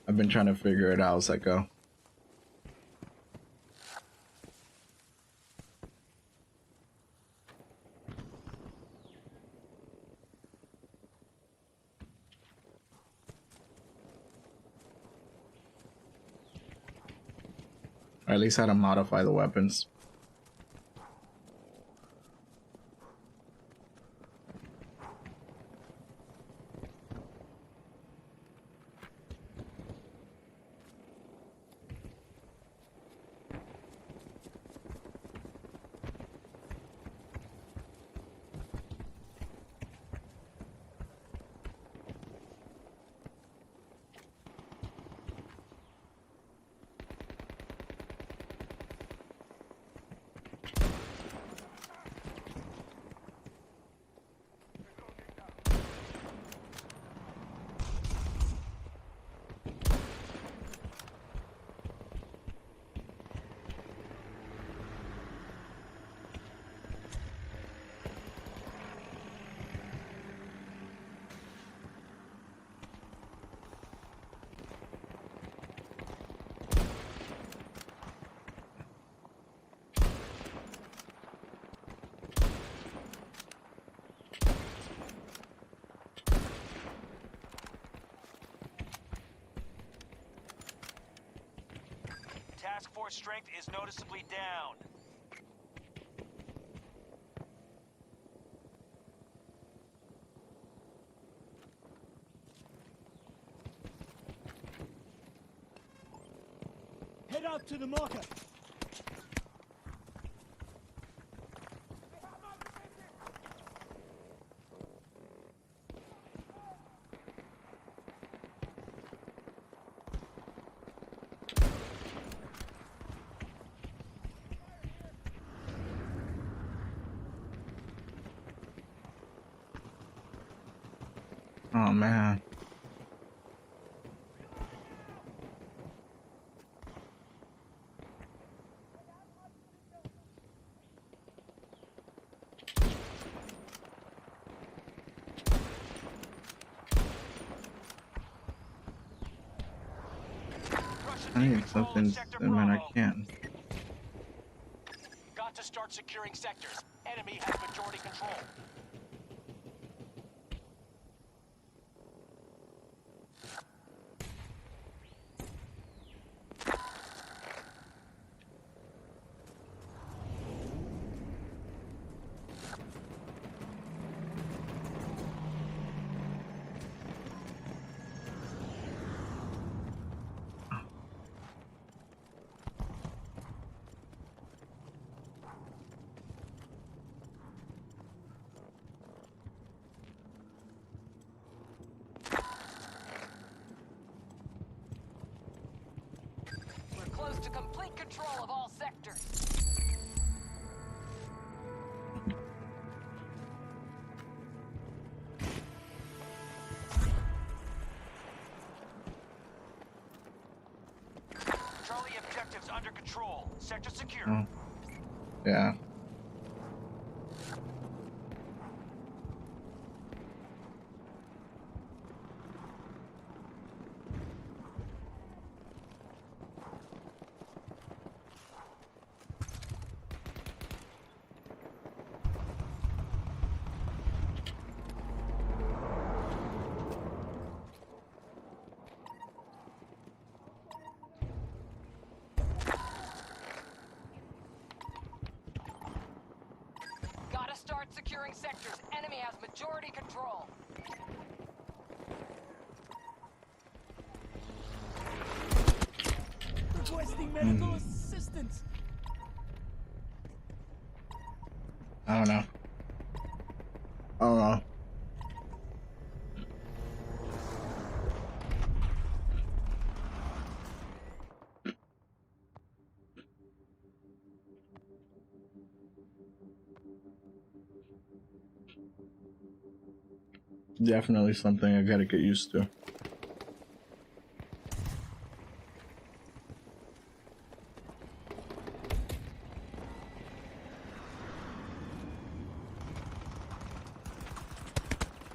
I've been trying to figure it out as I go. Or at least how to modify the weapons. C4 strength is noticeably down. Head out to the marker. Oh man. I need something, man, I can't. Got to start securing sectors. Enemy has majority control. We're close to complete control of all sectors. Charlie objectives under control. Sector secure. Oh. Yeah. Gotta start securing sectors. Enemy has majority control. Requesting medical assistance. I don't know. I don't know. Definitely something I gotta get used to.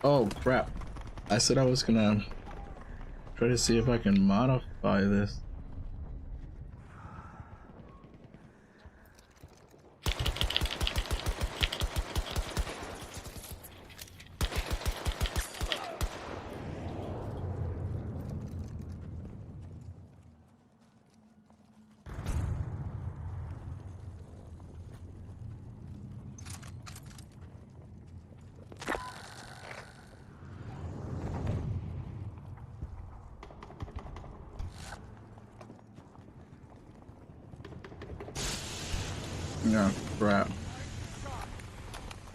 Oh crap. I said I was gonna try to see if I can modify this. No, crap.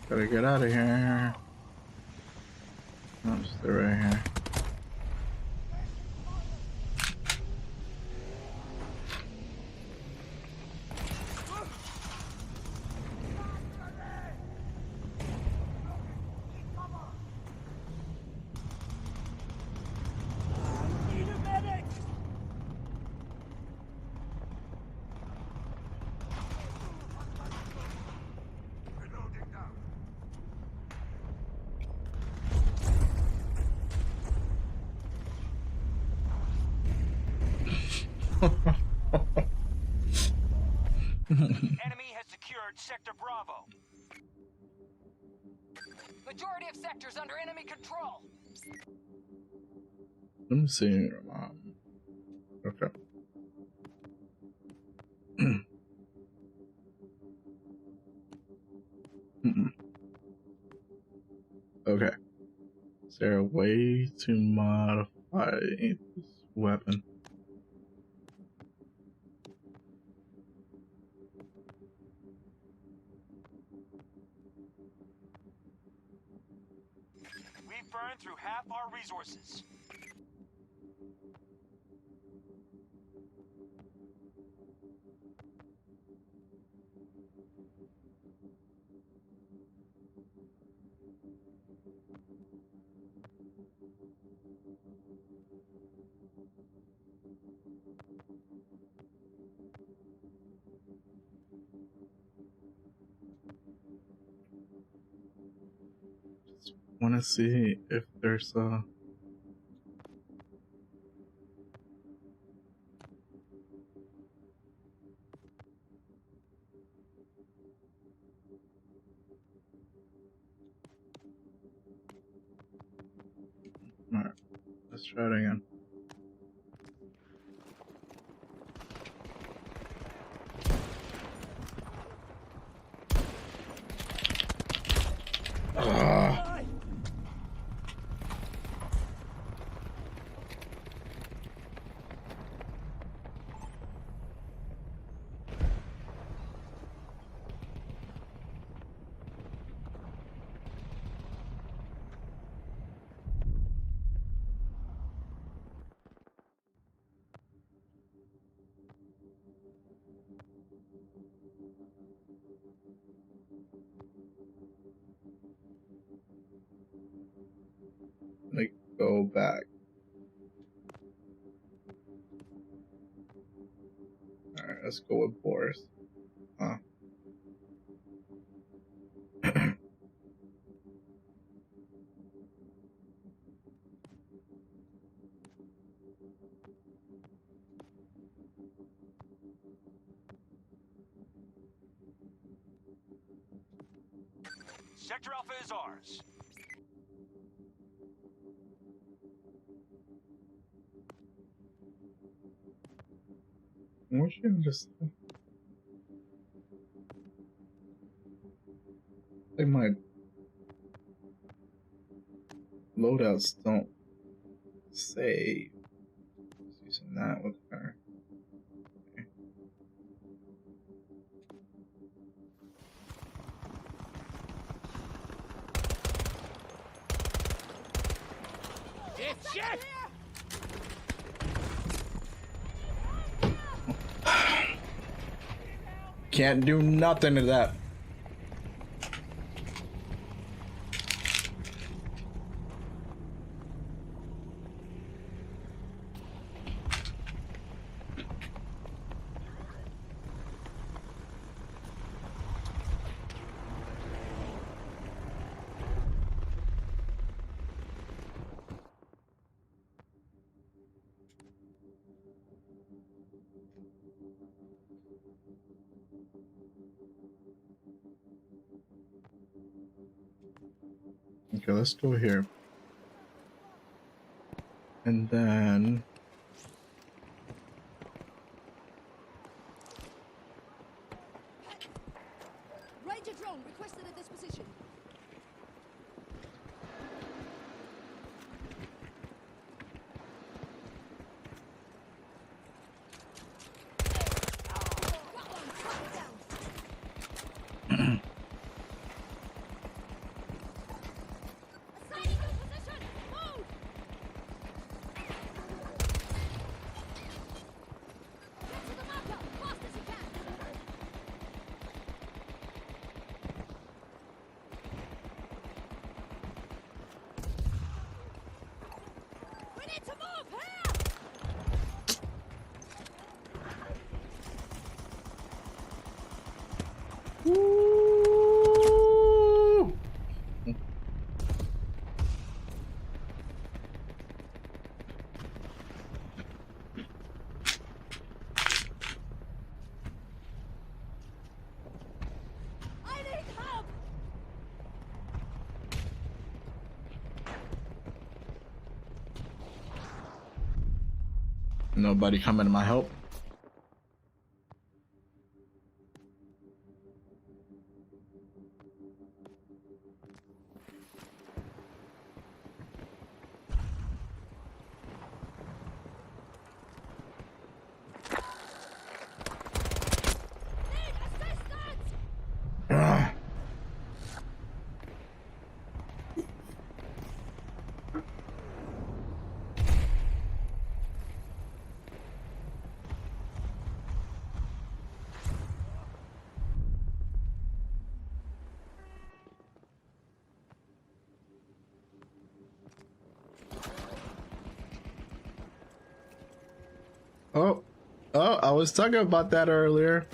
Gotta get out of here. I'm still right here. Need a medic. Reloading now. Enemy has secured Sector Bravo. Majority of sectors under enemy control. Let me see. Okay. Okay. Is there a way to modify this weapon? We've burned through half our resources. Just want to see if there's a. Alright, let's try it again. Ah. Like, go back. Alright, let's go with Boris. Huh. Sector Alpha is ours. What you just like my loadouts don't say using that with her. Shit! Can't do nothing to that. Okay, let's go here. And then Ranger drone requested at this position. Got one, target down. Assigning new position. Move. Get to the marker, fast as you can. We need to move here. Woo! I need help. Nobody coming to my help. Oh, I was talking about that earlier.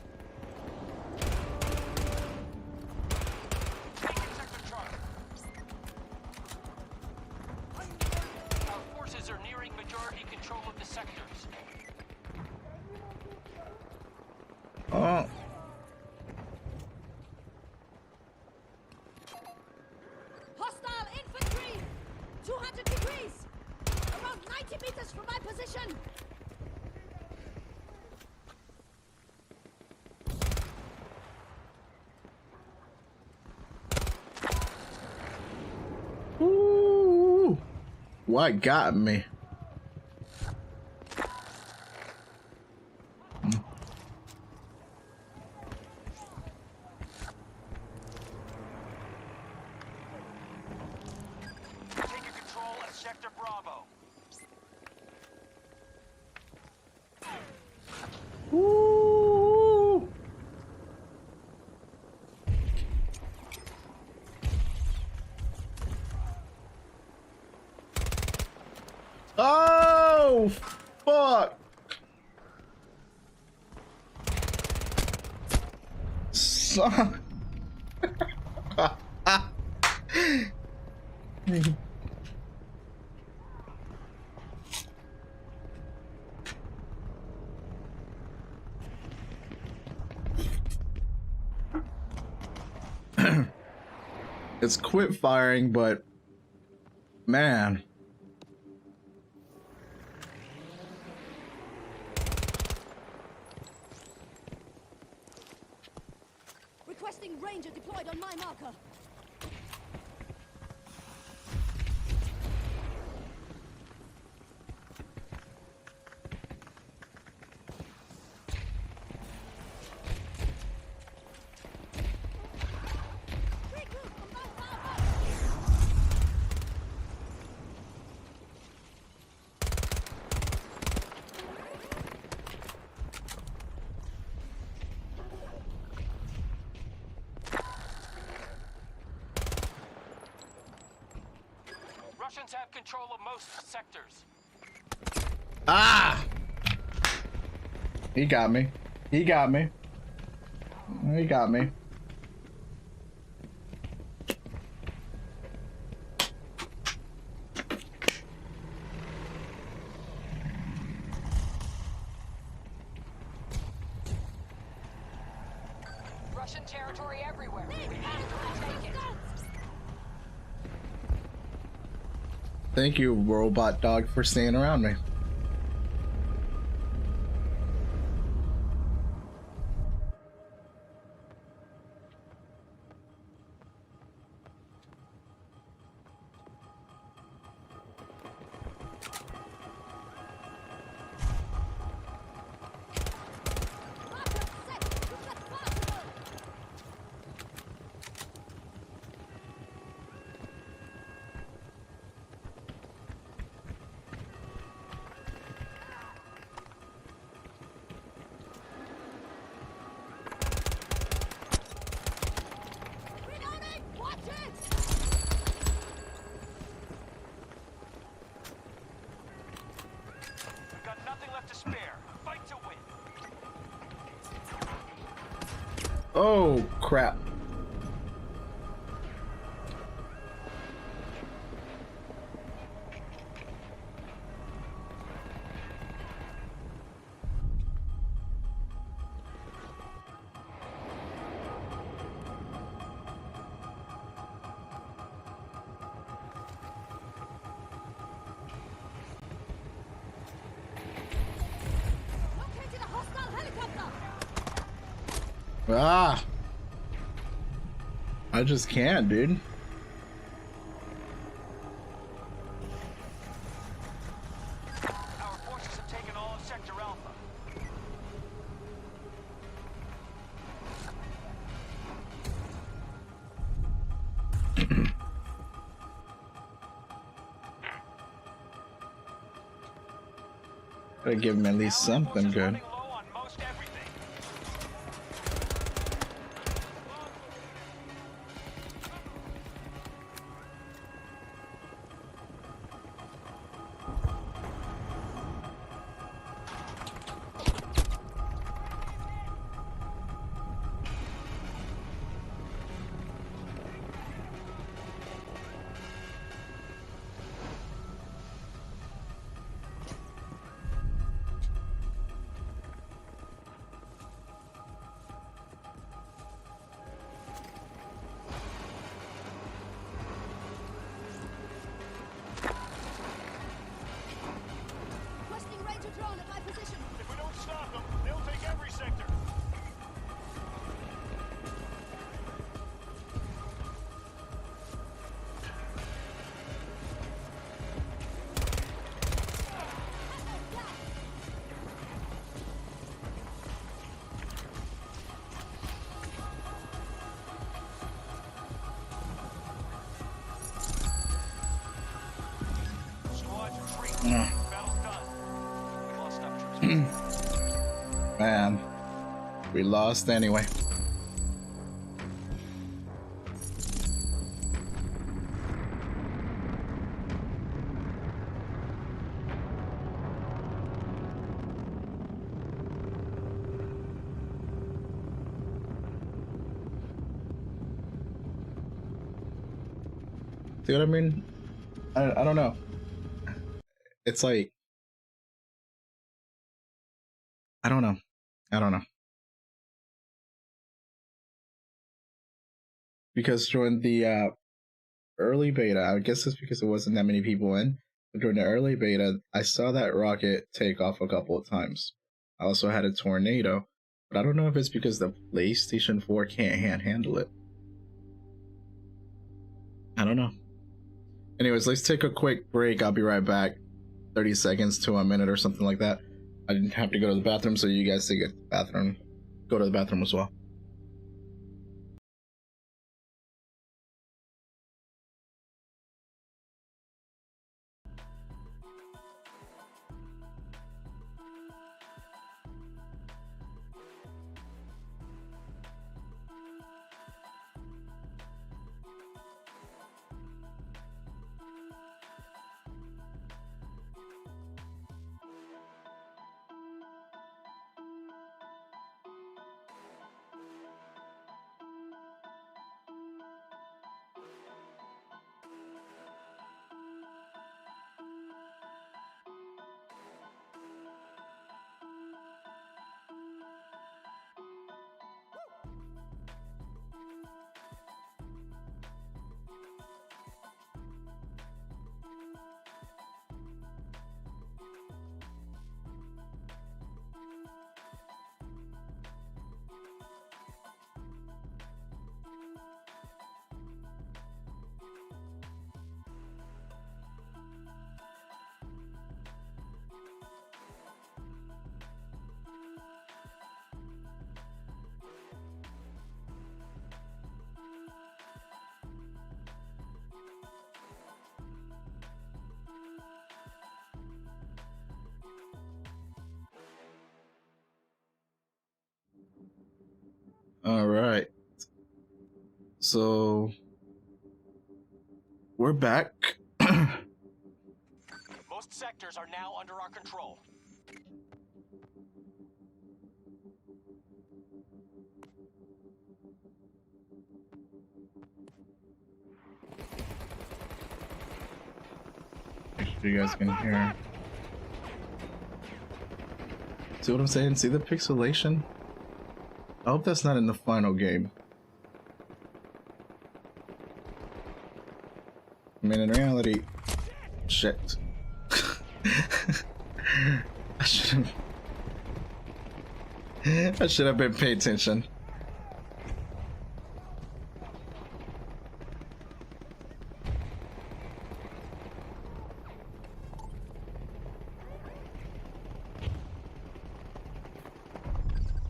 Taking Sector Charlie. Our forces are nearing majority control of the sectors. Oh. Hostile infantry! 200 degrees! Around 90 meters from my position! Ooh. What got me? Taking control of Sector Bravo. Ooh. Oh, fuck. Son. It's quit firing, but man. Requesting ranger deployed on my marker. Regroup from my marker. Russians have control of most sectors. Ah! He got me. He got me. He got me. Russian territory everywhere. We have to retake it. Thank you, robot dog, for staying around me. Marker set! You've got far to go! Reloading! Watch it! We've got nothing left to spare. Fight to win. Oh, crap. Located a hostile helicopter! Ah! I just can't, dude. Our forces have taken all of Sector Alpha. Gotta give him at least something Forces good. running low on most everything. Battle's done. We've lost enough troops. Man, we lost anyway. See what I mean? I don't know. It's like, I don't know. I don't know. Because during the early beta, I guess it's because there wasn't that many people in, but during the early beta, I saw that rocket take off a couple of times. I also had a tornado, but I don't know if it's because the PlayStation 4 can't handle it. I don't know. Anyways, let's take a quick break. I'll be right back. 30 seconds to a minute or something like that. I didn't have to go to the bathroom, so you guys take a bathroom. Go to the bathroom as well. All right. So we're back. Most sectors are now under our control. Make sure you guys can hear. See what I'm saying? See the pixelation? I hope that's not in the final game. I mean, in reality, shit. I should have been paying attention.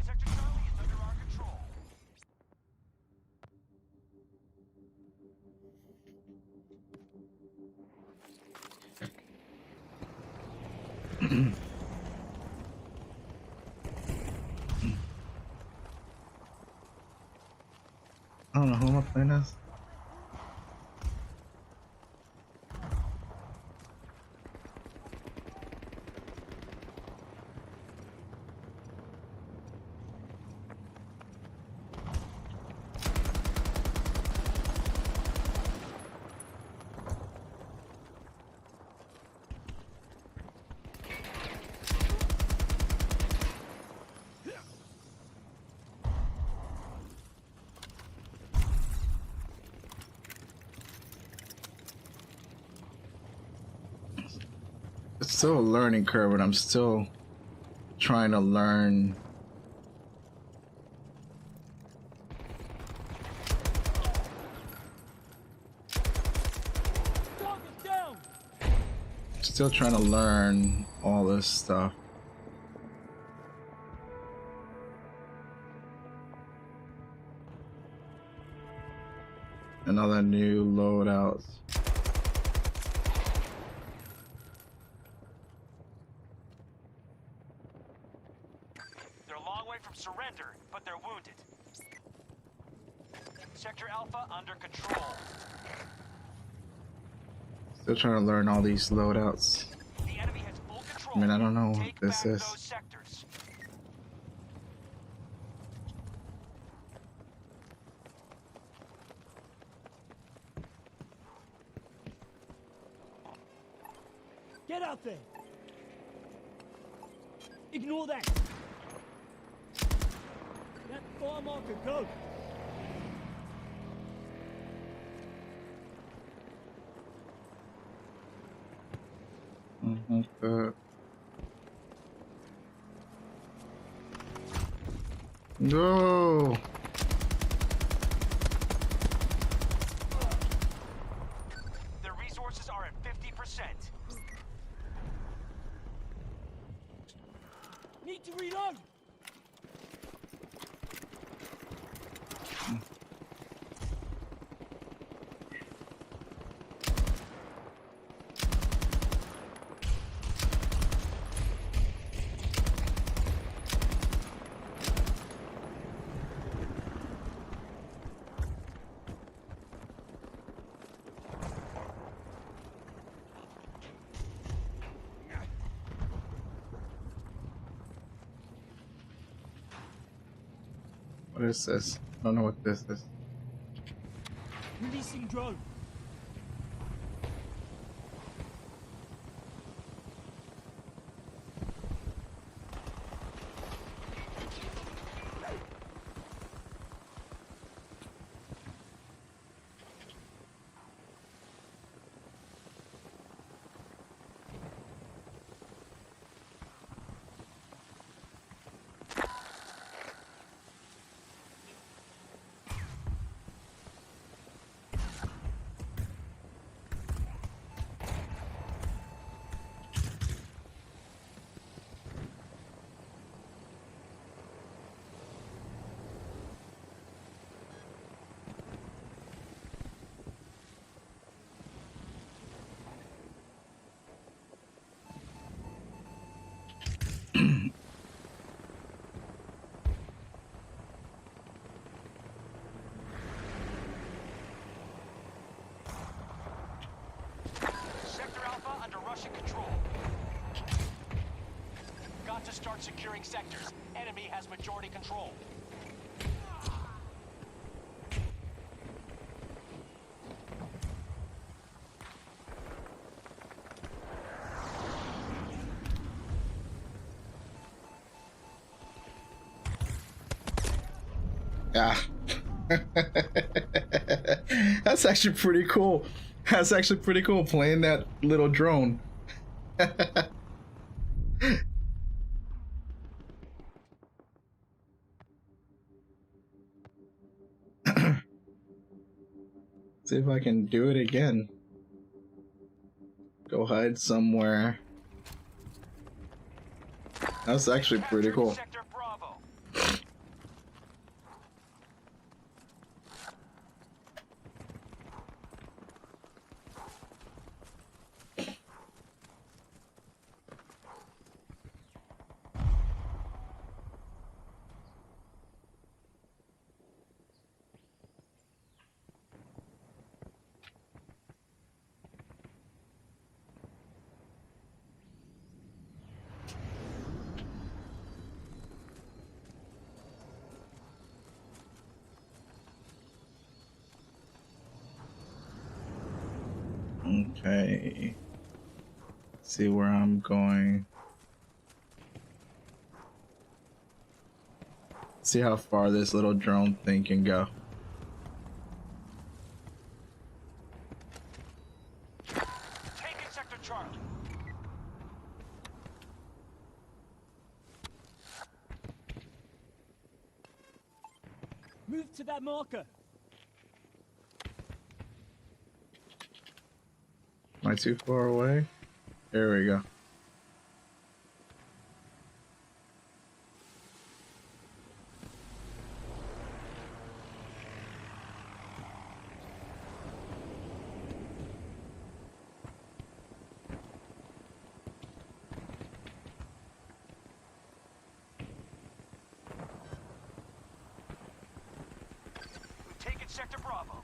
Sector Charlie is under our control. I don't know who am I playing as. It's still a learning curve, and I'm still trying to learn. Target down! Still trying to learn all this stuff. And all the new loadouts. Sector Alpha under control. Still trying to learn all these loadouts. The enemy has full control. I mean, I don't know what Take this back is. those sectors. Get out there! Ignore that! That fire marker, go! No. Their resources are at 50%. Need to reload! What is this? I don't know what this is. Releasing drone. Sector Alpha under Russian control. Got to start securing sectors. Enemy has majority control. Yeah. That's actually pretty cool. That's actually pretty cool playing that little drone. See if I can do it again. Go hide somewhere. That's actually pretty cool. Sector Bravo. Okay. See where I'm going. See how far this little drone thing can go. Taking Sector Charlie. Move to that marker. Am I too far away? There we go. We've taken Sector Bravo.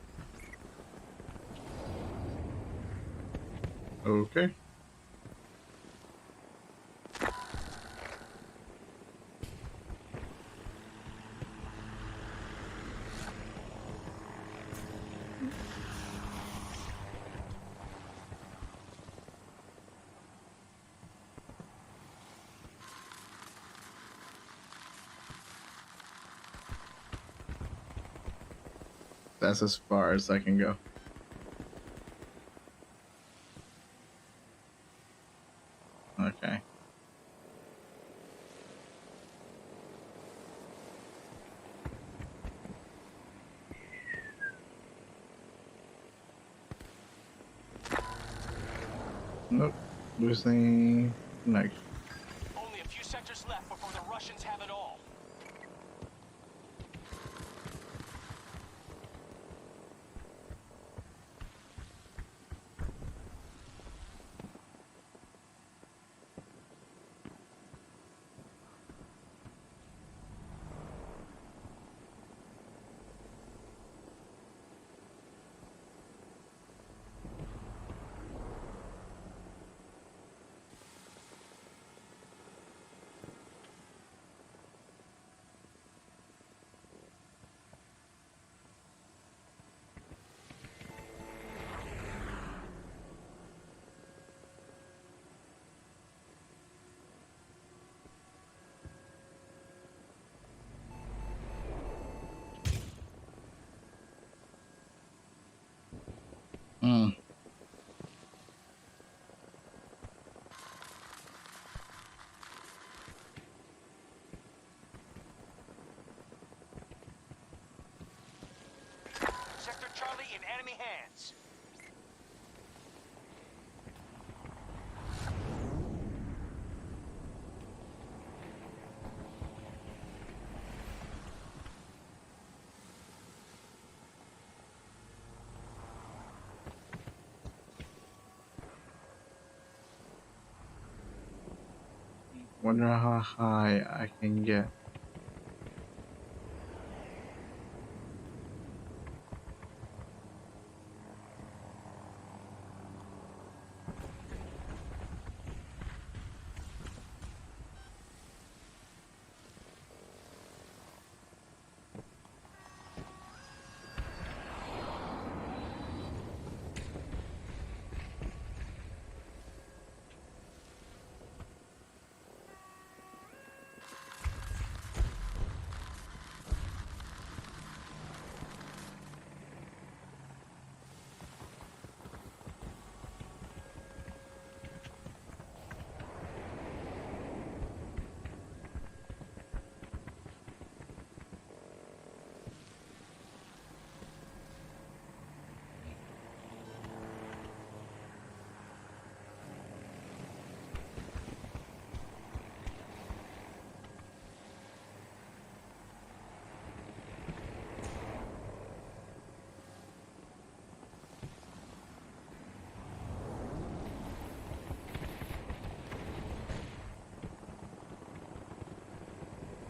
Okay. That's as far as I can go. Okay. Nope. Losing connection. Only a few sectors left before the Russians have it all. Hmm. Sector Charlie in enemy hands. Wonder how high I can get.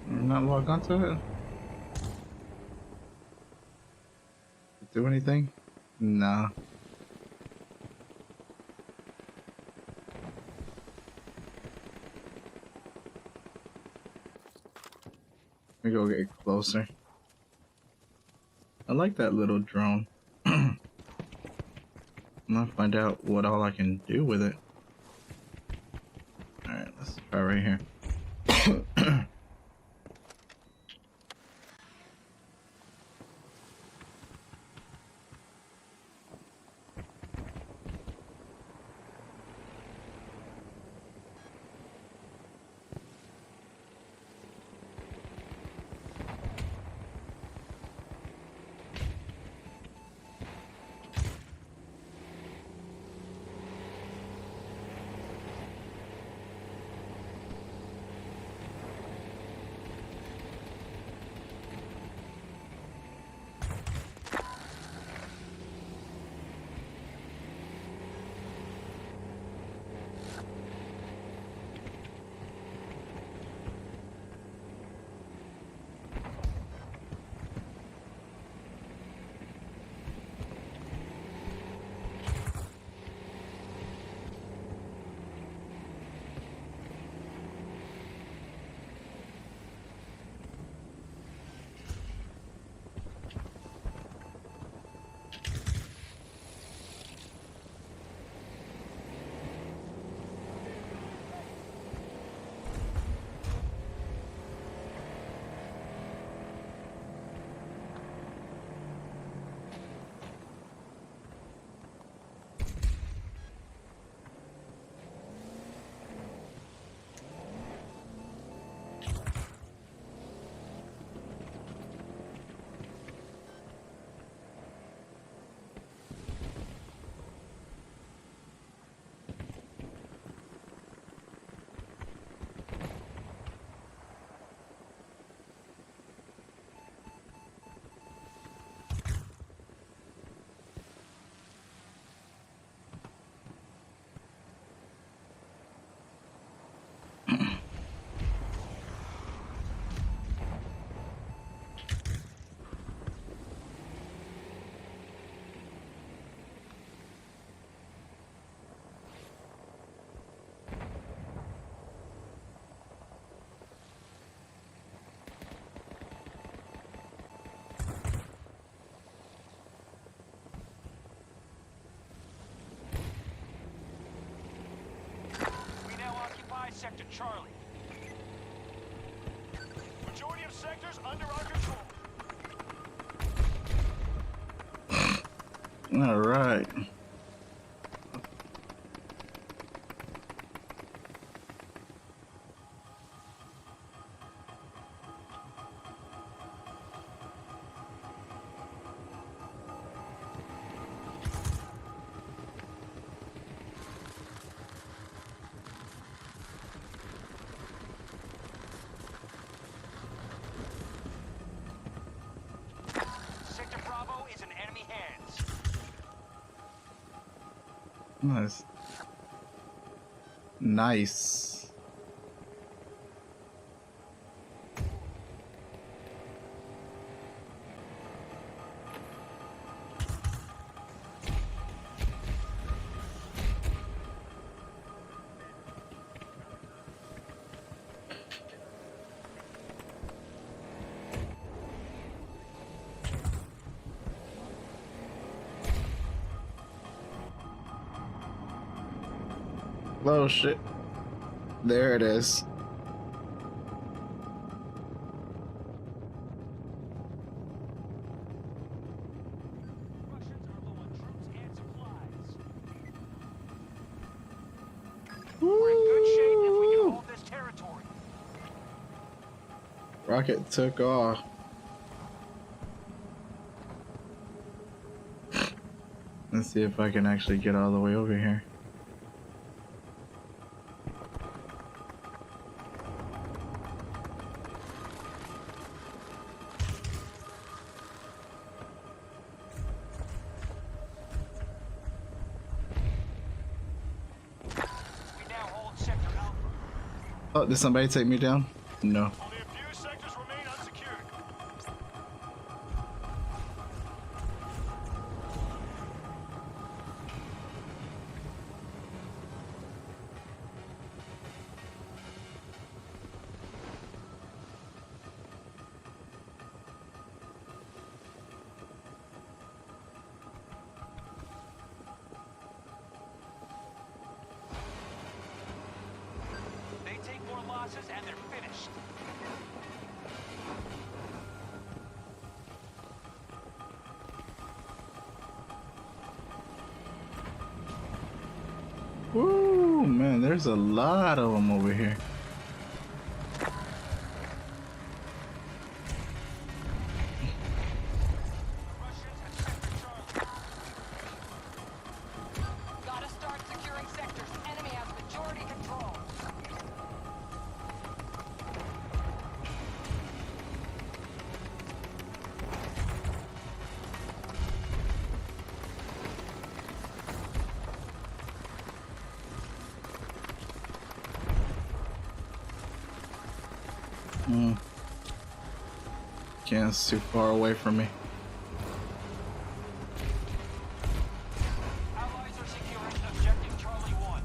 Not log onto it? Do anything? Nah. Let me go get closer. I like that little drone. I'm gonna find out what all I can do with it. Alright, let's try right here. Charlie. Majority of sectors under our control. All right. Sector Bravo is in enemy hands. Nice. Nice. Oh shit. There it is. Russians are low on troops and supplies. Woo! We're in good shape if we can hold this territory. Rocket took off. Let's see if I can actually get all the way over here. We now hold Sector Alpha. Oh, did somebody take me down? No. Only a few sectors remain unsecured. They take more losses and they're finished. Woo, man, there's a lot of them over here. Russians have Sector Charlie. Gotta start securing sectors. Enemy has majority control. Can't, it's too far away from me. Allies are securing objective Charlie 1.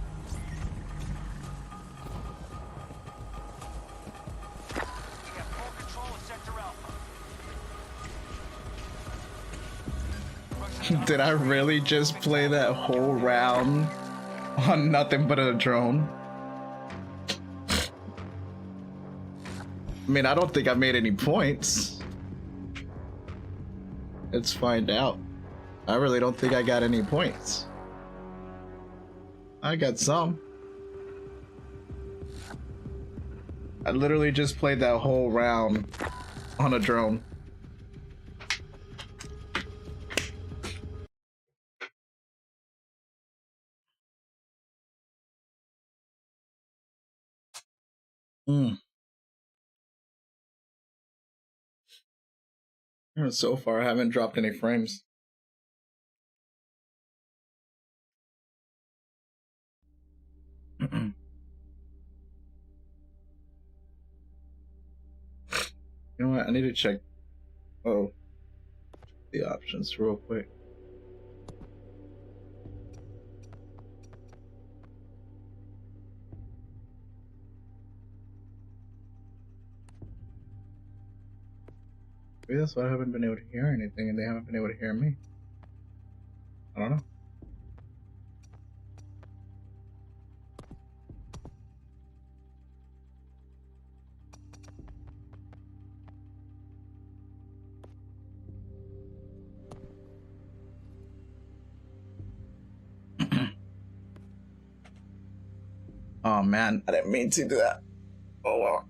We have full control of Sector Alpha. Did I really just play that whole round on nothing but a drone? I mean, I don't think I made any points. Let's find out. I really don't think I got any points. I got some. I literally just played that whole round on a drone. So far, I haven't dropped any frames. You know what? I need to check the options real quick. Maybe that's why I haven't been able to hear anything and they haven't been able to hear me. I don't know. Oh man, I didn't mean to do that. Oh well.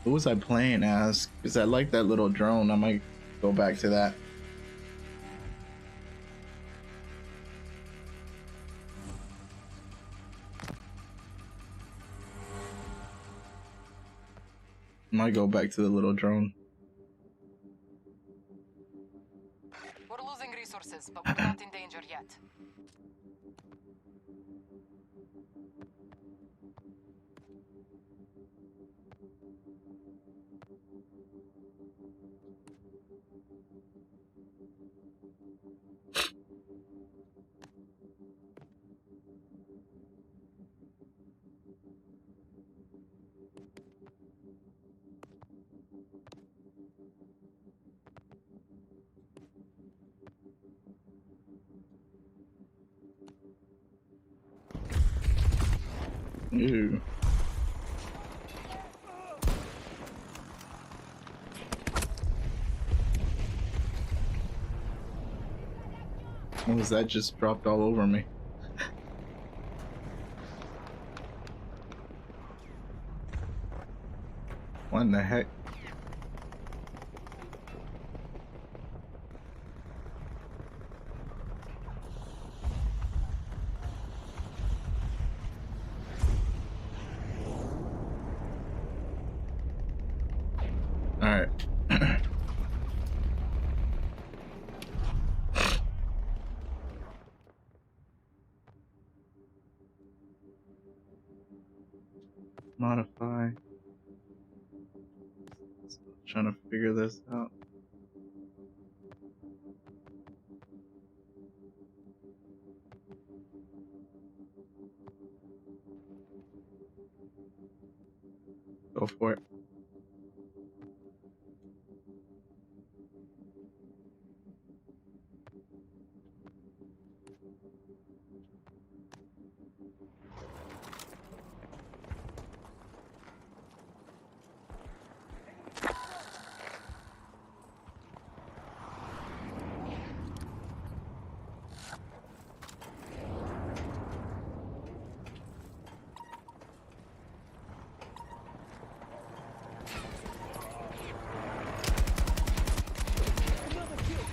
What was I playing as? Because I like that little drone. I might go back to that. Might go back to the little drone. We're losing resources, but we're not in danger yet. Ew. What was that just dropped all over me? What in the heck? Alright. Modify. Still trying to figure this out. Go for it. Another kill.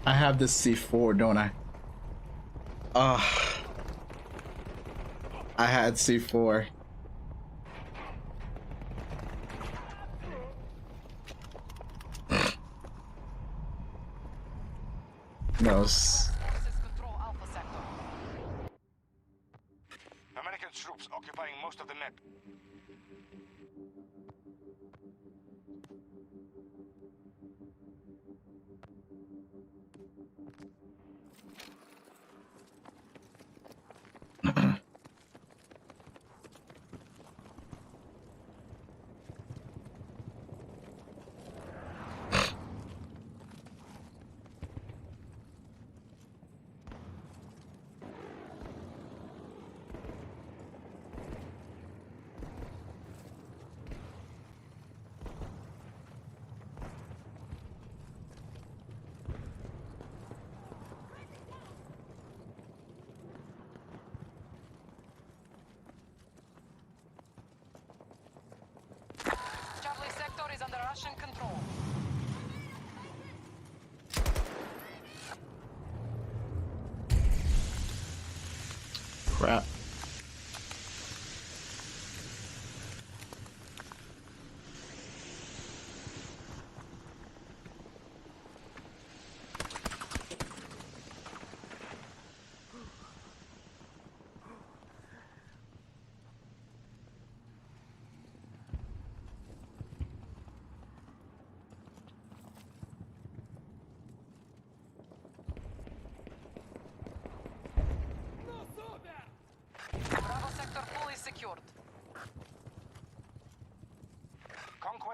I have this C4, don't I? I had C4. No. Forces control Alpha Sector. American troops occupying most of the map. Charlie Sector is under Russian control. Crap.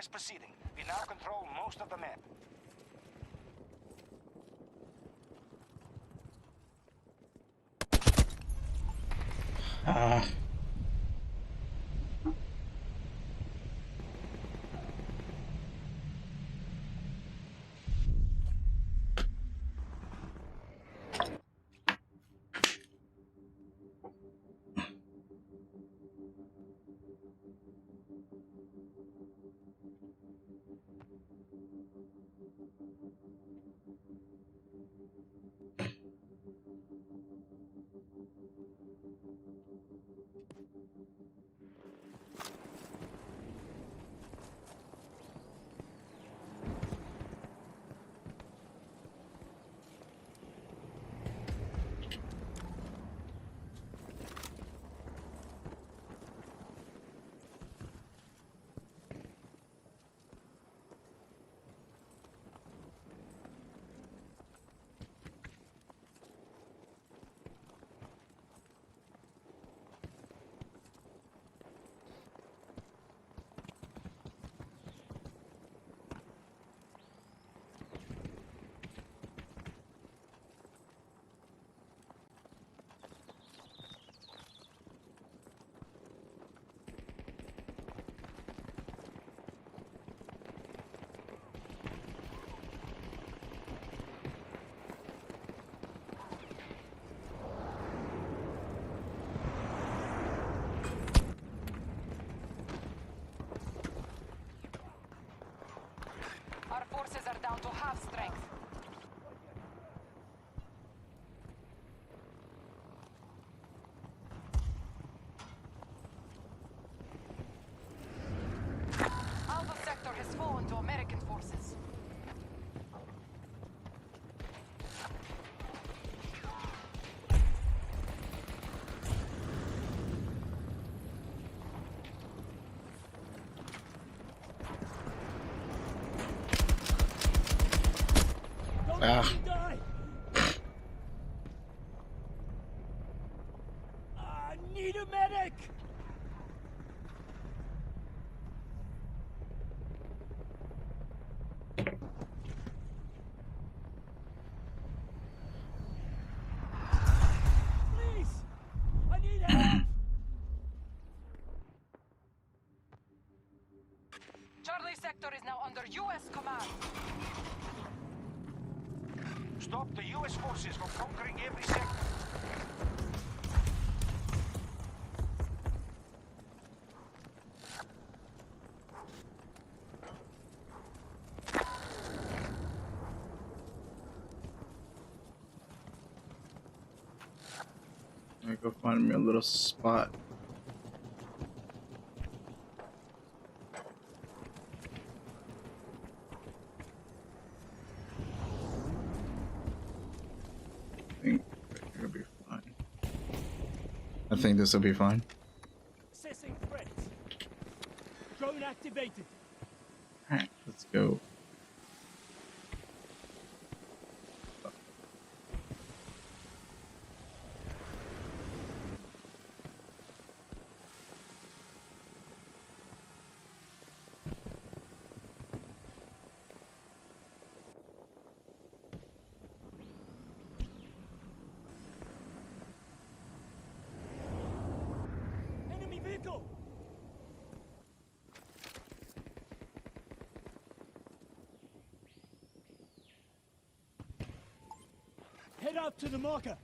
is proceeding. We now control most of the map. Ah. Our forces are down to half strength. Alpha sector has fallen to American forces. Don't Ah. let me die! I need a medic! Please! I need help! Charlie sector is now under U.S. command. Stop the US forces from conquering every sector. I go find me a little spot. I think this will be fine. Assessing threats. Drone activated. Alright, let's go. Enemy vehicle! Head out to the marker.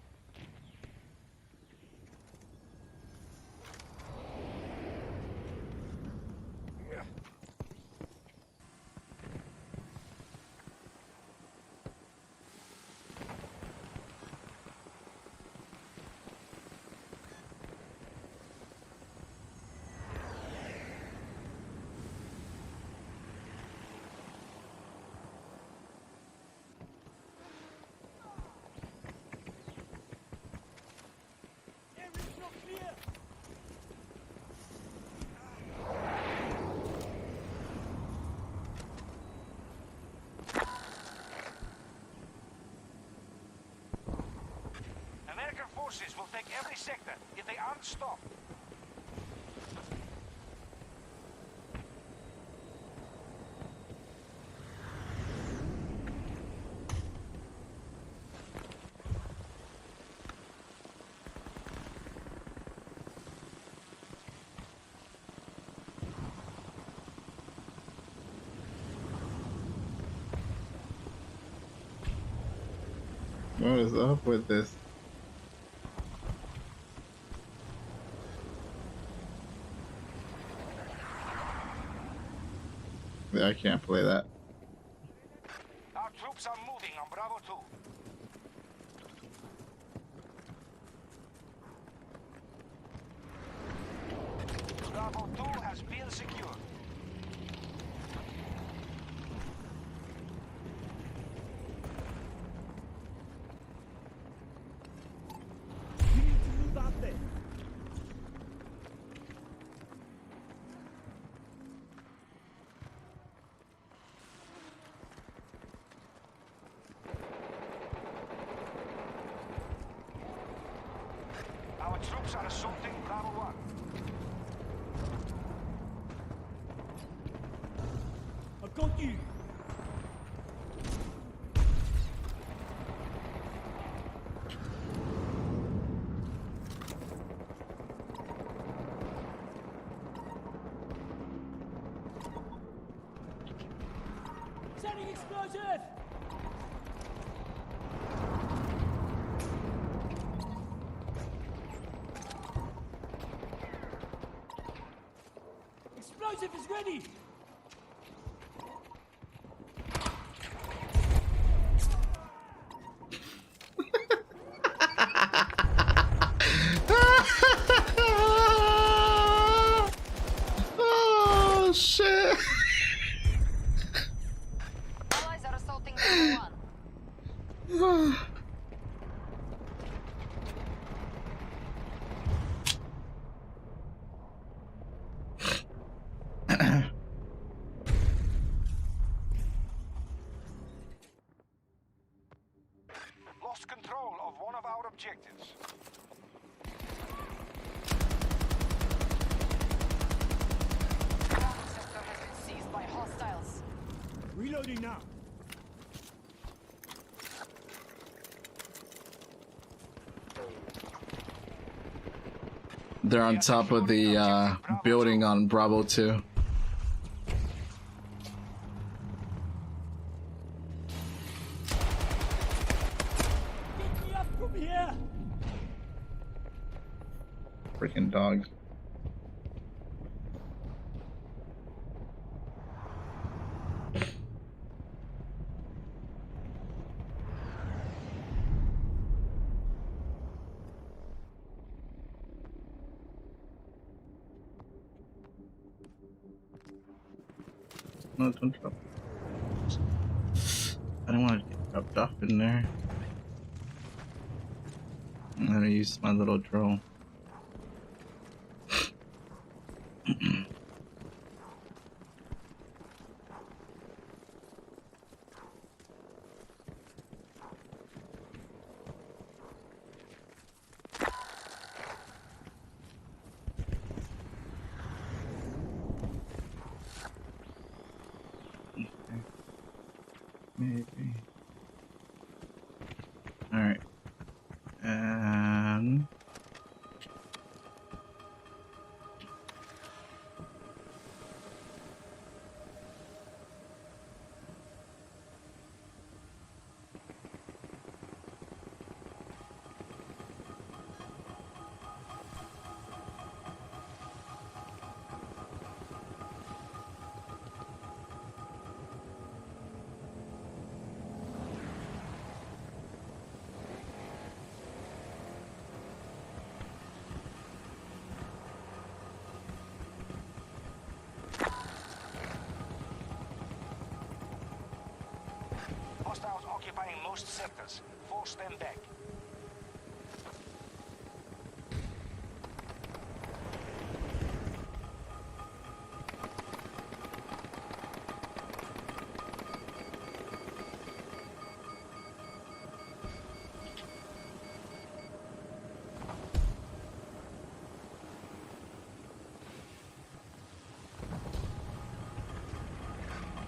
Area's not clear. American forces will take every sector if they aren't stopped. What is up with this? Yeah, I can't play that. Our troops are moving on Bravo 2. Bravo 2 has been secured. You need to move out there. Our troops are assaulting Bravo 1. I've got you. Setting explosive! Explosive is ready! Oh shit! Allies are assaulting Bravo 1. Lost control of one of our objectives. Bravo sector has been seized by hostiles. Reloading now. They're on top of the building on Bravo 2. Get me up from here! Freaking dogs. No, don't drop. I don't want to get dropped off in there. I'm gonna use my little drone. Maybe. Alright. And Hostiles occupying most sectors. Force them back.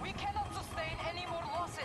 We cannot sustain any more losses.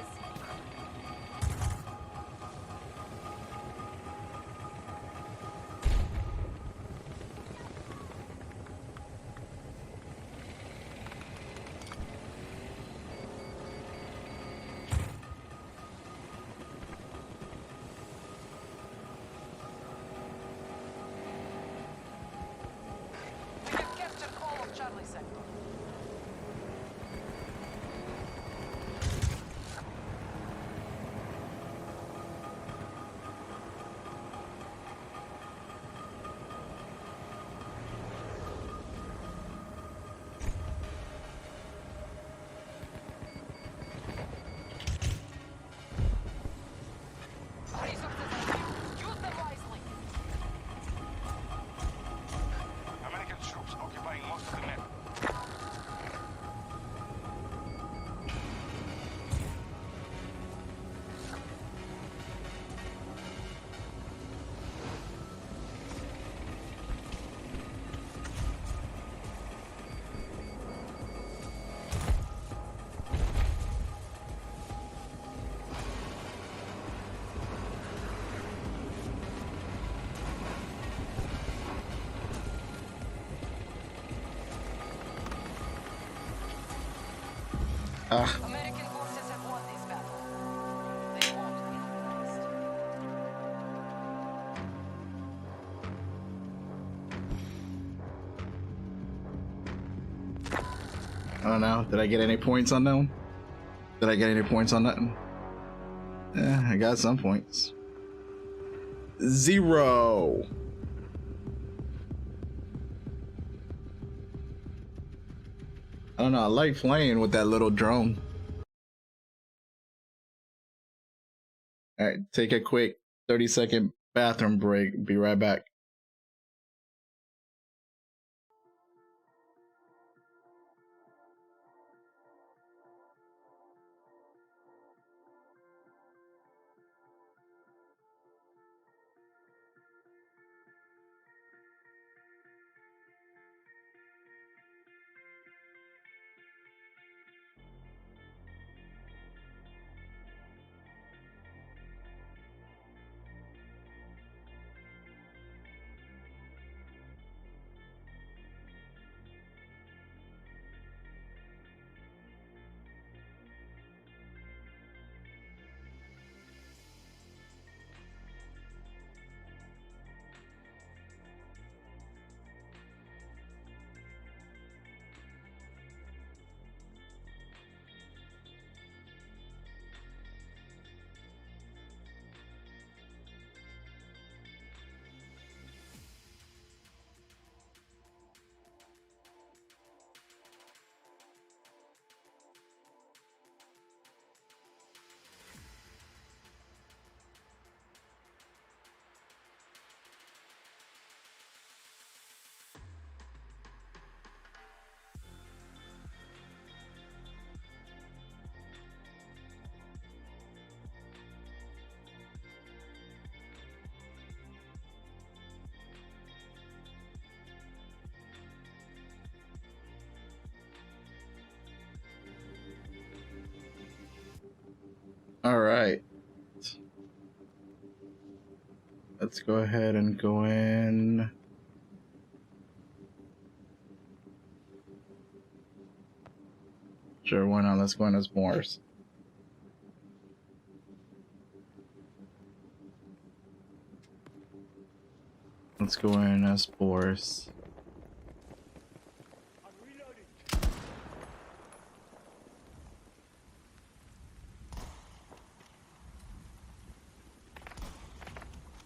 American forces have won this battle. They won't be replaced. I don't know. Did I get any points on that one? Did I get any points on that one? I got some points. 0. I don't know. I like playing with that little drone. All right, take a quick 30-second bathroom break. Be right back. All right. Let's go ahead and go in. Sure, why not? Let's go in as Morse. Let's go in as Boris. I'm reloading.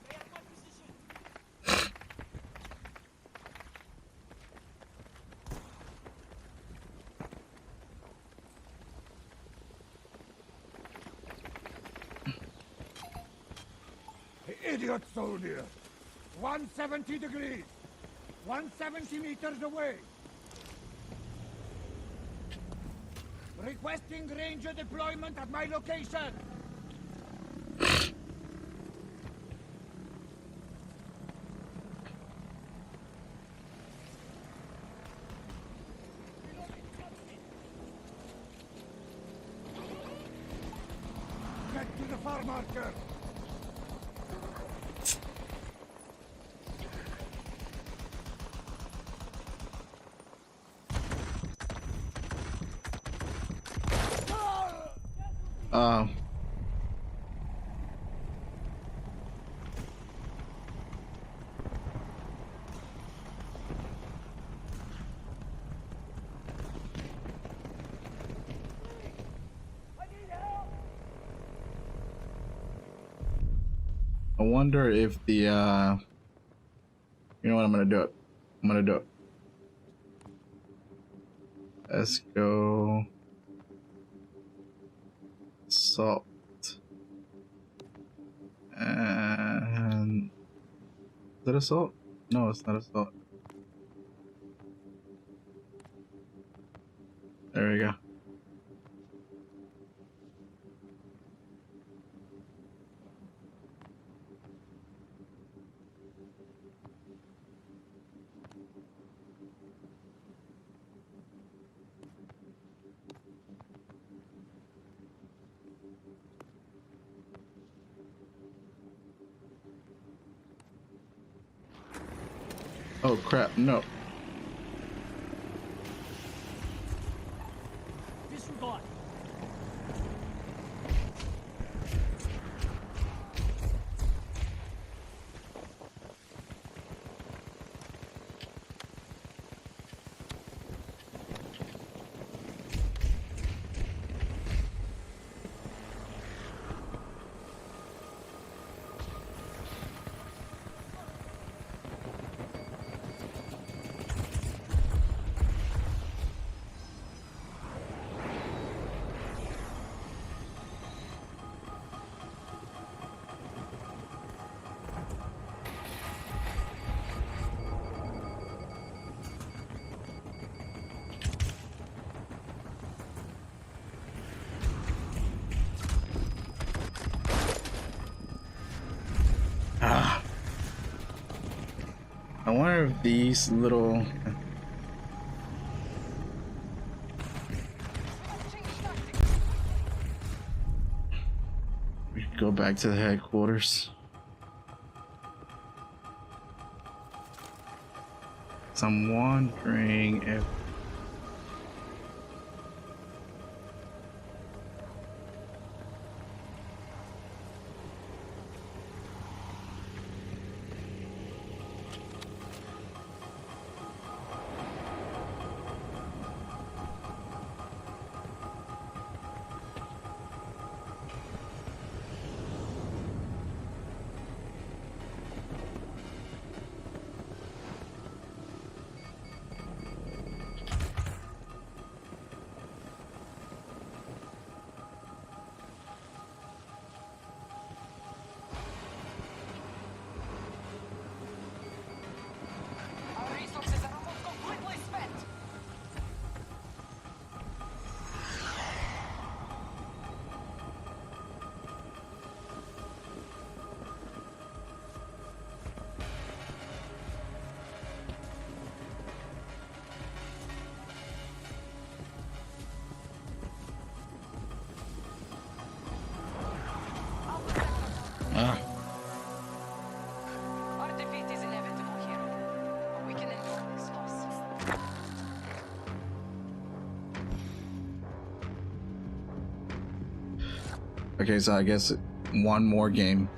Stay at my position. Idiot soldier! 170 degrees! 170 meters away! Requesting ranger deployment at my location! Get to the far marker! Uh, I wonder if the, you know what, I'm gonna do it. I'm gonna do it. Let's go. Salt. And is that a salt? No, it's not a salt. There we go. Oh crap, no. Disregard. wonder if these little we could go back to the headquarters. So I'm wondering if Our resources are almost completely spent. ah, Our defeat is inevitable here, but we can endure this loss. okay, so I guess one more game.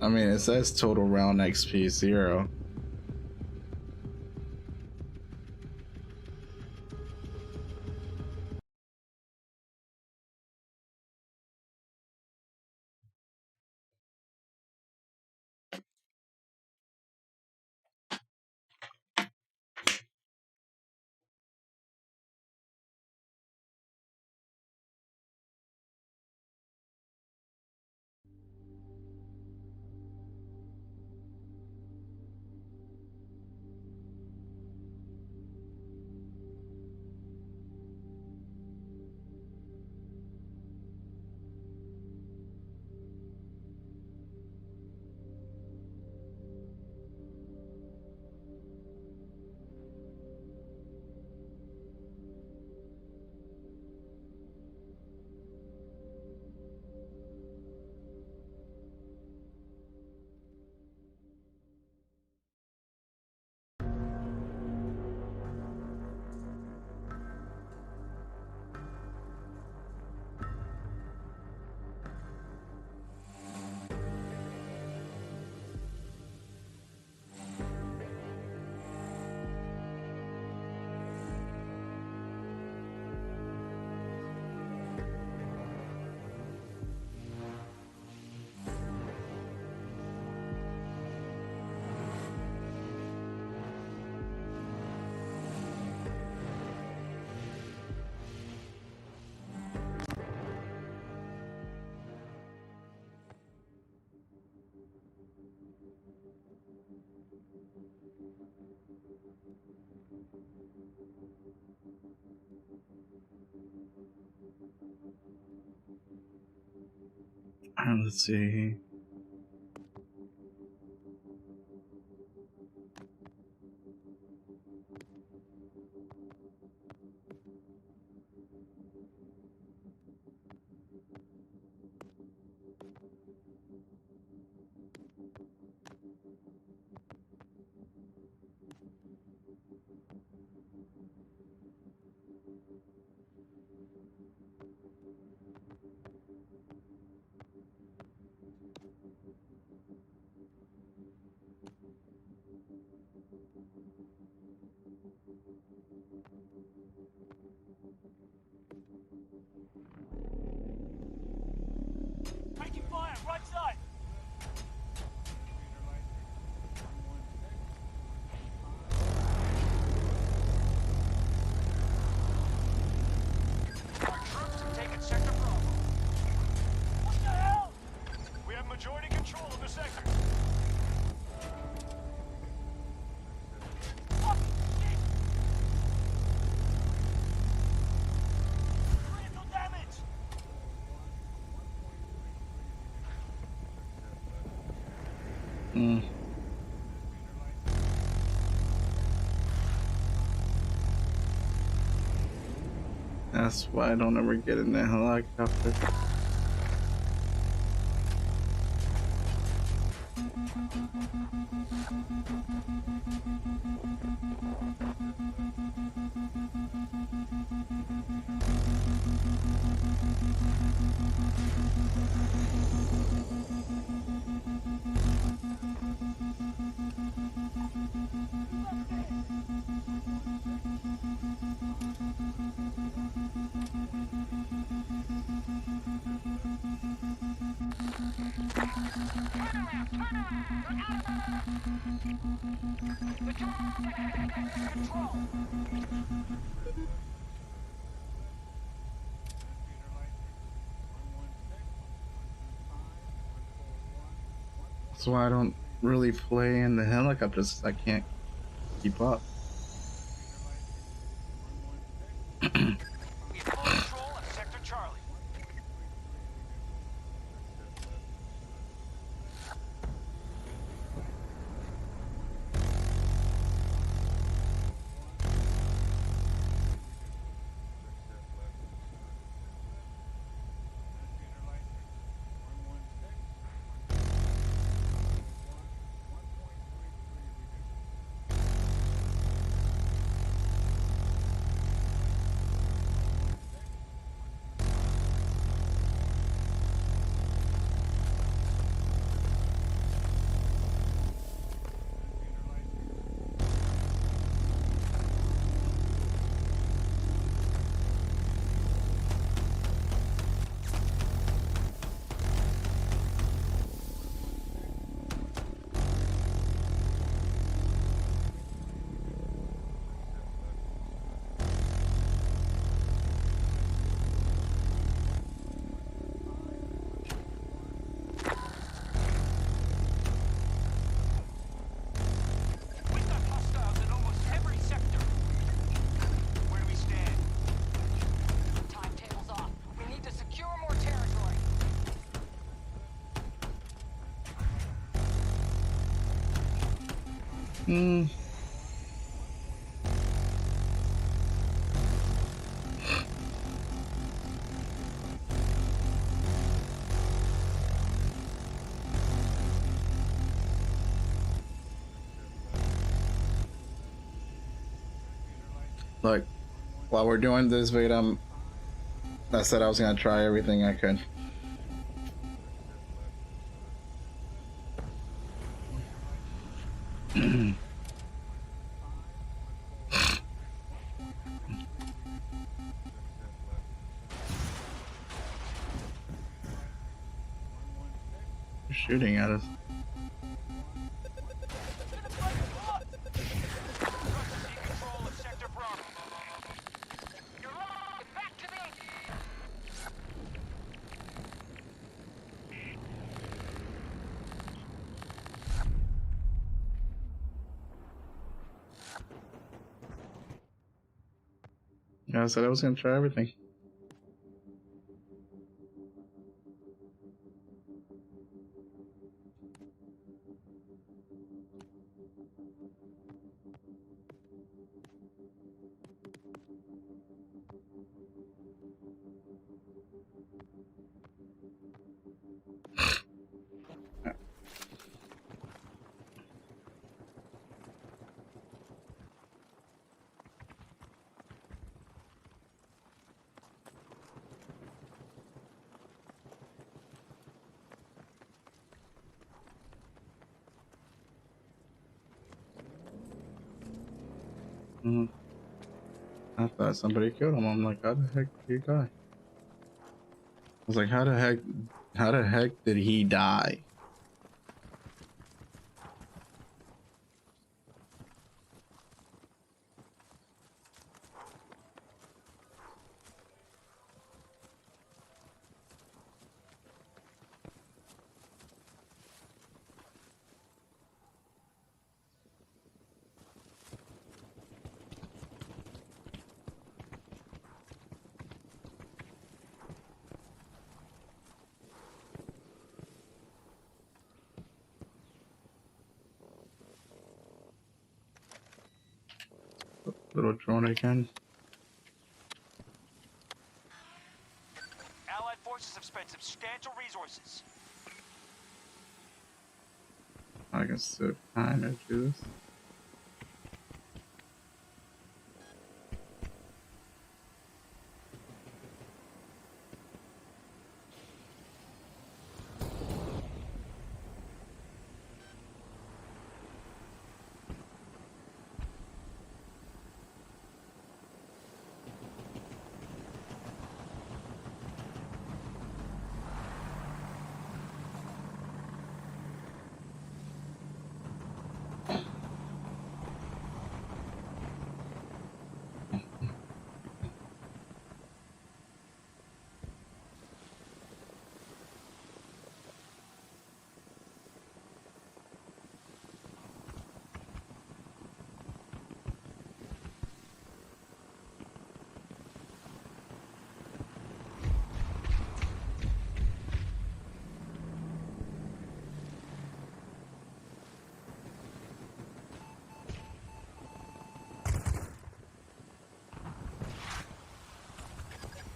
I mean, it says total round XP 0. Let's see. Mm. That's why I don't ever get in the helicopter. That's why I don't really play in the helicopters. I can't keep up. We have full control of Sector Charlie. We've got hostiles in almost every sector. Where do we stand? Timetable's off. We need to secure more territory. Hmm. Look, while we're doing this video, I said I was gonna try everything I could. They're shooting at us. Take control of Sector Bravo. You're wrong. Back to me. Yeah, I said I was gonna try everything. Mm. I thought somebody killed him. I'm like, how the heck did he die? I was like, how the heck did he die? Little drone again. Allied forces have spent substantial resources. I can still kind of do this.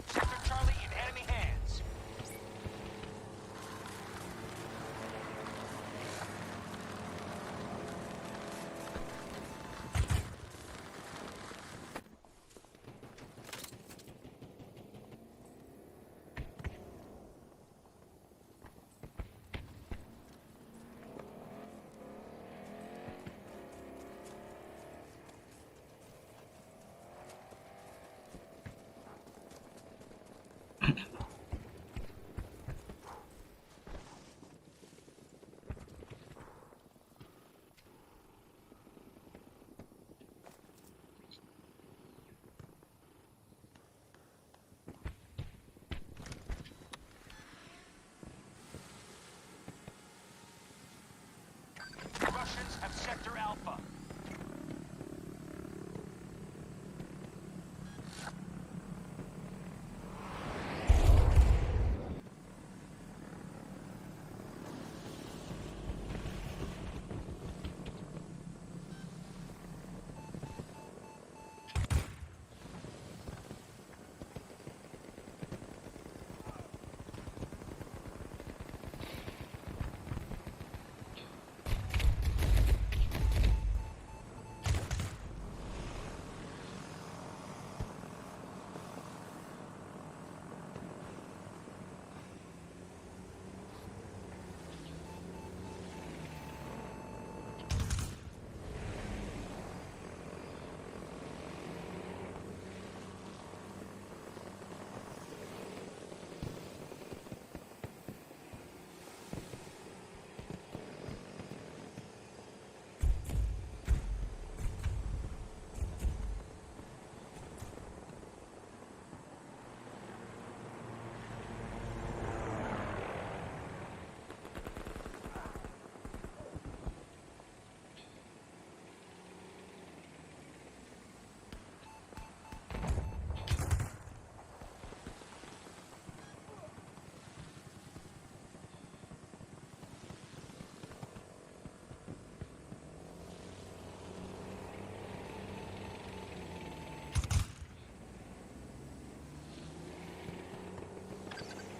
Sector Charlie in enemy hands. The Russians have Sector Alpha.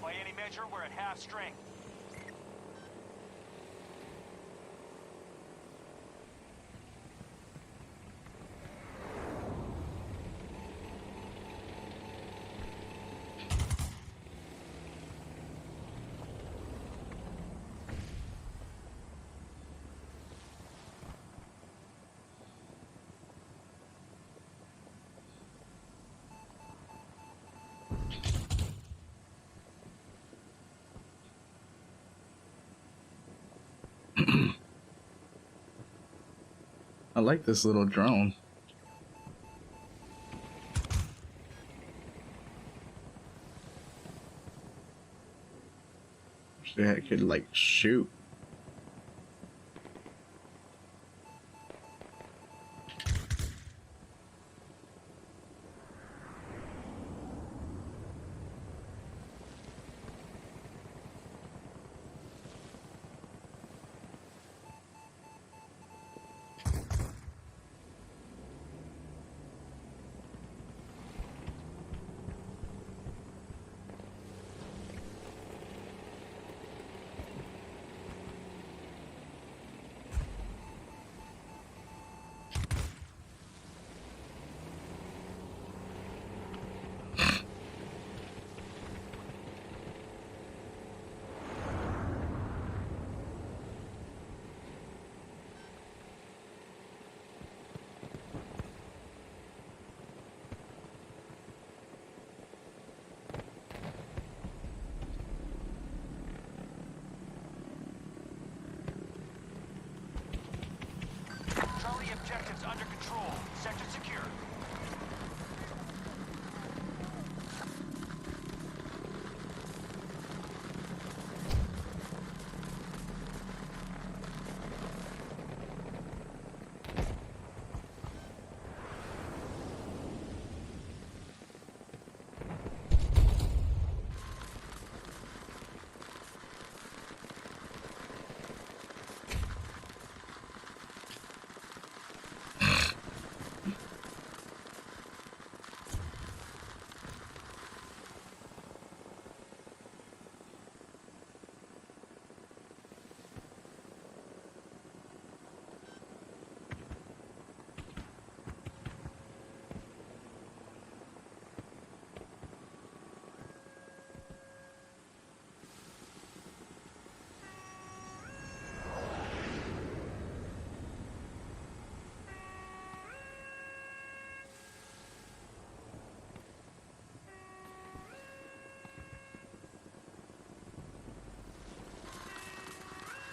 By any measure, we're at half strength. I like this little drone. Wish I could like shoot. objectives under control. Sector secure.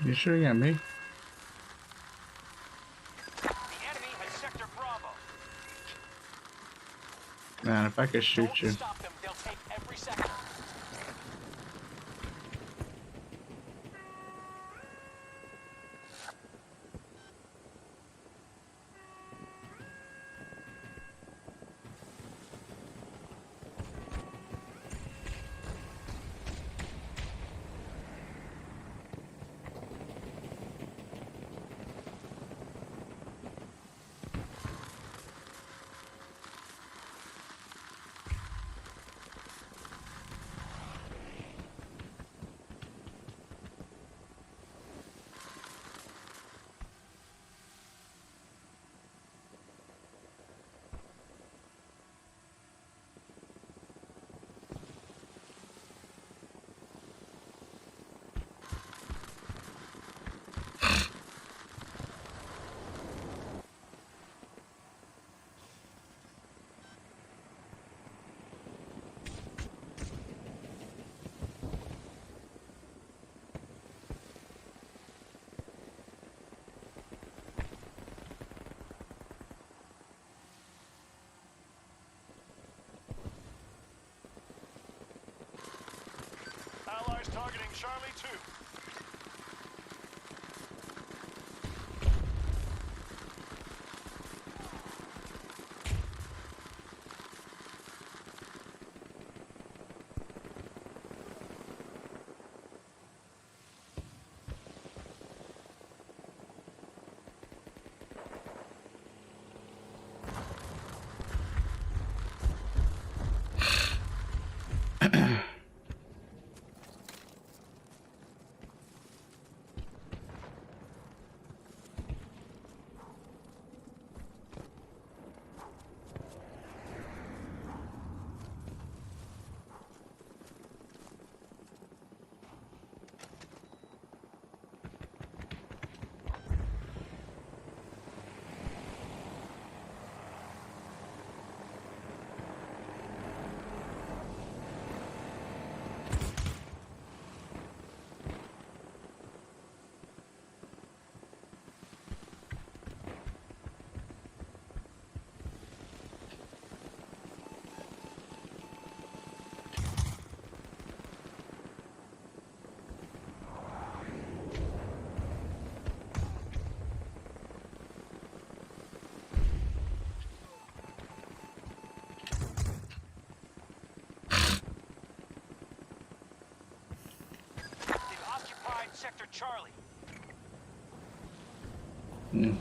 You shooting at me? The enemy has Sector Bravo. Man, if I could shoot Don't you. stop them. They'll take every sector. Allies targeting Charlie 2. Sector Charlie. Hmm.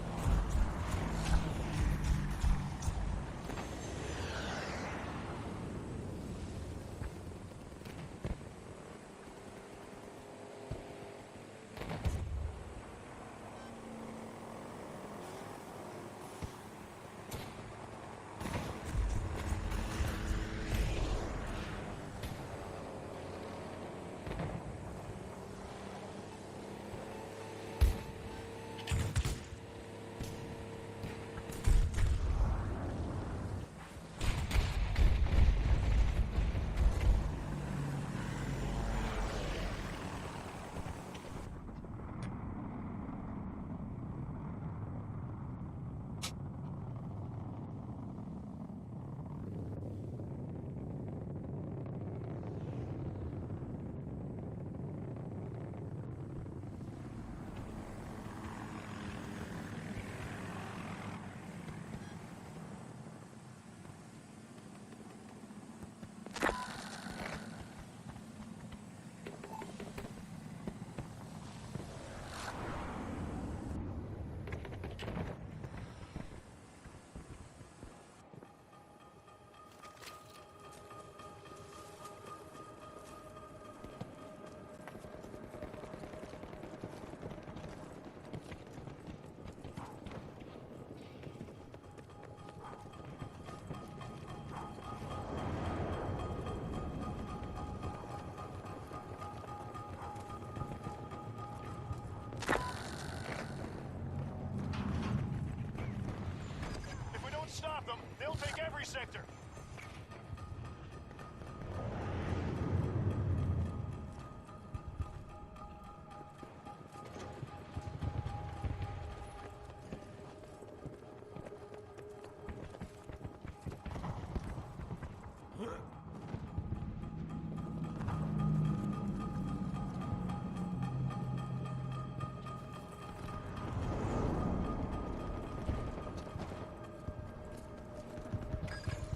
every sector.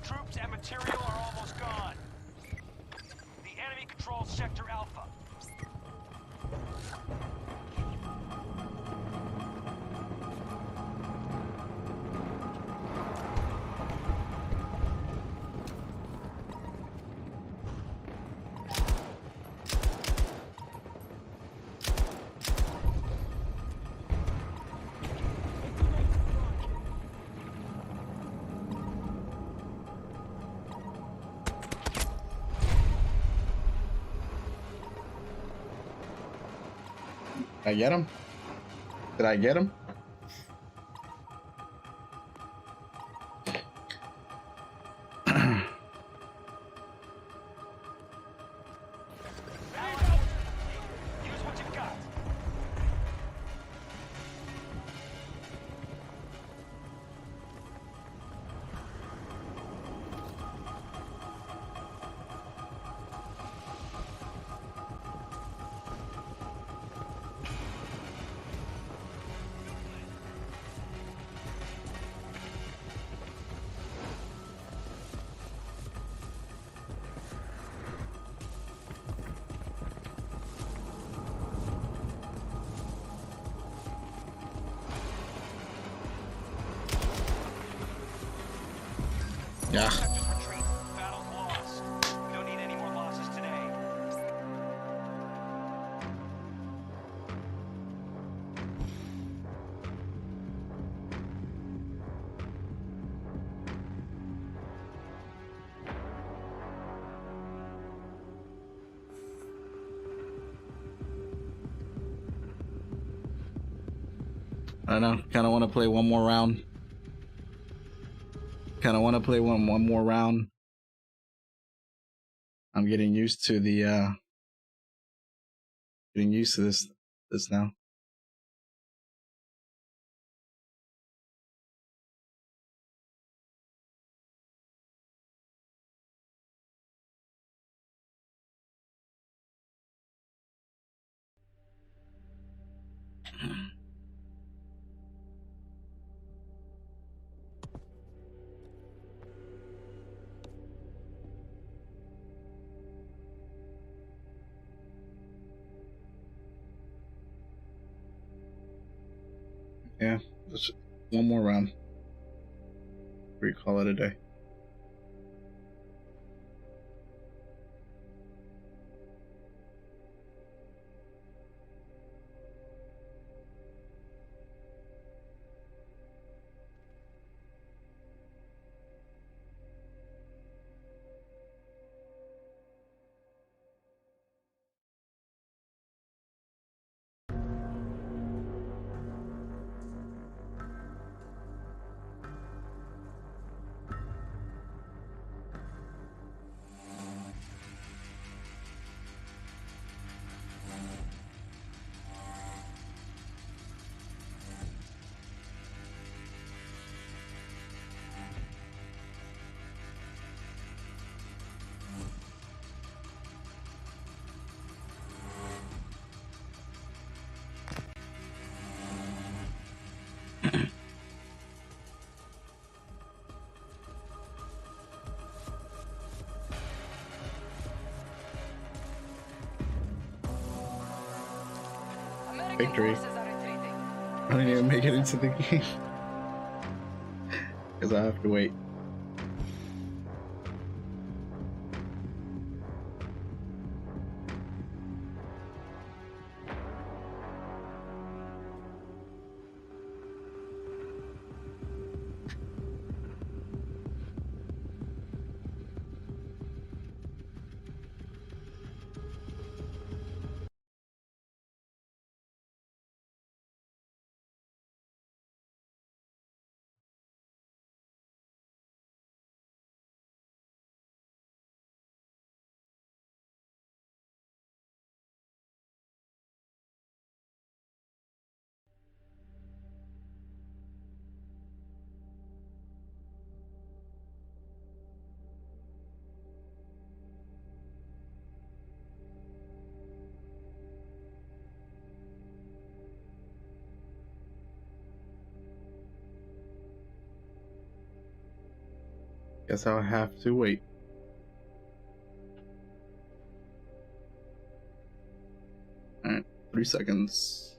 Troops and material are almost gone. The enemy controls Sector Alpha. Did I get him? Did I get him? Use what you've got. Yeah. Sectors retreat. Battle's lost. We don't need any more losses today. I don't know. Kind of want to play one more round. Kind of want to play one more round. I'm getting used to the getting used to this now. Yeah, just one more round. We call it a day. American Victory. forces are retreating. I don't even make it into the game because I have to wait. Guess I'll have to wait. Alright, 3 seconds.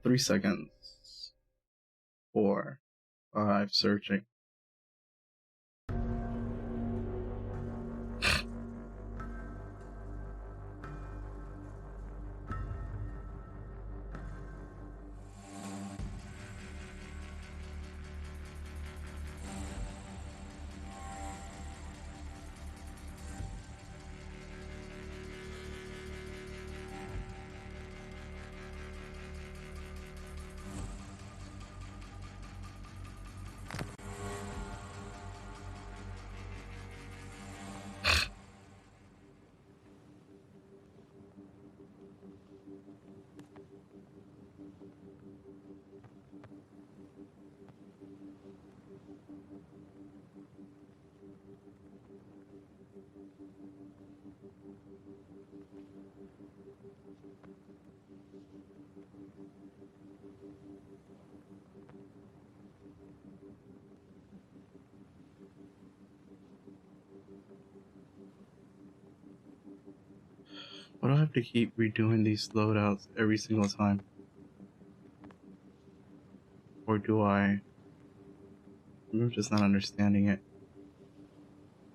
3 seconds. 4, 5, searching. Why do I have to keep redoing these loadouts every single time? Or do I? I'm just not understanding it.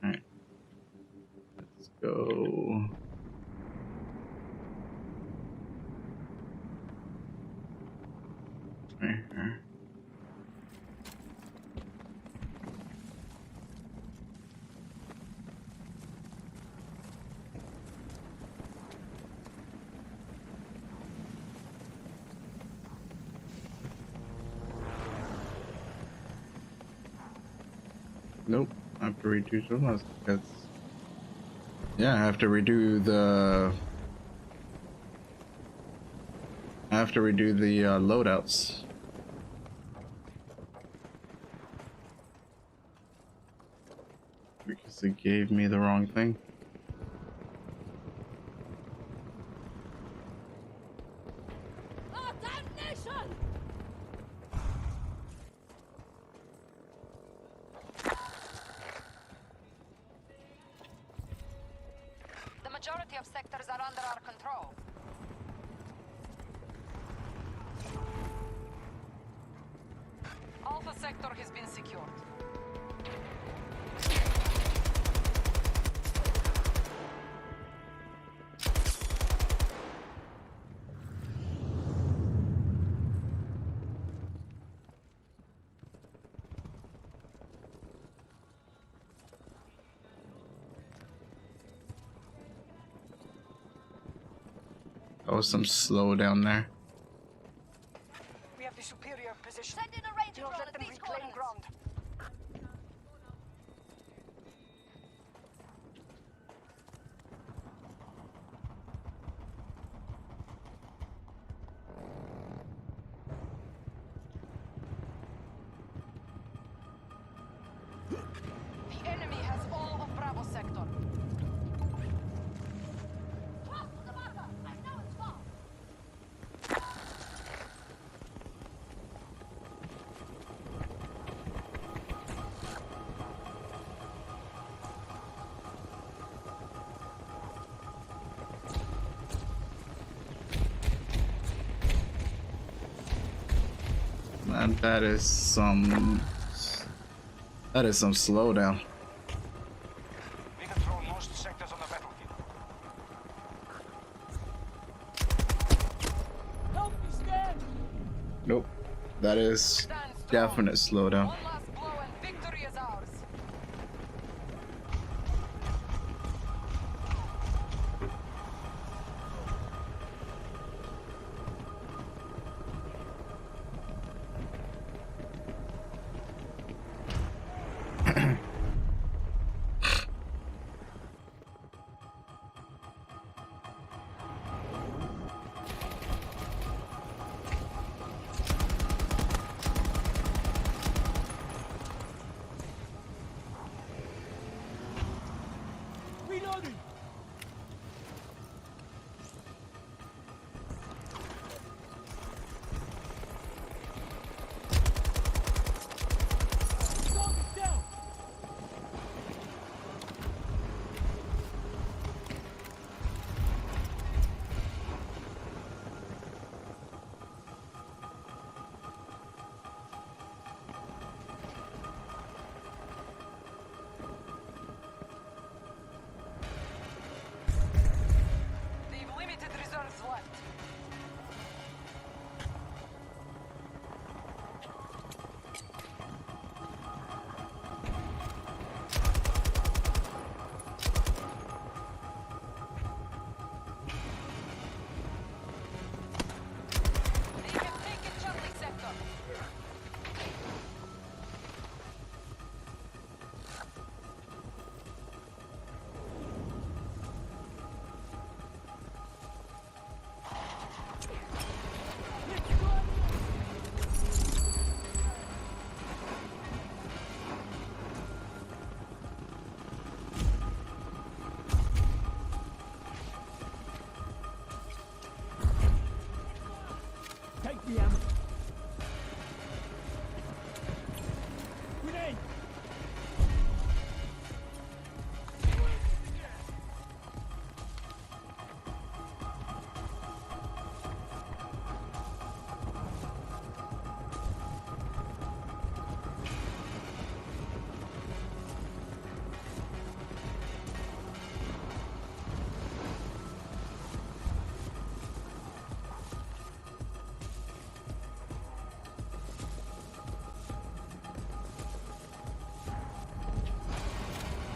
Alright. Let's go. Right here. Nope, I have to redo something because yeah, I have to redo the loadouts. Because it gave me the wrong thing. Oh, damnation! The majority of sectors are under our control. Alpha sector has been secured. That was some slow down there. We have the superior position. Send in a ranger Do not drone let at them these reclaim coordinates. ground. The enemy has all of Bravo sector. Cross to the marker! I know it's far! Man, that is some slowdown. We control most sectors on the battlefield. Help me stand! Nope. That is Stand strong. definite slowdown. One last blow and victory is ours.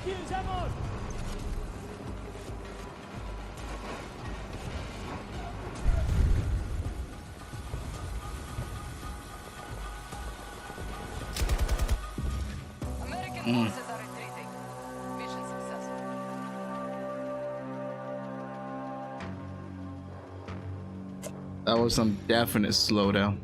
Aquí les amos! American forces are retreating. Mission successful. That was some definite slowdown.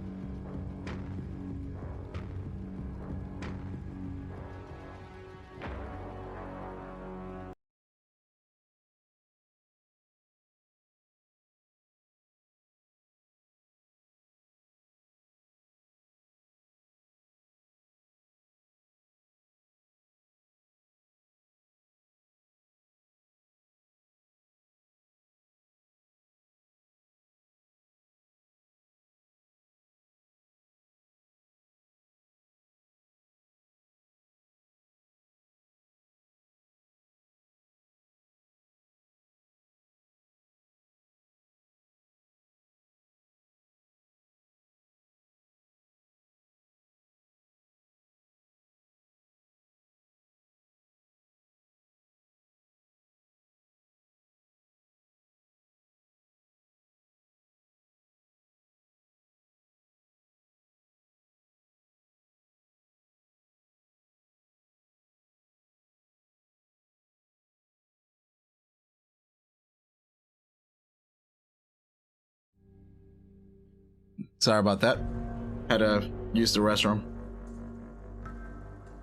Sorry about that. Had to use the restroom.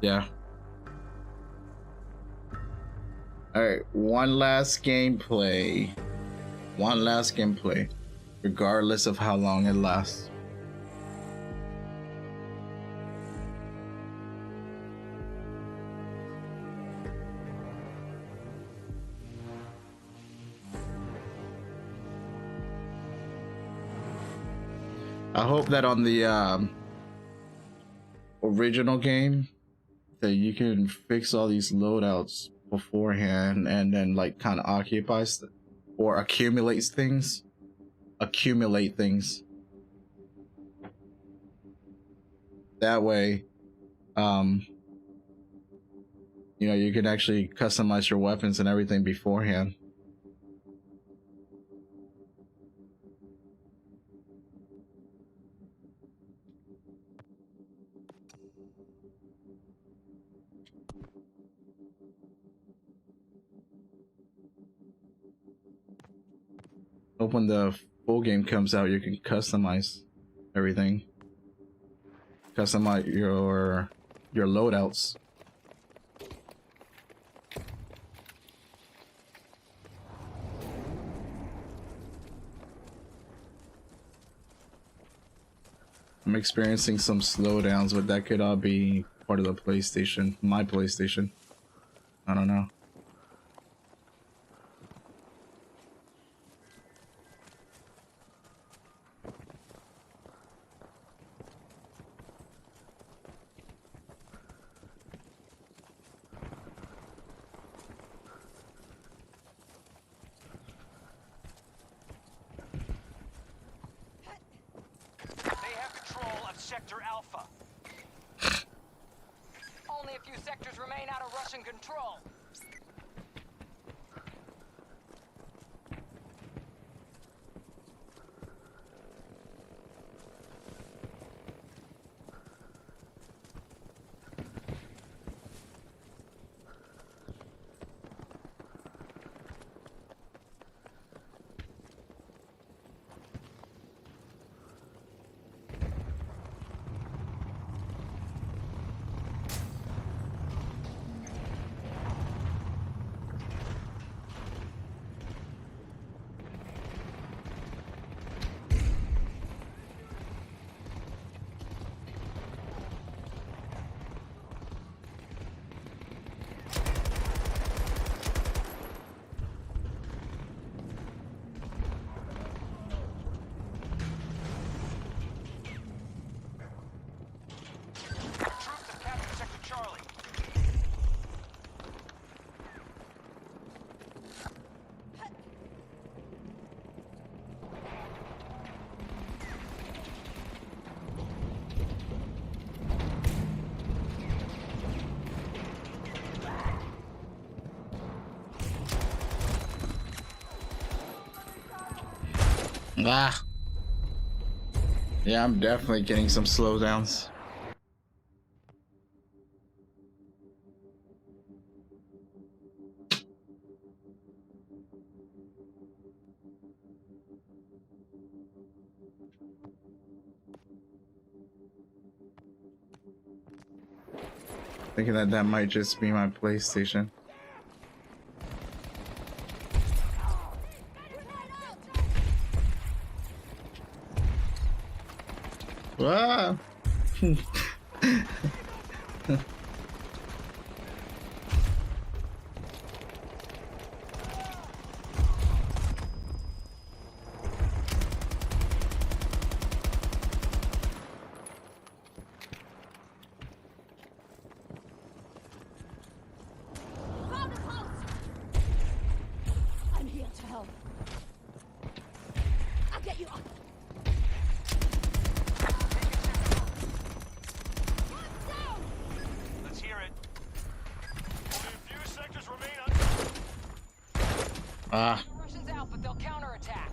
Yeah. Alright, one last gameplay. One last gameplay. Regardless of how long it lasts. I hope that on the original game that you can fix all these loadouts beforehand and then like kind of occupies or accumulate things. That way, you know, you can actually customize your weapons and everything beforehand. Hope when the full game comes out, you can customize everything. Customize your loadouts. I'm experiencing some slowdowns, but that could all be part of the PlayStation, my PlayStation. I don't know. They have control of Sector Alpha. Only a few sectors remain out of Russian control. Ah. Yeah, I'm definitely getting some slowdowns. Thinking that that might just be my PlayStation. Ah! Found a house! I'm here to help. I'll get you up. One's down! Let's hear it. Only a few sectors remain Ah. Russians out, but they'll counterattack.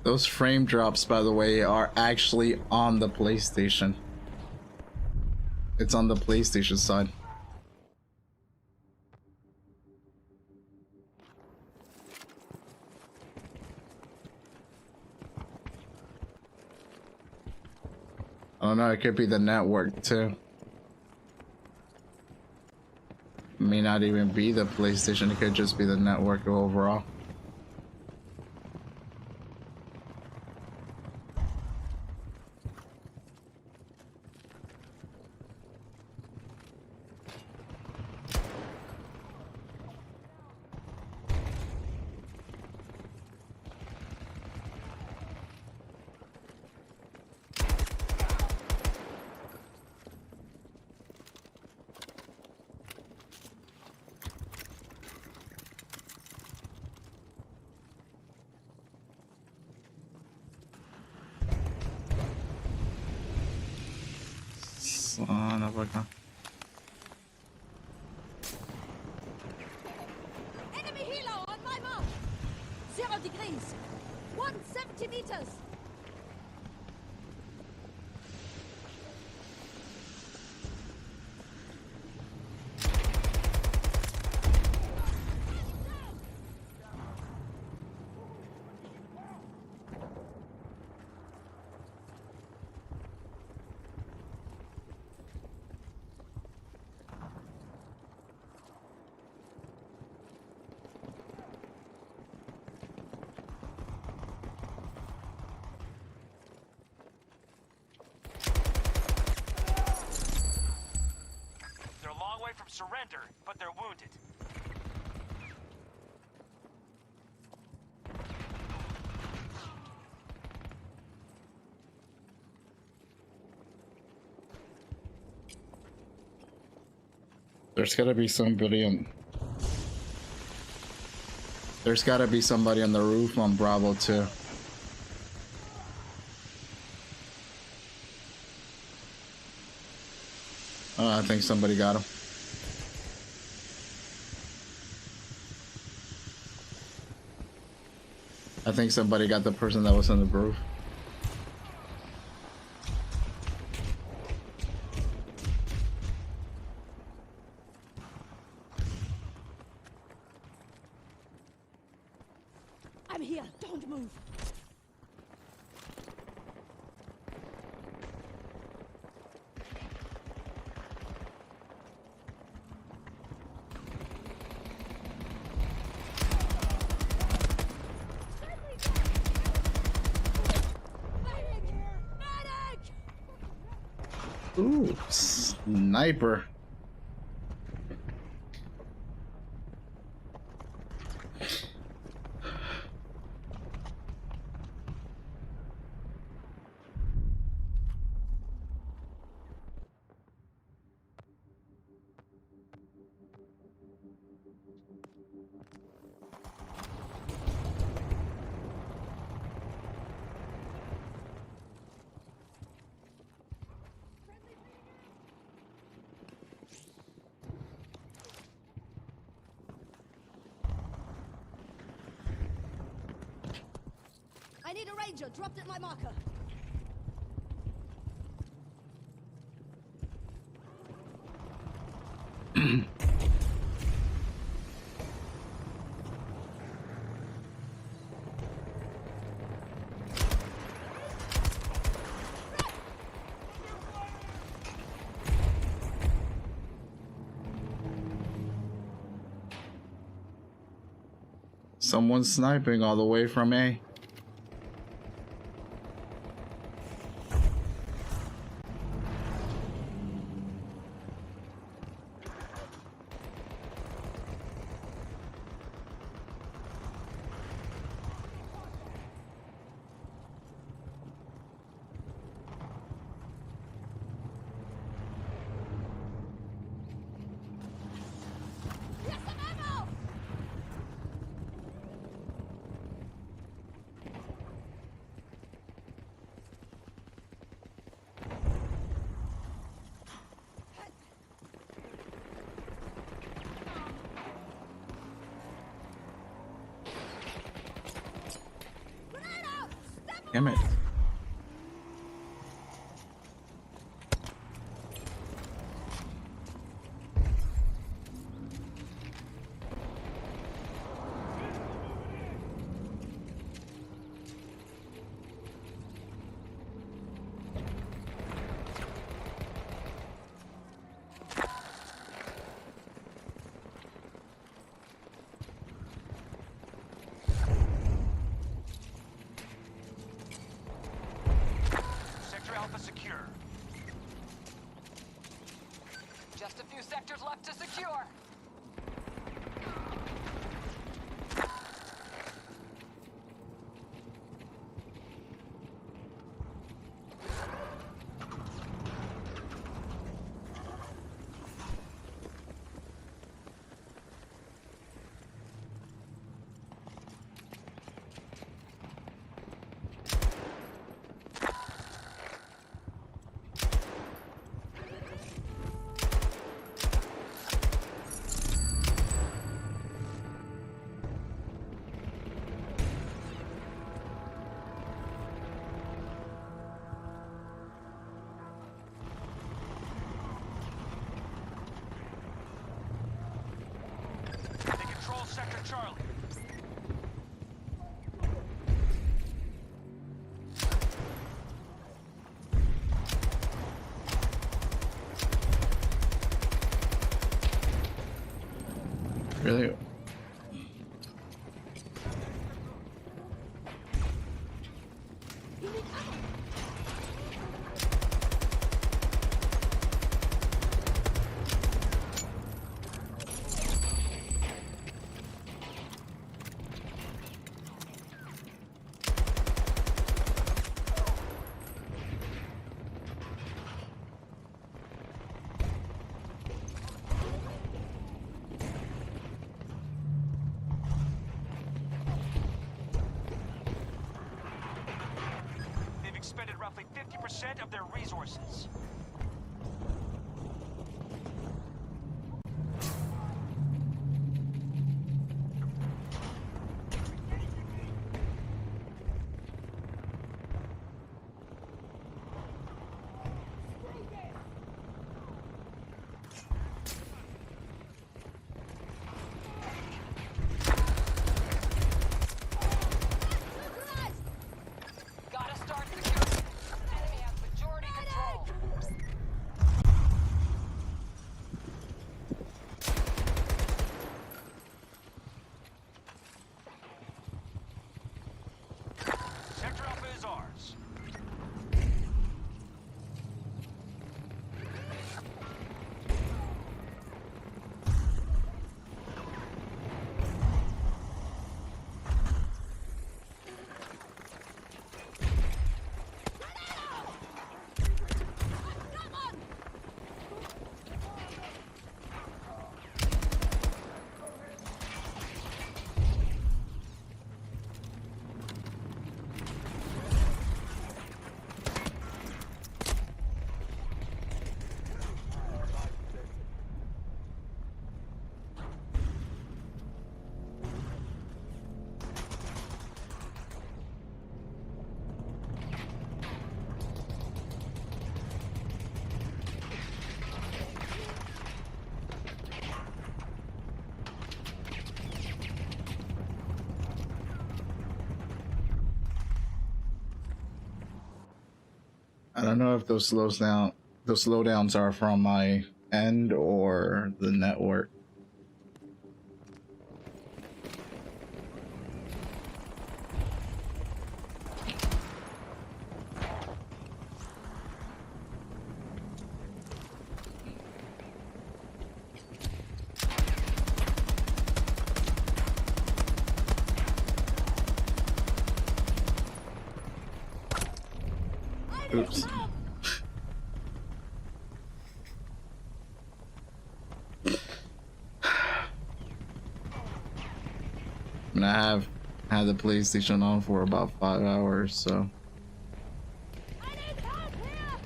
Those frame drops, by the way, are actually on the PlayStation. It's on the PlayStation side. I don't know, it could be the network too. It may not even be the PlayStation, it could just be the network overall. Son of a gun. Enemy helo on my mark! 0 degrees! 170 meters! They're a long way from surrender, but they're wounded. There's gotta be somebody on. There's gotta be somebody on the roof on Bravo too. Oh, I think somebody got him. I think somebody got the person that was on the roof. I'm here, don't move! Ooh, sniper. I need a ranger dropped at my marker. Someone's sniping all the way from A. Here's some ammo! Grenade out! Step Damn it. Sector Alpha secure. Just a few sectors left to secure. They control Sector Charlie. Really? They've expended roughly 50% of their resources. Gotta start securing. Enemy has majority control. I don't know if those slowdowns are from my end or the network. Oops. And I have had the PlayStation on for about 5 hours, so. I need help here!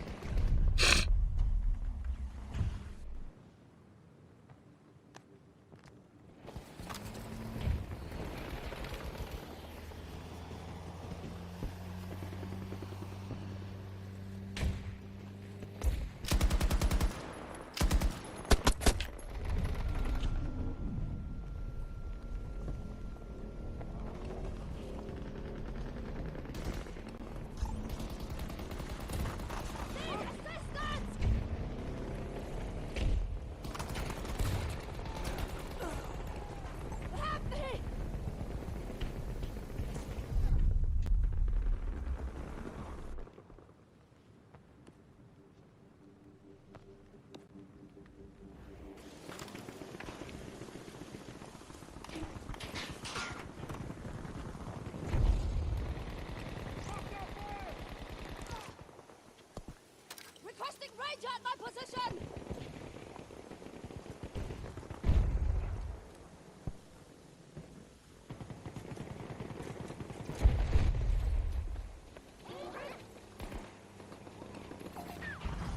Requesting ranger at my position!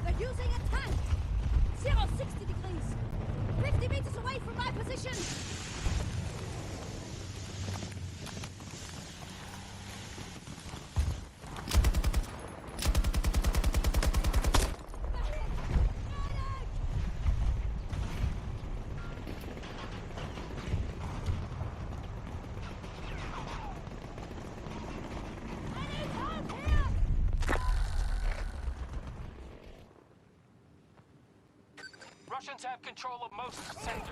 They're using a tank! 60 degrees! 50 meters away from my position! Russians have control of most sectors.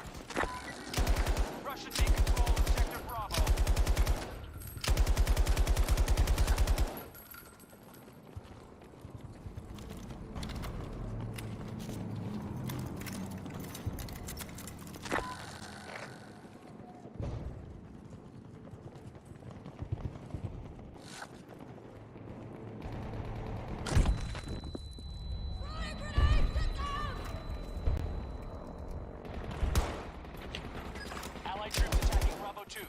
Russians take control of Sector Bravo. Allied troops attacking Bravo 2.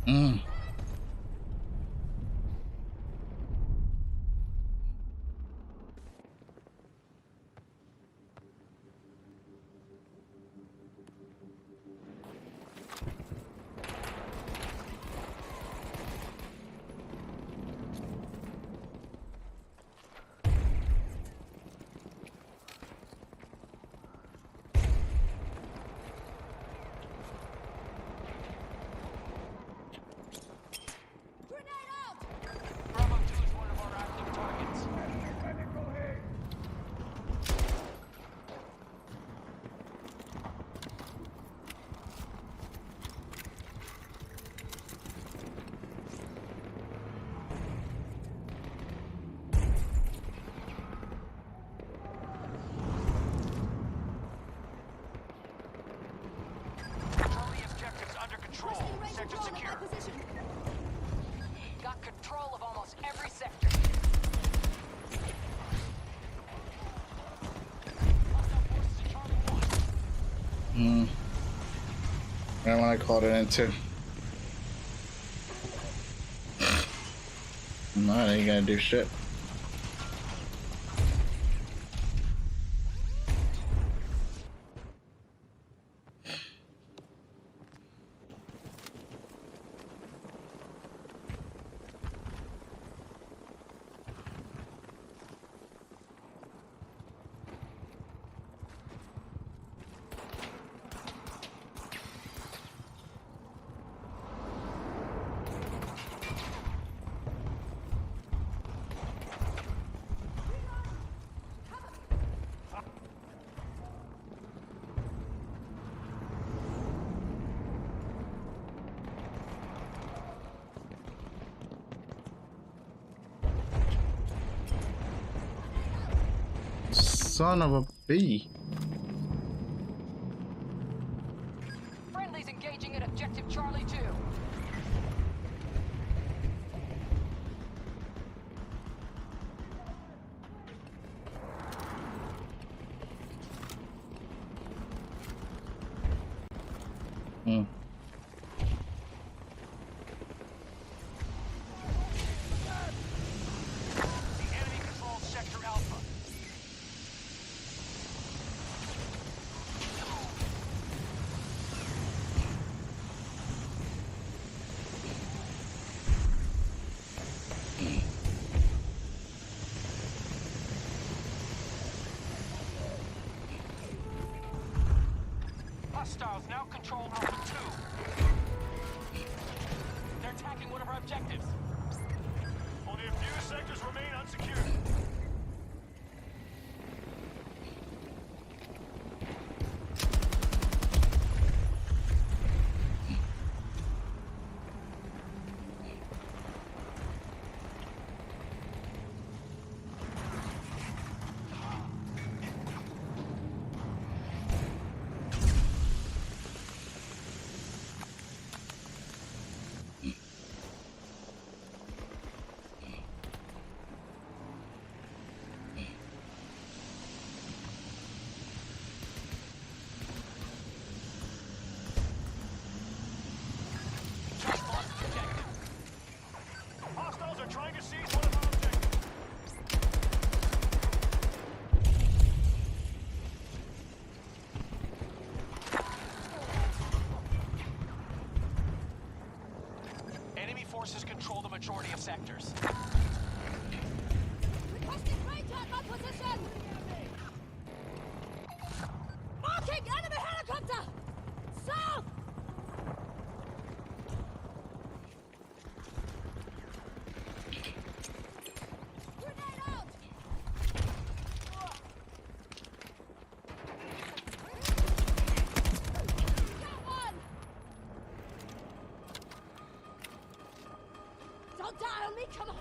Mm. Grenade out! Bravo 2 is one of our active targets. Control the objectives under control. Requesting ranger Sector drone at secure. my position! Got control of almost every sector. Hostile forces at Charlie 1. And when I called it in too. No, I ain't gonna do shit. son of a bee. Friendly's engaging at objective Charlie 2. Hmm. The enemy controls Sector Alpha. Hostiles now control Alpha 2. They're attacking one of our objectives. Only a few sectors remain unsecured. Hostiles are trying to seize one of our objectives. Enemy forces control the majority of sectors. Requesting range at my position! Marking enemy helicopter! South! Grenade out! Got one! Don't die on me, come on!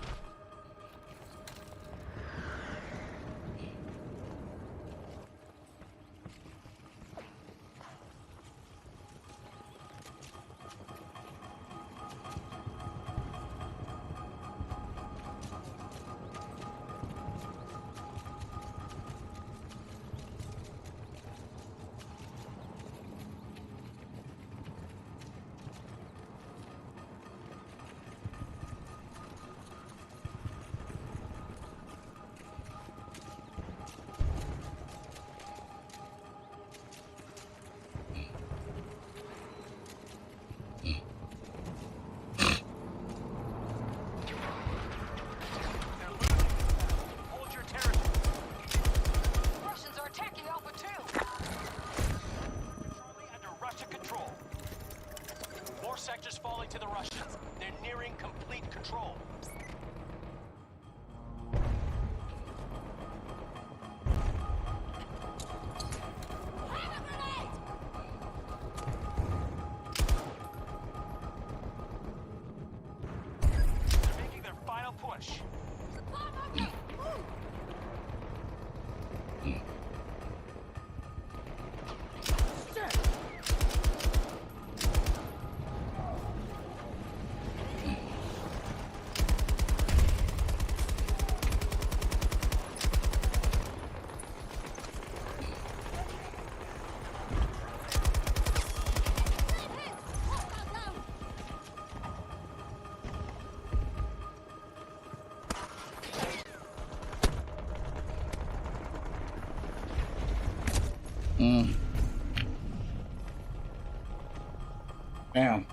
Hold your territory. Russians are attacking Alpha 2. Charlie under Russian control. More sectors falling to the Russians. They're nearing complete control. Have a grenade! They're making their final push. Supply marker! Move! Hit! Hostile down! Mm. Damn.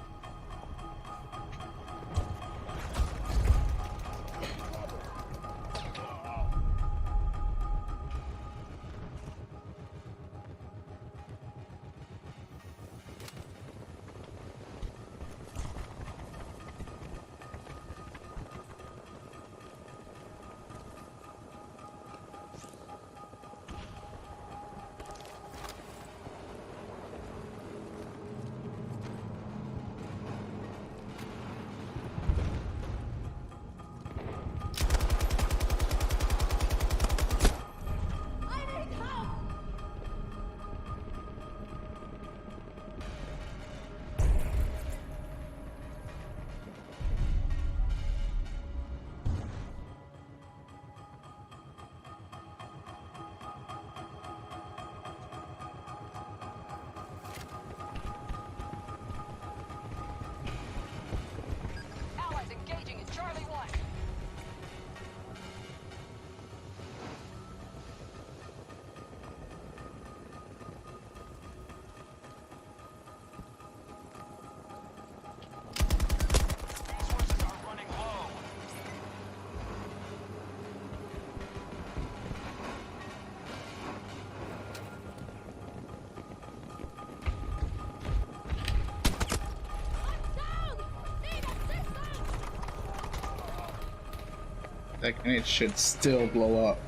That grenade should still blow up.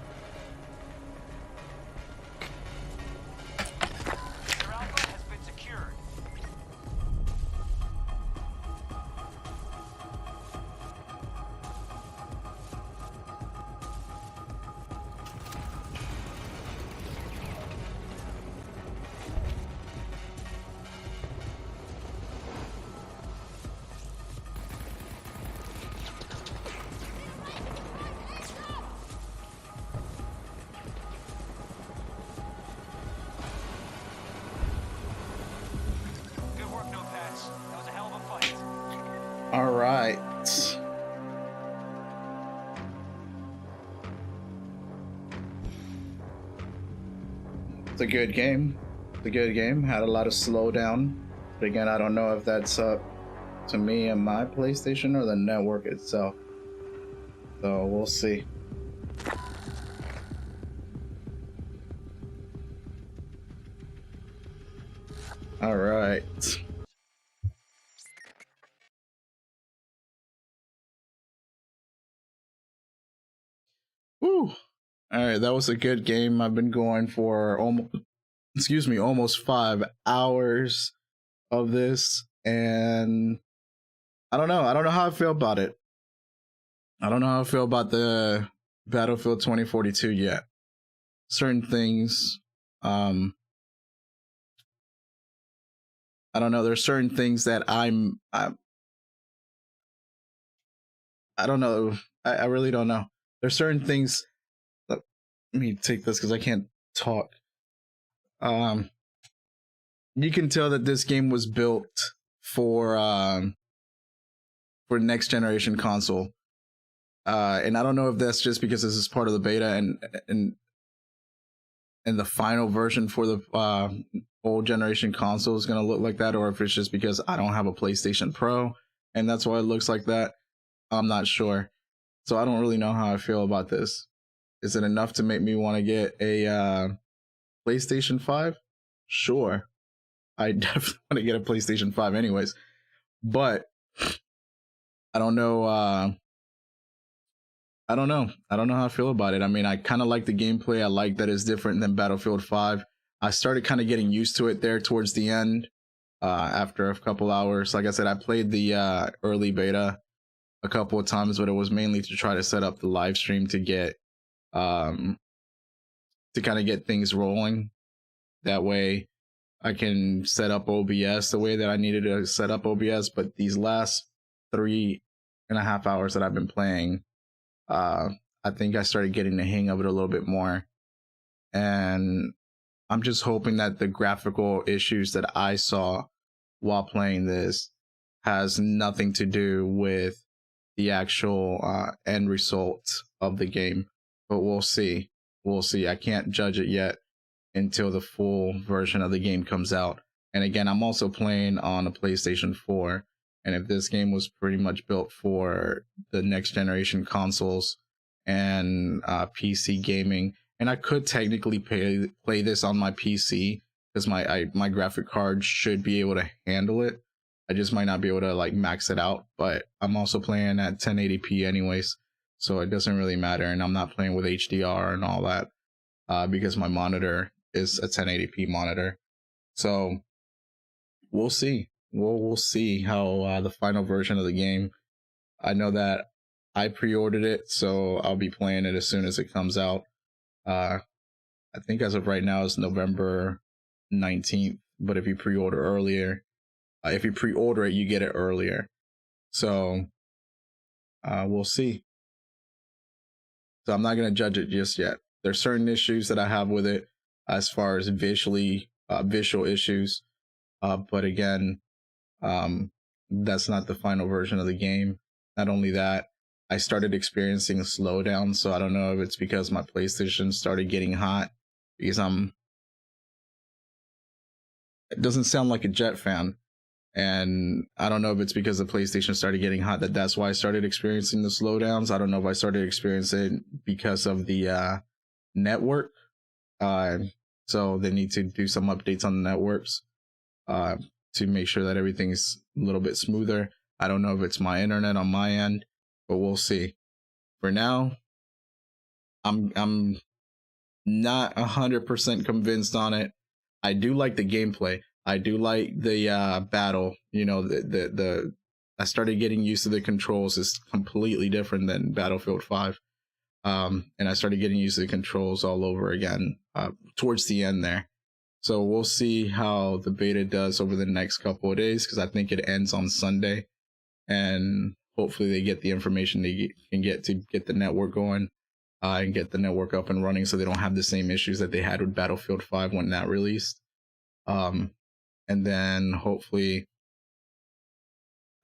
Sector Alpha has been secured. Good work, Notepads. That was a hell of a fight. All right. It's a good game. It's a good game. Had a lot of slowdown. But again, I don't know if that's up to me and my PlayStation or the network itself. So we'll see. All right. Woo. All right, that was a good game. I've been going for almost 5 hours of this, and I don't know. I don't know how I feel about it. I don't know how I feel about the Battlefield 2042 yet. Certain things, I don't know. There's certain things that I don't know. I really don't know. There's certain things. Let me take this because I can't talk. You can tell that this game was built for next generation console. And I don't know if that's just because this is part of the beta and the final version for the old generation console is going to look like that, or if it's just because I don't have a PlayStation Pro and that's why it looks like that. I'm not sure. So I don't really know how I feel about this. Is it enough to make me want to get a PlayStation 5? Sure. I definitely want to get a PlayStation 5 anyways. But I don't know. I don't know. I don't know how I feel about it. I mean, I kind of like the gameplay. I like that it's different than Battlefield 5. I started kind of getting used to it there towards the end after a couple hours. Like I said, I played the early beta a couple of times, but it was mainly to try to set up the live stream to get to kind of get things rolling. That way I can set up OBS the way that I needed to set up OBS. But these last 3.5 hours that I've been playing, I think I started getting the hang of it a little bit more. And I'm just hoping that the graphical issues that I saw while playing this has nothing to do with the actual end result of the game. But we'll see. We'll see. I can't judge it yet until the full version of the game comes out. And again, I'm also playing on a PlayStation 4. And if this game was pretty much built for the next generation consoles and PC gaming, and I could technically play this on my PC because my graphic card should be able to handle it. I just might not be able to like max it out, but I'm also playing at 1080p anyways, so it doesn't really matter. And I'm not playing with HDR and all that because my monitor is a 1080p monitor. So we'll see. We'll see how the final version of the game. I know that I pre-ordered it, so I'll be playing it as soon as it comes out. I think as of right now it's November 19th, but if you pre-order earlier, if you pre-order it, you get it earlier. So we'll see. So I'm not going to judge it just yet. There's certain issues that I have with it as far as visual issues. But again, that's not the final version of the game. Not only that, I started experiencing a slowdown, so I don't know if it's because my PlayStation started getting hot, because it doesn't sound like a Jet fan, and I don't know if it's because the PlayStation started getting hot that's why I started experiencing the slowdowns. I don't know if I started experiencing because of the network. So they need to do some updates on the networks to make sure that everything's a little bit smoother. I don't know if it's my internet on my end, but we'll see. for now, I'm not 100% convinced on it. I do like the gameplay. I do like the battle. You know, the I started getting used to the controls. It's completely different than Battlefield 5. And I started getting used to the controls all over again towards the end there. So we'll see how the beta does over the next couple of days, because I think it ends on Sunday, and hopefully they get the information they can get to get the network going and get the network up and running, so they don't have the same issues that they had with Battlefield 5 when that released. And then hopefully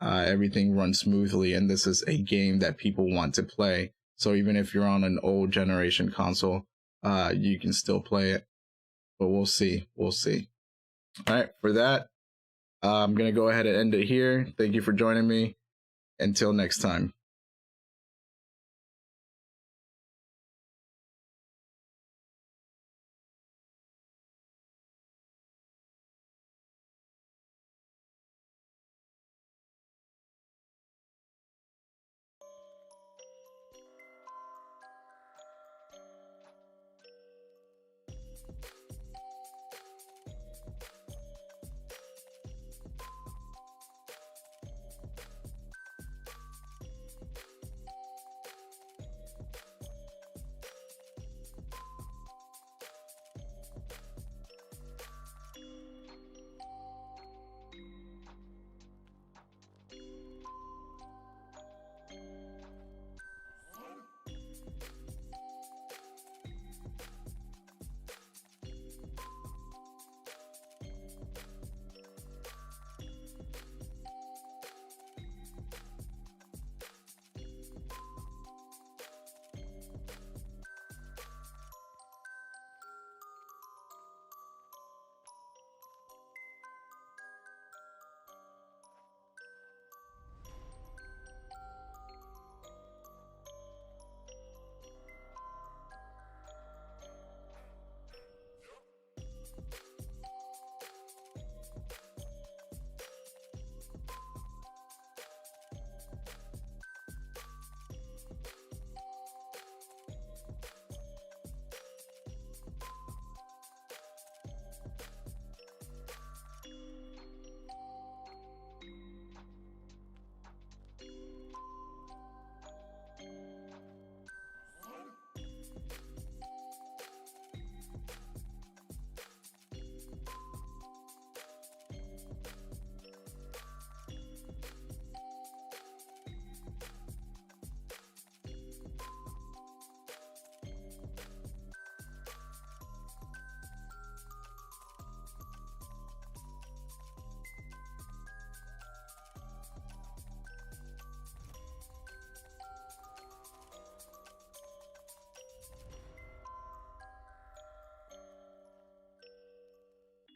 everything runs smoothly, and this is a game that people want to play. So even if you're on an old generation console, you can still play it. But we'll see. We'll see. All right, for that, I'm going to go ahead and end it here. Thank you for joining me. Until next time.